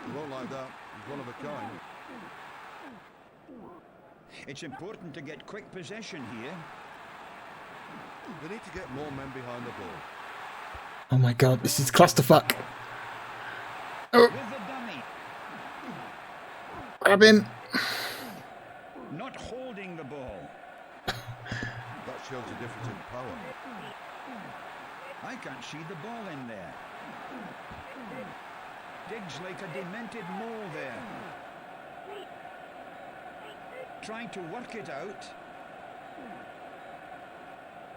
You won't like that. He's one of a kind. It's important to get quick possession here. They need to get more men behind the ball. Oh my god, this is clusterfuck. Oh. With the dummy. Grab him. Not holding the ball. That shows a difference in power. I can't see the ball in there. Digs like a demented mole there. Trying to work it out.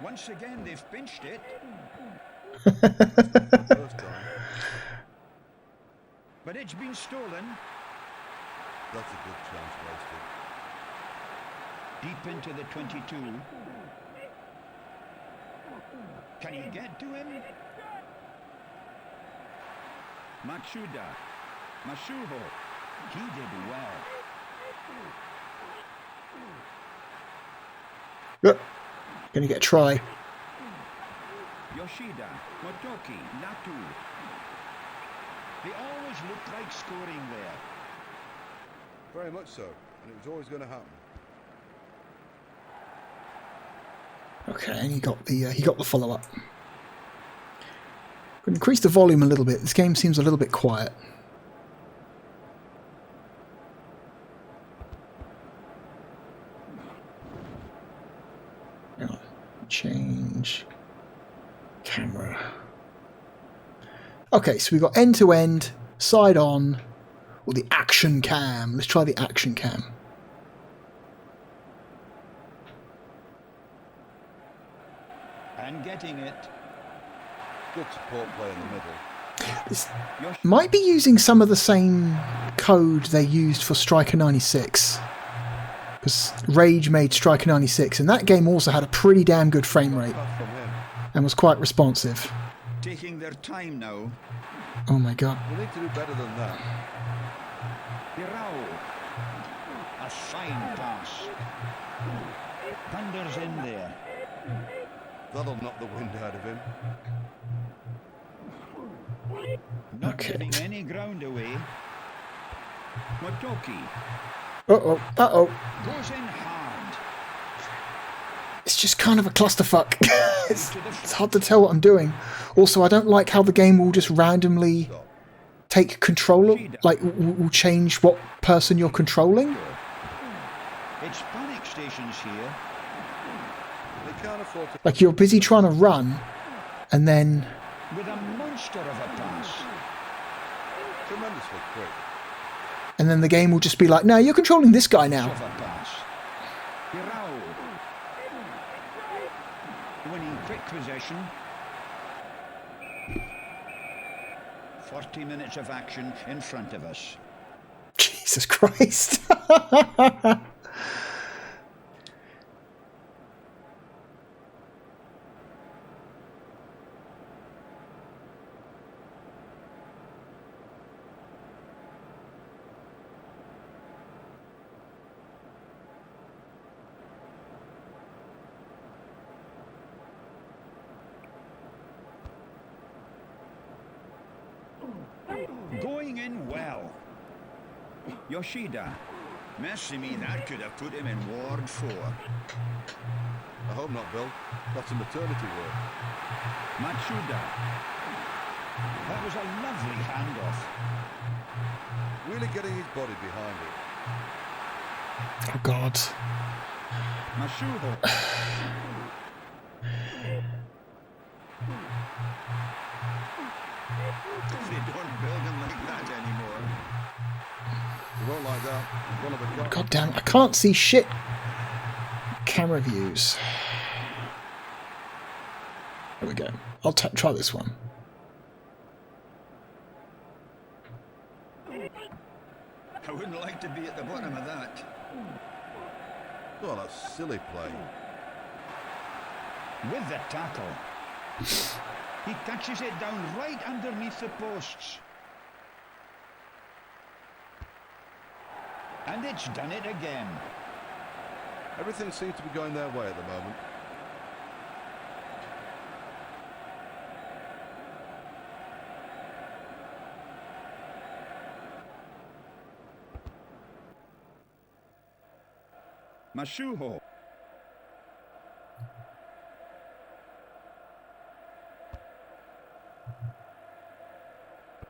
Once again, they've pinched it. First time. But it's been stolen. That's a good chance wasted. Deep into the 22. Can you get to him? Matsuda. Masuho. He did well. Yep. Gonna get a try. Yoshida. Motoki. Natu. They always looked like scoring there. Very much so, and it was always going to happen. Okay, and he got the follow-up. Increase the volume a little bit. This game seems a little bit quiet. Change camera. Okay, so we've got end to end, side on, or the action cam. Let's try the action cam. And getting it. Good support play in the middle. This might be using some of the same code they used for Striker 96. Because Rage made Striker 96, and that game also had a pretty damn good frame rate From him. and was quite responsive. Taking their time now. Oh my god. We need to do better than that. Birao. A fine pass. Thunder's in there. That'll knock the wind out of him. Not Okay. giving any ground away. Motoki Uh-oh, uh-oh. goes in hard. It's just kind of a clusterfuck. it's hard to tell what I'm doing. Also, I don't like how the game will just randomly take control of, like, will change what person you're controlling. It's panic stations here. They can't afford to. Like, you're busy trying to run, and then... With a monster of a pass. Tremendously quick. And then the game will just be like, no, you're controlling this guy now. Of a pass. Birao. Winning quick possession. 40 minutes of action in front of us. Jesus Christ. Going in well. Yoshida. Mercy me, that could have put him in Ward 4. I hope not, Bill. That's a maternity ward. Matsuda. That was a lovely handoff. Really getting his body behind it. Oh, God. Masuho. They don't build him like that anymore. You won't like that. One of a kind. God damn it, I can't see shit. Camera views. There we go. I'll try this one. I wouldn't like to be at the bottom of that. Oh, that's silly play. With the tackle. He catches it down right underneath the posts. And it's done it again. Everything seems to be going their way at the moment. Masuho.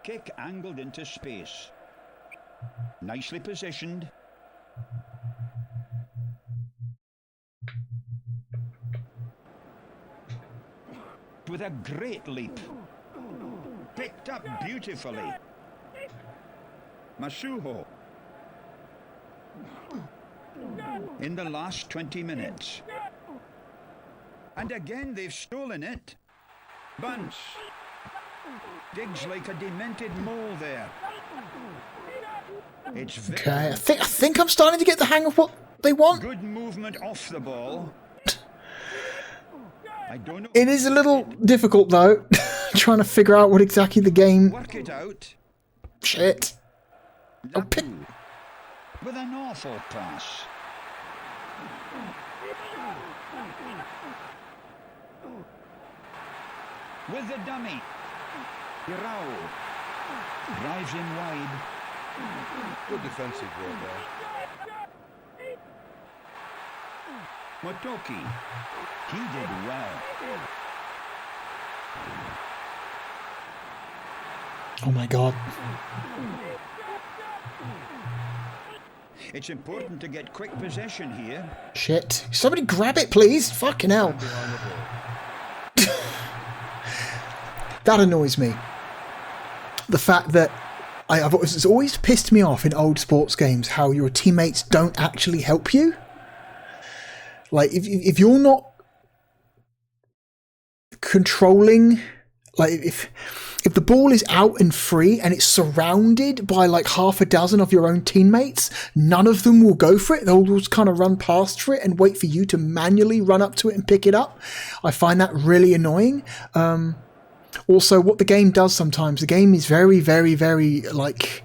Kick angled into space. Nicely positioned. With a great leap. Picked up beautifully. Masuho. In the last 20 minutes. And again they've stolen it. Bunce. Digs like a demented mole there. It's Okay, I think I'm starting to get the hang of what they want. good movement off the ball. I don't know. It is a little difficult though, trying to figure out what exactly the game. Work it out. Shit. Oh, pick. Lamu with an awful pass. With the dummy. Birao drives in wide. Good defensive work there. Motoki. He did well. Oh my god. It's important to get quick possession here. Shit. Somebody grab it, please. Fucking hell. That annoys me. The fact that it's always pissed me off in old sports games how your teammates don't actually help you. Like, if you're not controlling, like, if the ball is out and free and it's surrounded by like half a dozen of your own teammates, none of them will go for it. They'll just kind of run past for it and wait for you to manually run up to it and pick it up. I find that really annoying. Also, what the game does sometimes, the game is very, very, very, like,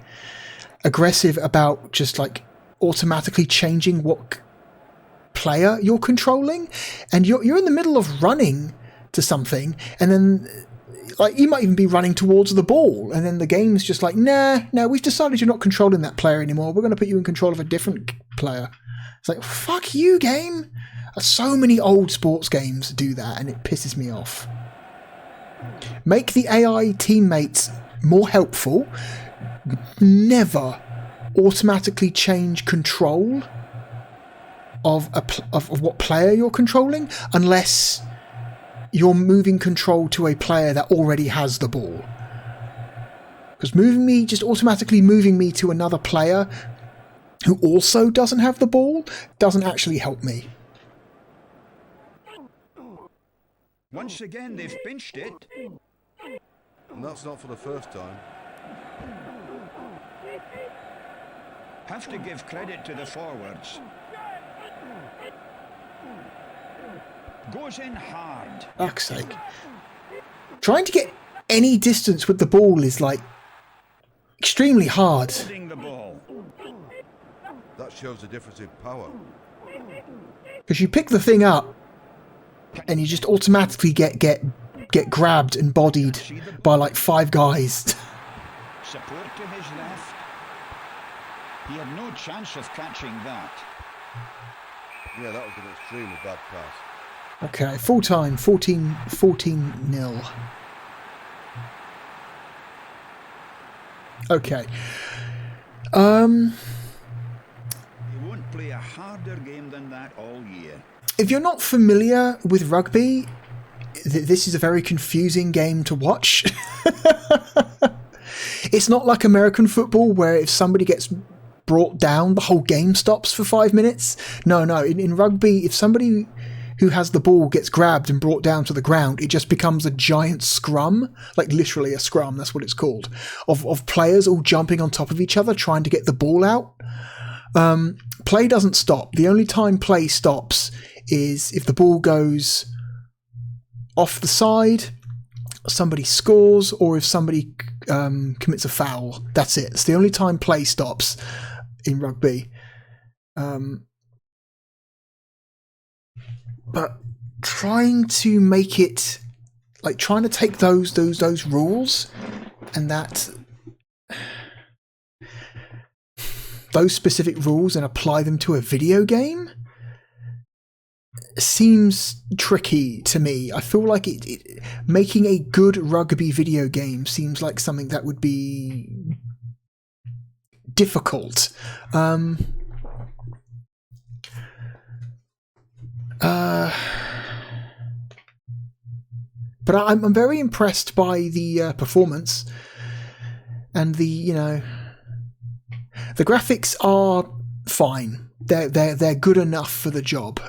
aggressive about just, like, automatically changing what player you're controlling. And you're in the middle of running to something, and then, like, you might even be running towards the ball, and then the game's just like, no, we've decided you're not controlling that player anymore. We're going to put you in control of a different player. It's like, fuck you, game. So many old sports games do that, and it pisses me off. Make the AI teammates more helpful. Never automatically change control of what player you're controlling unless you're moving control to a player that already has the ball. Because just automatically moving me to another player who also doesn't have the ball doesn't actually help me. Once again, they've pinched it. And that's not for the first time. Have to give credit to the forwards. Goes in hard. Fuck's sake. Trying to get any distance with the ball is, like, extremely hard. The ball. That shows the difference in power. Because you pick the thing up and you just automatically get grabbed and bodied by like 5 guys. Support to his left. He had no chance of catching that. Yeah, that was an extremely bad pass. Okay, full time, 14-0. Okay. He won't play a harder game than that all year. If you're not familiar with rugby, this is a very confusing game to watch. It's not like American football where if somebody gets brought down, the whole game stops for 5 minutes. No. In rugby, if somebody who has the ball gets grabbed and brought down to the ground, it just becomes a giant scrum, like literally a scrum, that's what it's called, of players all jumping on top of each other trying to get the ball out. Play doesn't stop. The only time play stops is if the ball goes off the side, somebody scores, or if somebody commits a foul. That's it. It's the only time play stops in rugby. But trying to make it, like, trying to take those rules and those specific rules and apply them to a video game seems tricky to me. I feel like making a good rugby video game seems like something that would be difficult. But I'm very impressed by the performance and the graphics are fine. They're good enough for the job.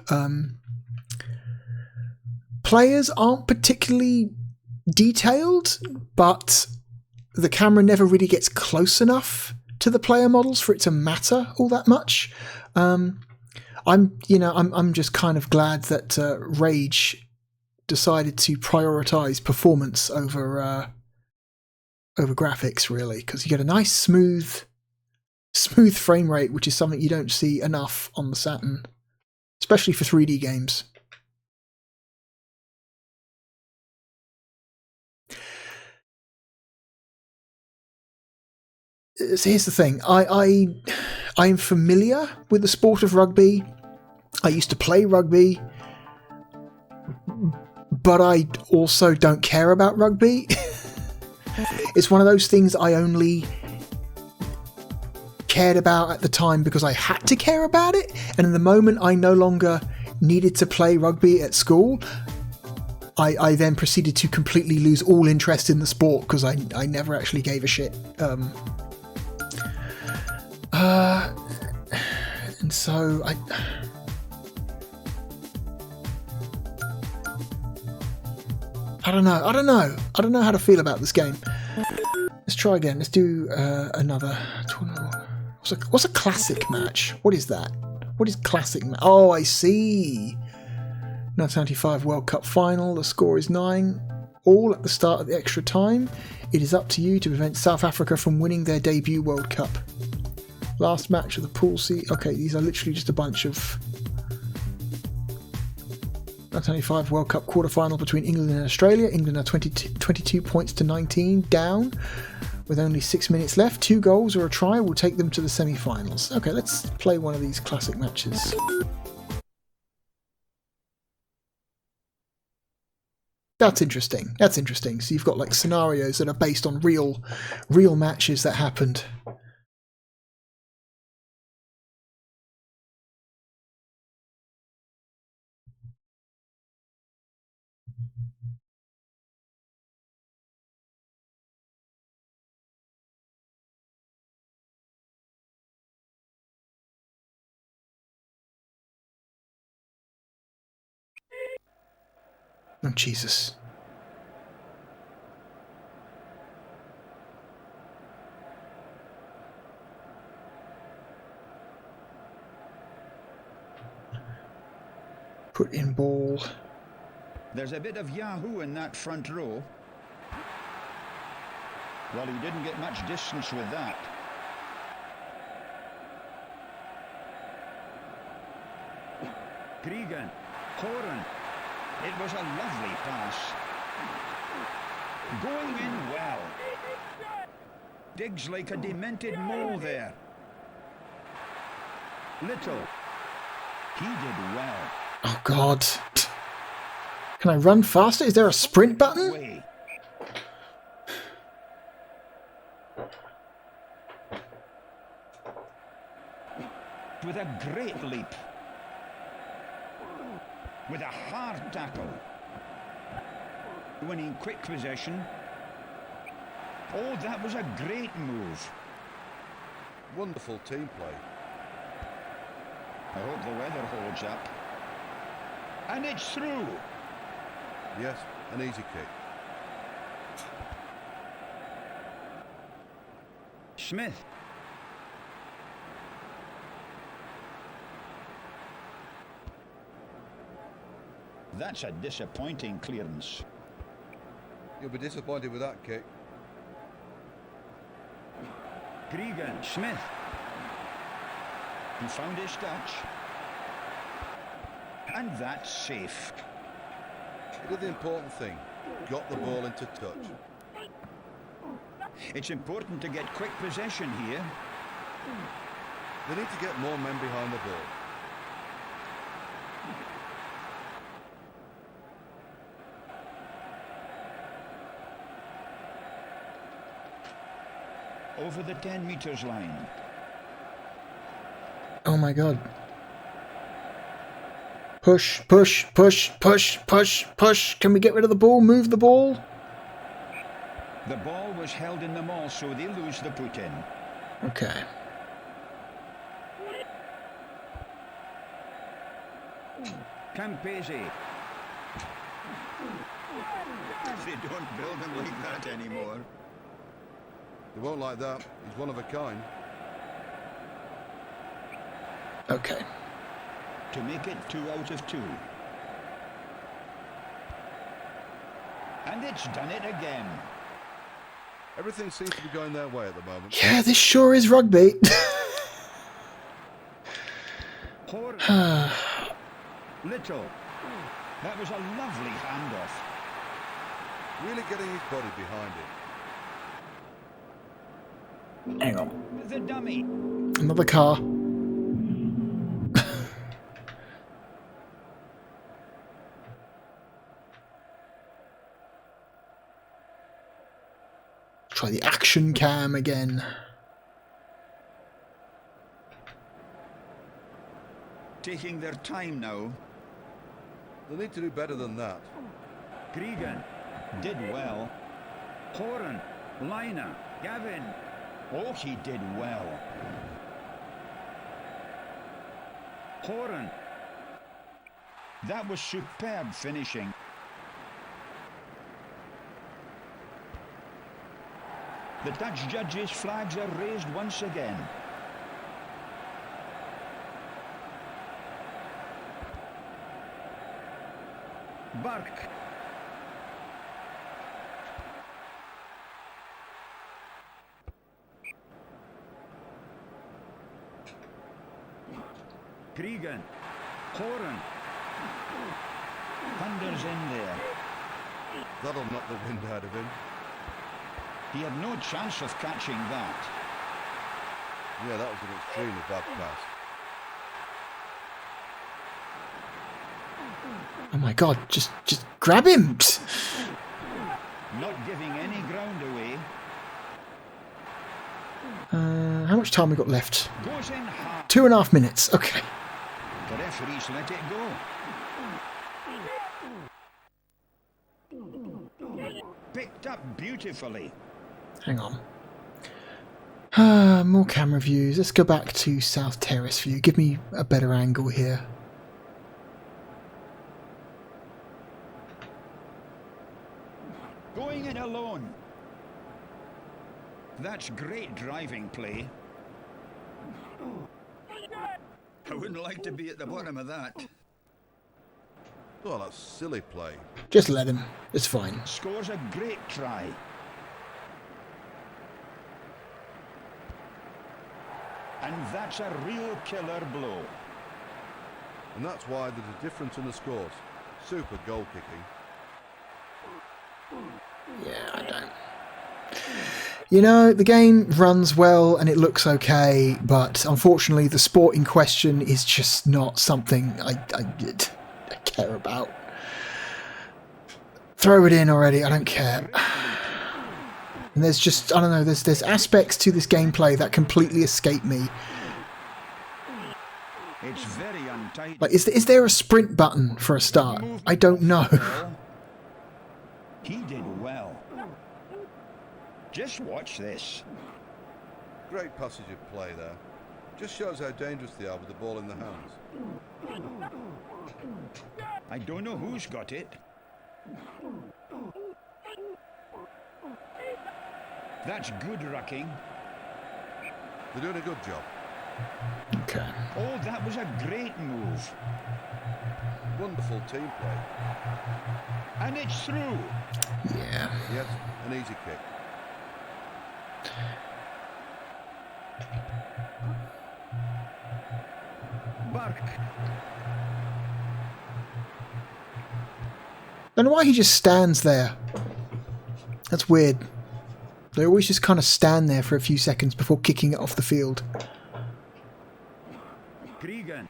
Players aren't particularly detailed, but the camera never really gets close enough to the player models for it to matter all that much. I'm just kind of glad that Rage decided to prioritize performance over graphics, really, because you get a nice smooth frame rate, which is something you don't see enough on the Saturn, especially for 3D games. So here's the thing. I'm familiar with the sport of rugby. I used to play rugby, but I also don't care about rugby. It's one of those things I only cared about at the time because I had to care about it, and in the moment I no longer needed to play rugby at school, I then proceeded to completely lose all interest in the sport because I never actually gave a shit. And so I don't know how to feel about this game. Let's try again. Let's do another. What's a classic match? What is that? What is classic match? Oh, I see. 1995 World Cup final. The score is 9-all at the start of the extra time. It is up to you to prevent South Africa from winning their debut World Cup. Last match of the pool C. Okay, these are literally just a bunch of 1995 World Cup quarter-final between England and Australia. England are 22 points to 19 down with only 6 minutes left. 2 goals or a try will take them to the semi-finals. Okay, let's play one of these classic matches. That's interesting. That's interesting. So you've got like scenarios that are based on real matches that happened. Oh, Jesus. Put in ball. There's a bit of Yahoo in that front row. Well, he didn't get much distance with that. Cregan, Horan. It was a lovely pass. Going in well. Digs like a demented mole there. Little. He did well. Oh, God. Can I run faster? Is there a sprint button? Way. With a great leap. With a hard tackle. Winning quick possession. Oh, that was a great move. Wonderful team play. I hope the weather holds up. And it's through. Yes, an easy kick. Smith. That's a disappointing clearance. You'll be disappointed with that kick. Cregan, Smith. He found his touch. And that's safe. He did the important thing. Got the ball into touch. It's important to get quick possession here. They need to get more men behind the ball. Over the 10 meters line. Oh my God. Push, push, push, push, push, push. Can we get rid of the ball? Move the ball? The ball was held in the maul, so they lose the put in. Okay. Campese. They don't build them like that anymore. They won't like that. He's one of a kind. Okay. To make it 2 out of 2. And it's done it again. Everything seems to be going their way at the moment. Yeah, this sure is rugby. Little. That was a lovely handoff. Really getting his body behind it. Hang on. The dummy. Another car. Try the action cam again. taking their time now. They need to do better than that. Cregan did well. Horan, Lina, Gavin. Oh, he did well. Horan. That was superb finishing. The Dutch judges' flags are raised once again. Bark. Cregan. Horan. Thunder's in there. That'll knock the wind out of him. He had no chance of catching that. Yeah, that was an extremely bad pass. Oh my god, just grab him! Not giving any ground away. How much time we got left? Goes in hard. 2.5 minutes. Okay. The referees let it go. Picked up beautifully. Hang on. More camera views. Let's go back to South Terrace view. Give me a better angle here. Going in alone. That's great driving play. I wouldn't like to be at the bottom of that. Oh, that's silly play. Just let him. It's fine. Scores a great try. And that's a real killer blow. And that's why there's a difference in the scores. Super goal kicking. Yeah, I don't. You know, the game runs well and it looks okay, but unfortunately the sport in question is just not something I care about. Throw it in already, I don't care. And there's just, I don't know, there's aspects to this gameplay that completely escape me. It's very untidy. Like, is there a sprint button for a start? I don't know. He did well. Just watch this. Great passage of play there. Just shows how dangerous they are with the ball in the hands. I don't know who's got it. That's good rucking. They're doing a good job. Okay. Oh, that was a great move. Wonderful team play. And it's through. Yeah. Yes, an easy kick. Bark. Don't know why he just stands there. That's weird. They always just kind of stand there for a few seconds before kicking it off the field. Cregan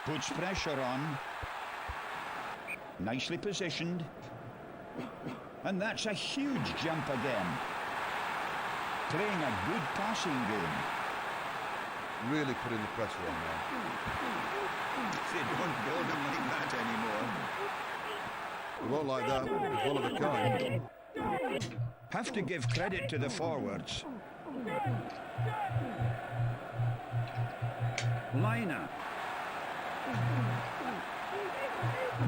puts pressure on. Nicely positioned. And that's a huge jump again. Playing a good passing game. Really putting the pressure on now. They don't build them like that anymore. They won't like that. It's one of a kind. Have to give credit to the forwards. Lina.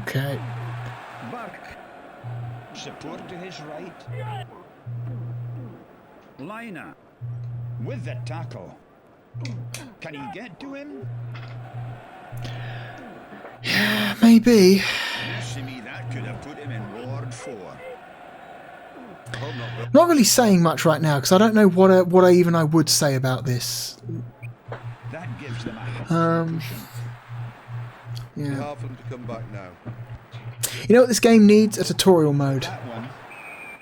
Okay. Bark. Support to his right. Lina. With the tackle. Can he get to him? Yeah, maybe. To me, that could have put him in Ward 4. Not really saying much right now because I don't know what I would say about this. That gives them a yeah. Hard for them to come back now. You know what this game needs? A tutorial mode. that one.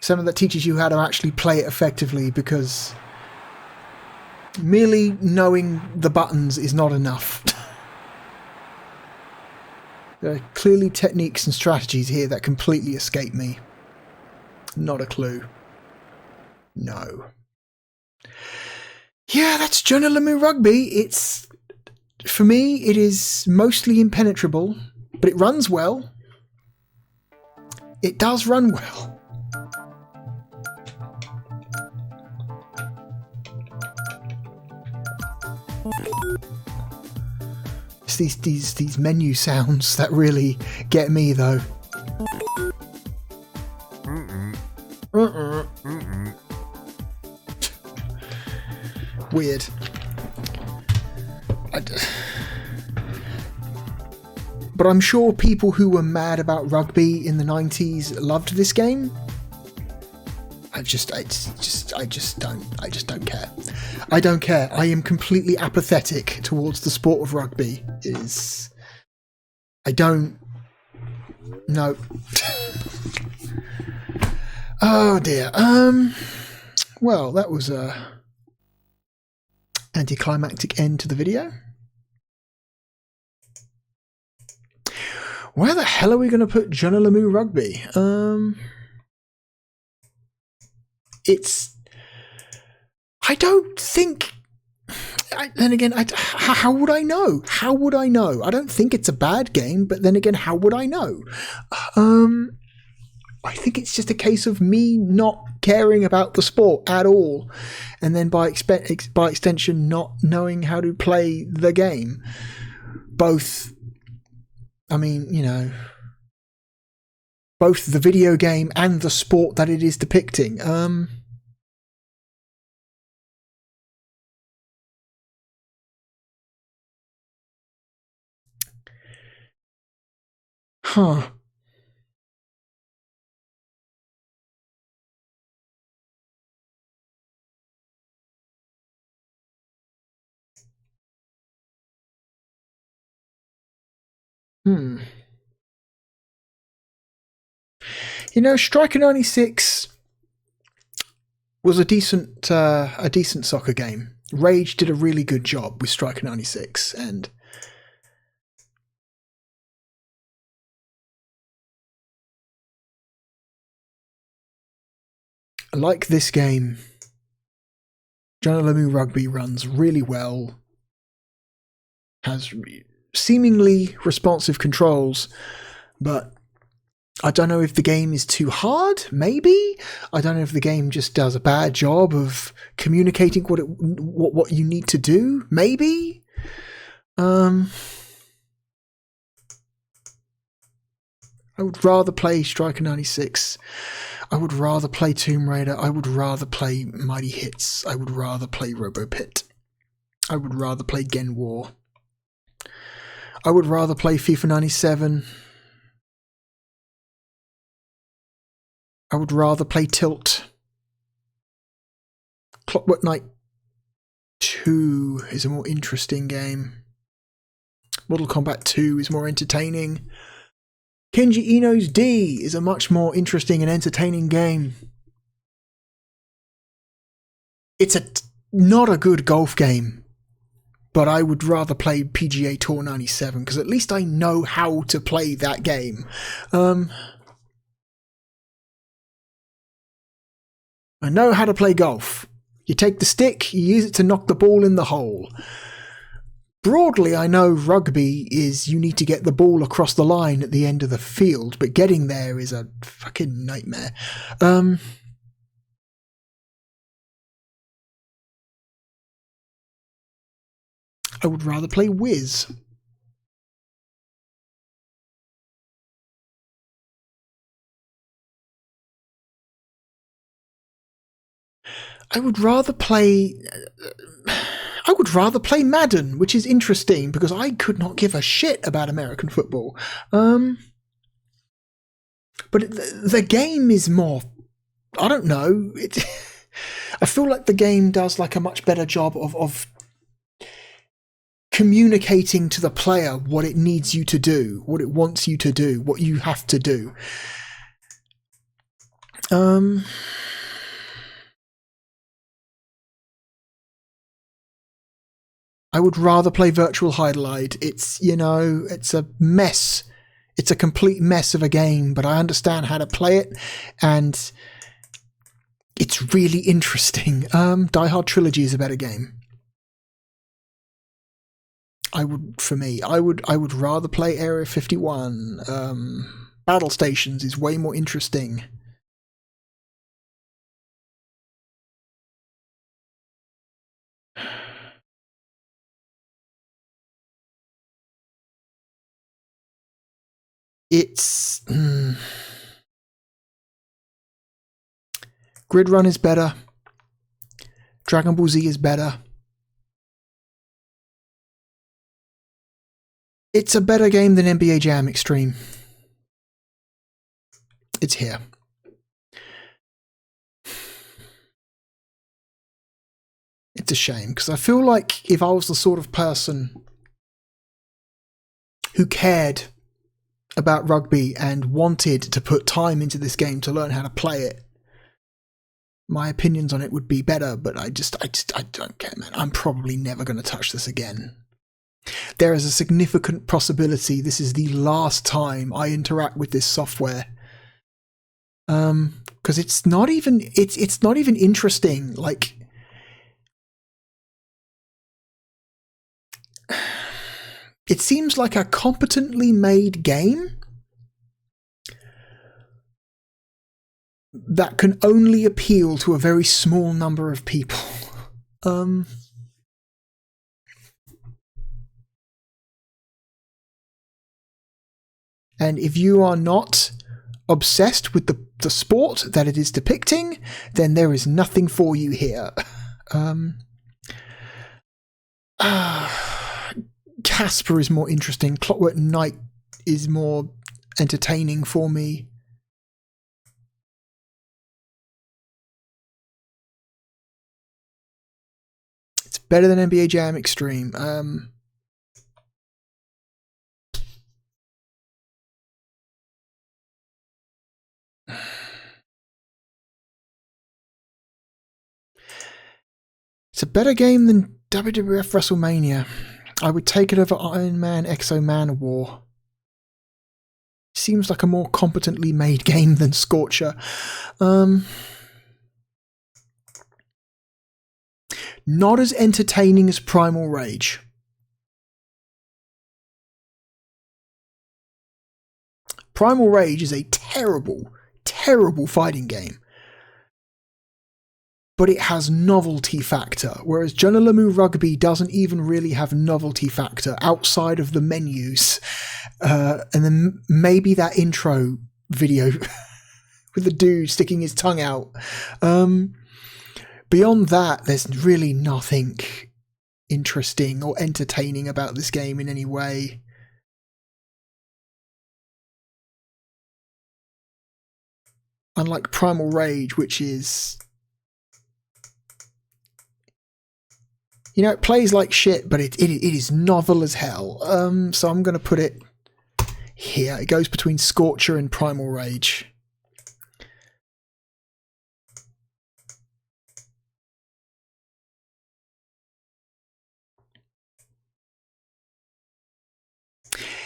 Something that teaches you how to actually play it effectively, because merely knowing the buttons is not enough. There are clearly techniques and strategies here that completely escape me. Not a clue. No. Yeah, that's Jonah Lomu Rugby. It's for me, it is mostly impenetrable, but it runs well. It does run well. It's these menu sounds that really get me, though. Weird. But I'm sure people who were mad about Rugby in the 90s loved this game. I just don't care. I don't care. I am completely apathetic towards the sport of rugby. I don't. No. Oh dear. Well, that was a anticlimactic end to the video. Where the hell are we going to put Jonah Lomu Rugby? I don't think. Then again, how would I know? How would I know? I don't think it's a bad game, but then again, how would I know? I think it's just a case of me not caring about the sport at all, and then by extension, not knowing how to play the game. Both. I mean, you know, both the video game and the sport that it is depicting. Huh. You know, Striker 96 was a decent soccer game. Rage did a really good job with Striker 96, and like this game, Jonah Lomu Rugby runs really well, has seemingly responsive controls, but I don't know if the game is too hard, maybe. I don't know if the game just does a bad job of communicating what you need to do, maybe. I would rather play Striker 96. I would rather play Tomb Raider. I would rather play Mighty Hits. I would rather play RoboPit. I would rather play Gen War. I would rather play FIFA 97. I would rather play Tilt. Clockwork Knight 2 is a more interesting game. Mortal Kombat 2 is more entertaining. Kenji Ino's D is a much more interesting and entertaining game. It's not a good golf game, but I would rather play PGA Tour 97 because at least I know how to play that game. I know how to play golf. You take the stick, you use it to knock the ball in the hole. Broadly, I know rugby is you need to get the ball across the line at the end of the field, but getting there is a fucking nightmare. I would rather play Whiz. I would rather play Madden, which is interesting because I could not give a shit about American football. But the game is more, I don't know. I feel like the game does like a much better job of communicating to the player what it needs you to do, what it wants you to do, what you have to do. I would rather play Virtual Hide-Lide. It's, you know, it's a mess. It's a complete mess of a game, but I understand how to play it, and it's really interesting. Die Hard Trilogy is a better game. I would rather play Area 51. Battle Stations is way more interesting. It's Grid Run is better. Dragon Ball Z is better. It's a better game than NBA Jam Extreme. It's here. It's a shame, because I feel like if I was the sort of person who cared about rugby and wanted to put time into this game to learn how to play it, my opinions on it would be better, but I don't care, man. I'm probably never going to touch this again. There is a significant possibility this is the last time I interact with this software. Because it's not even interesting. Like, it seems like a competently made game that can only appeal to a very small number of people. And if you are not obsessed with the sport that it is depicting, then there is nothing for you here. Casper is more interesting. Clockwork Knight is more entertaining for me. It's better than NBA Jam Extreme. It's a better game than WWF WrestleMania. I would take it over Iron Man, Exo Manowar. Seems like a more competently made game than Scorcher. Not as entertaining as Primal Rage. Primal Rage is a terrible, terrible fighting game. But it has novelty factor, whereas Jonah Lomu Rugby doesn't even really have novelty factor outside of the menus. And then maybe that intro video with the dude sticking his tongue out. Beyond that, there's really nothing interesting or entertaining about this game in any way. Unlike Primal Rage, which is... You know, it plays like shit, but it is novel as hell. So I'm going to put it here. It goes between Scorcher and Primal Rage.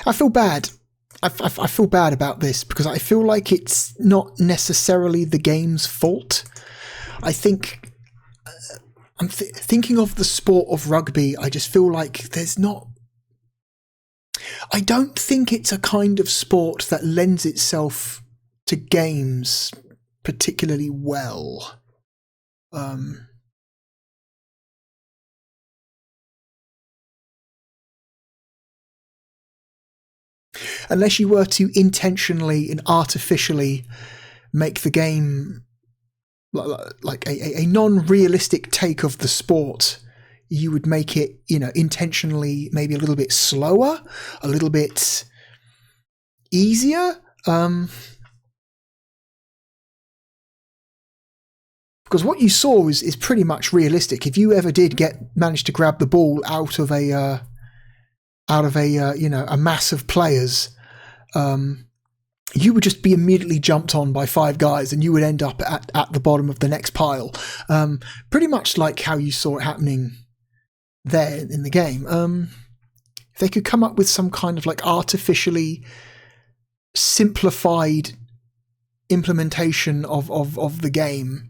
I feel bad. I feel bad about this because I feel like it's not necessarily the game's fault. I think... I'm thinking of the sport of rugby. I just feel like there's not... I don't think it's a kind of sport that lends itself to games particularly well. Unless you were to intentionally and artificially make the game... like a non-realistic take of the sport, you would make it, you know, intentionally maybe a little bit slower, a little bit easier. Because what you saw is pretty much realistic. If you ever did manage to grab the ball out of a you know, a mass of players, you would just be immediately jumped on by 5 guys and you would end up at the bottom of the next pile. Pretty much like how you saw it happening there in the game. If they could come up with some kind of like artificially simplified implementation of the game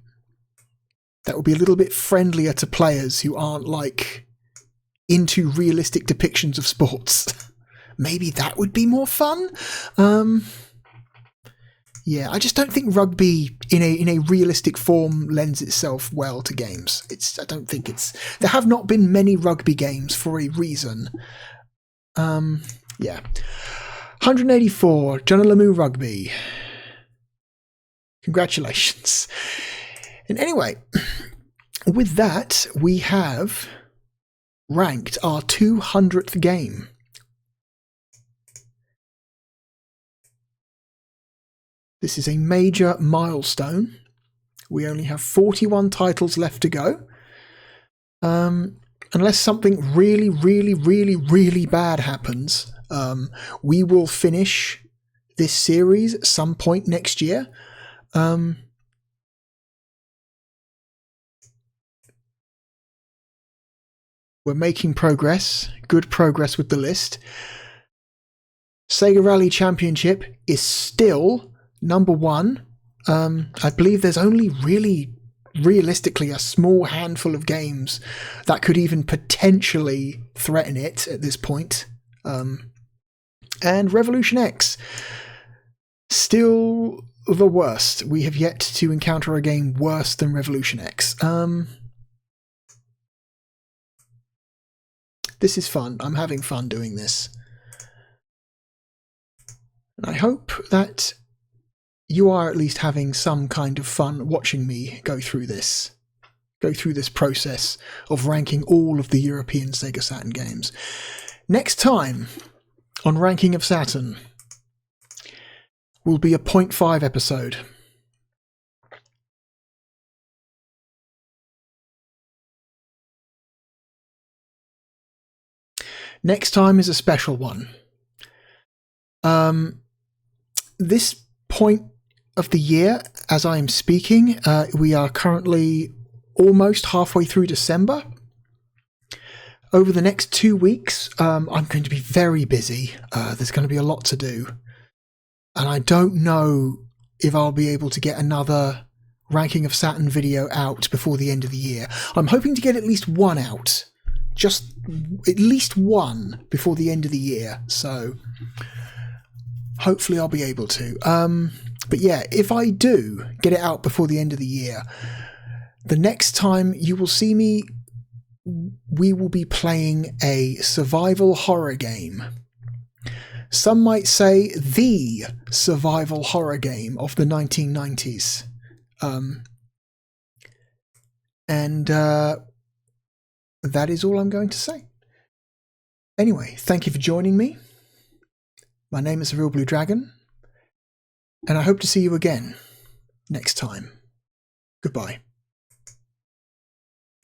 that would be a little bit friendlier to players who aren't like into realistic depictions of sports. Maybe that would be more fun. Yeah, I just don't think rugby in a realistic form lends itself well to games. I don't think there have not been many rugby games for a reason. Yeah. 184, Jonah Lomu Rugby. Congratulations. And anyway, with that, we have ranked our 200th game. This is a major milestone. We only have 41 titles left to go. Unless something really, really, really, really bad happens, we will finish this series at some point next year. We're making progress, good progress with the list. Sega Rally Championship is still number one. I believe there's only realistically a small handful of games that could even potentially threaten it at this point. And Revolution X, still the worst. We have yet to encounter a game worse than Revolution X. This is fun. I'm having fun doing this. And I hope that you are at least having some kind of fun watching me go through this process of ranking all of the European Sega Saturn games. Next time on Ranking of Saturn will be a 0.5 episode. Next time is a special one. This point of the year, as I am speaking, we are currently almost halfway through December. Over the next 2 weeks, I'm going to be very busy. There's going to be a lot to do. And I don't know if I'll be able to get another Ranking of Saturn video out before the end of the year. I'm hoping to get at least one out. Just at least one before the end of the year. So hopefully I'll be able to. But yeah, if I do get it out before the end of the year, the next time you will see me, we will be playing a survival horror game. Some might say the survival horror game of the 1990s. That is all I'm going to say. Anyway, thank you for joining me. My name is therealbluedragon, and I hope to see you again next time. Goodbye.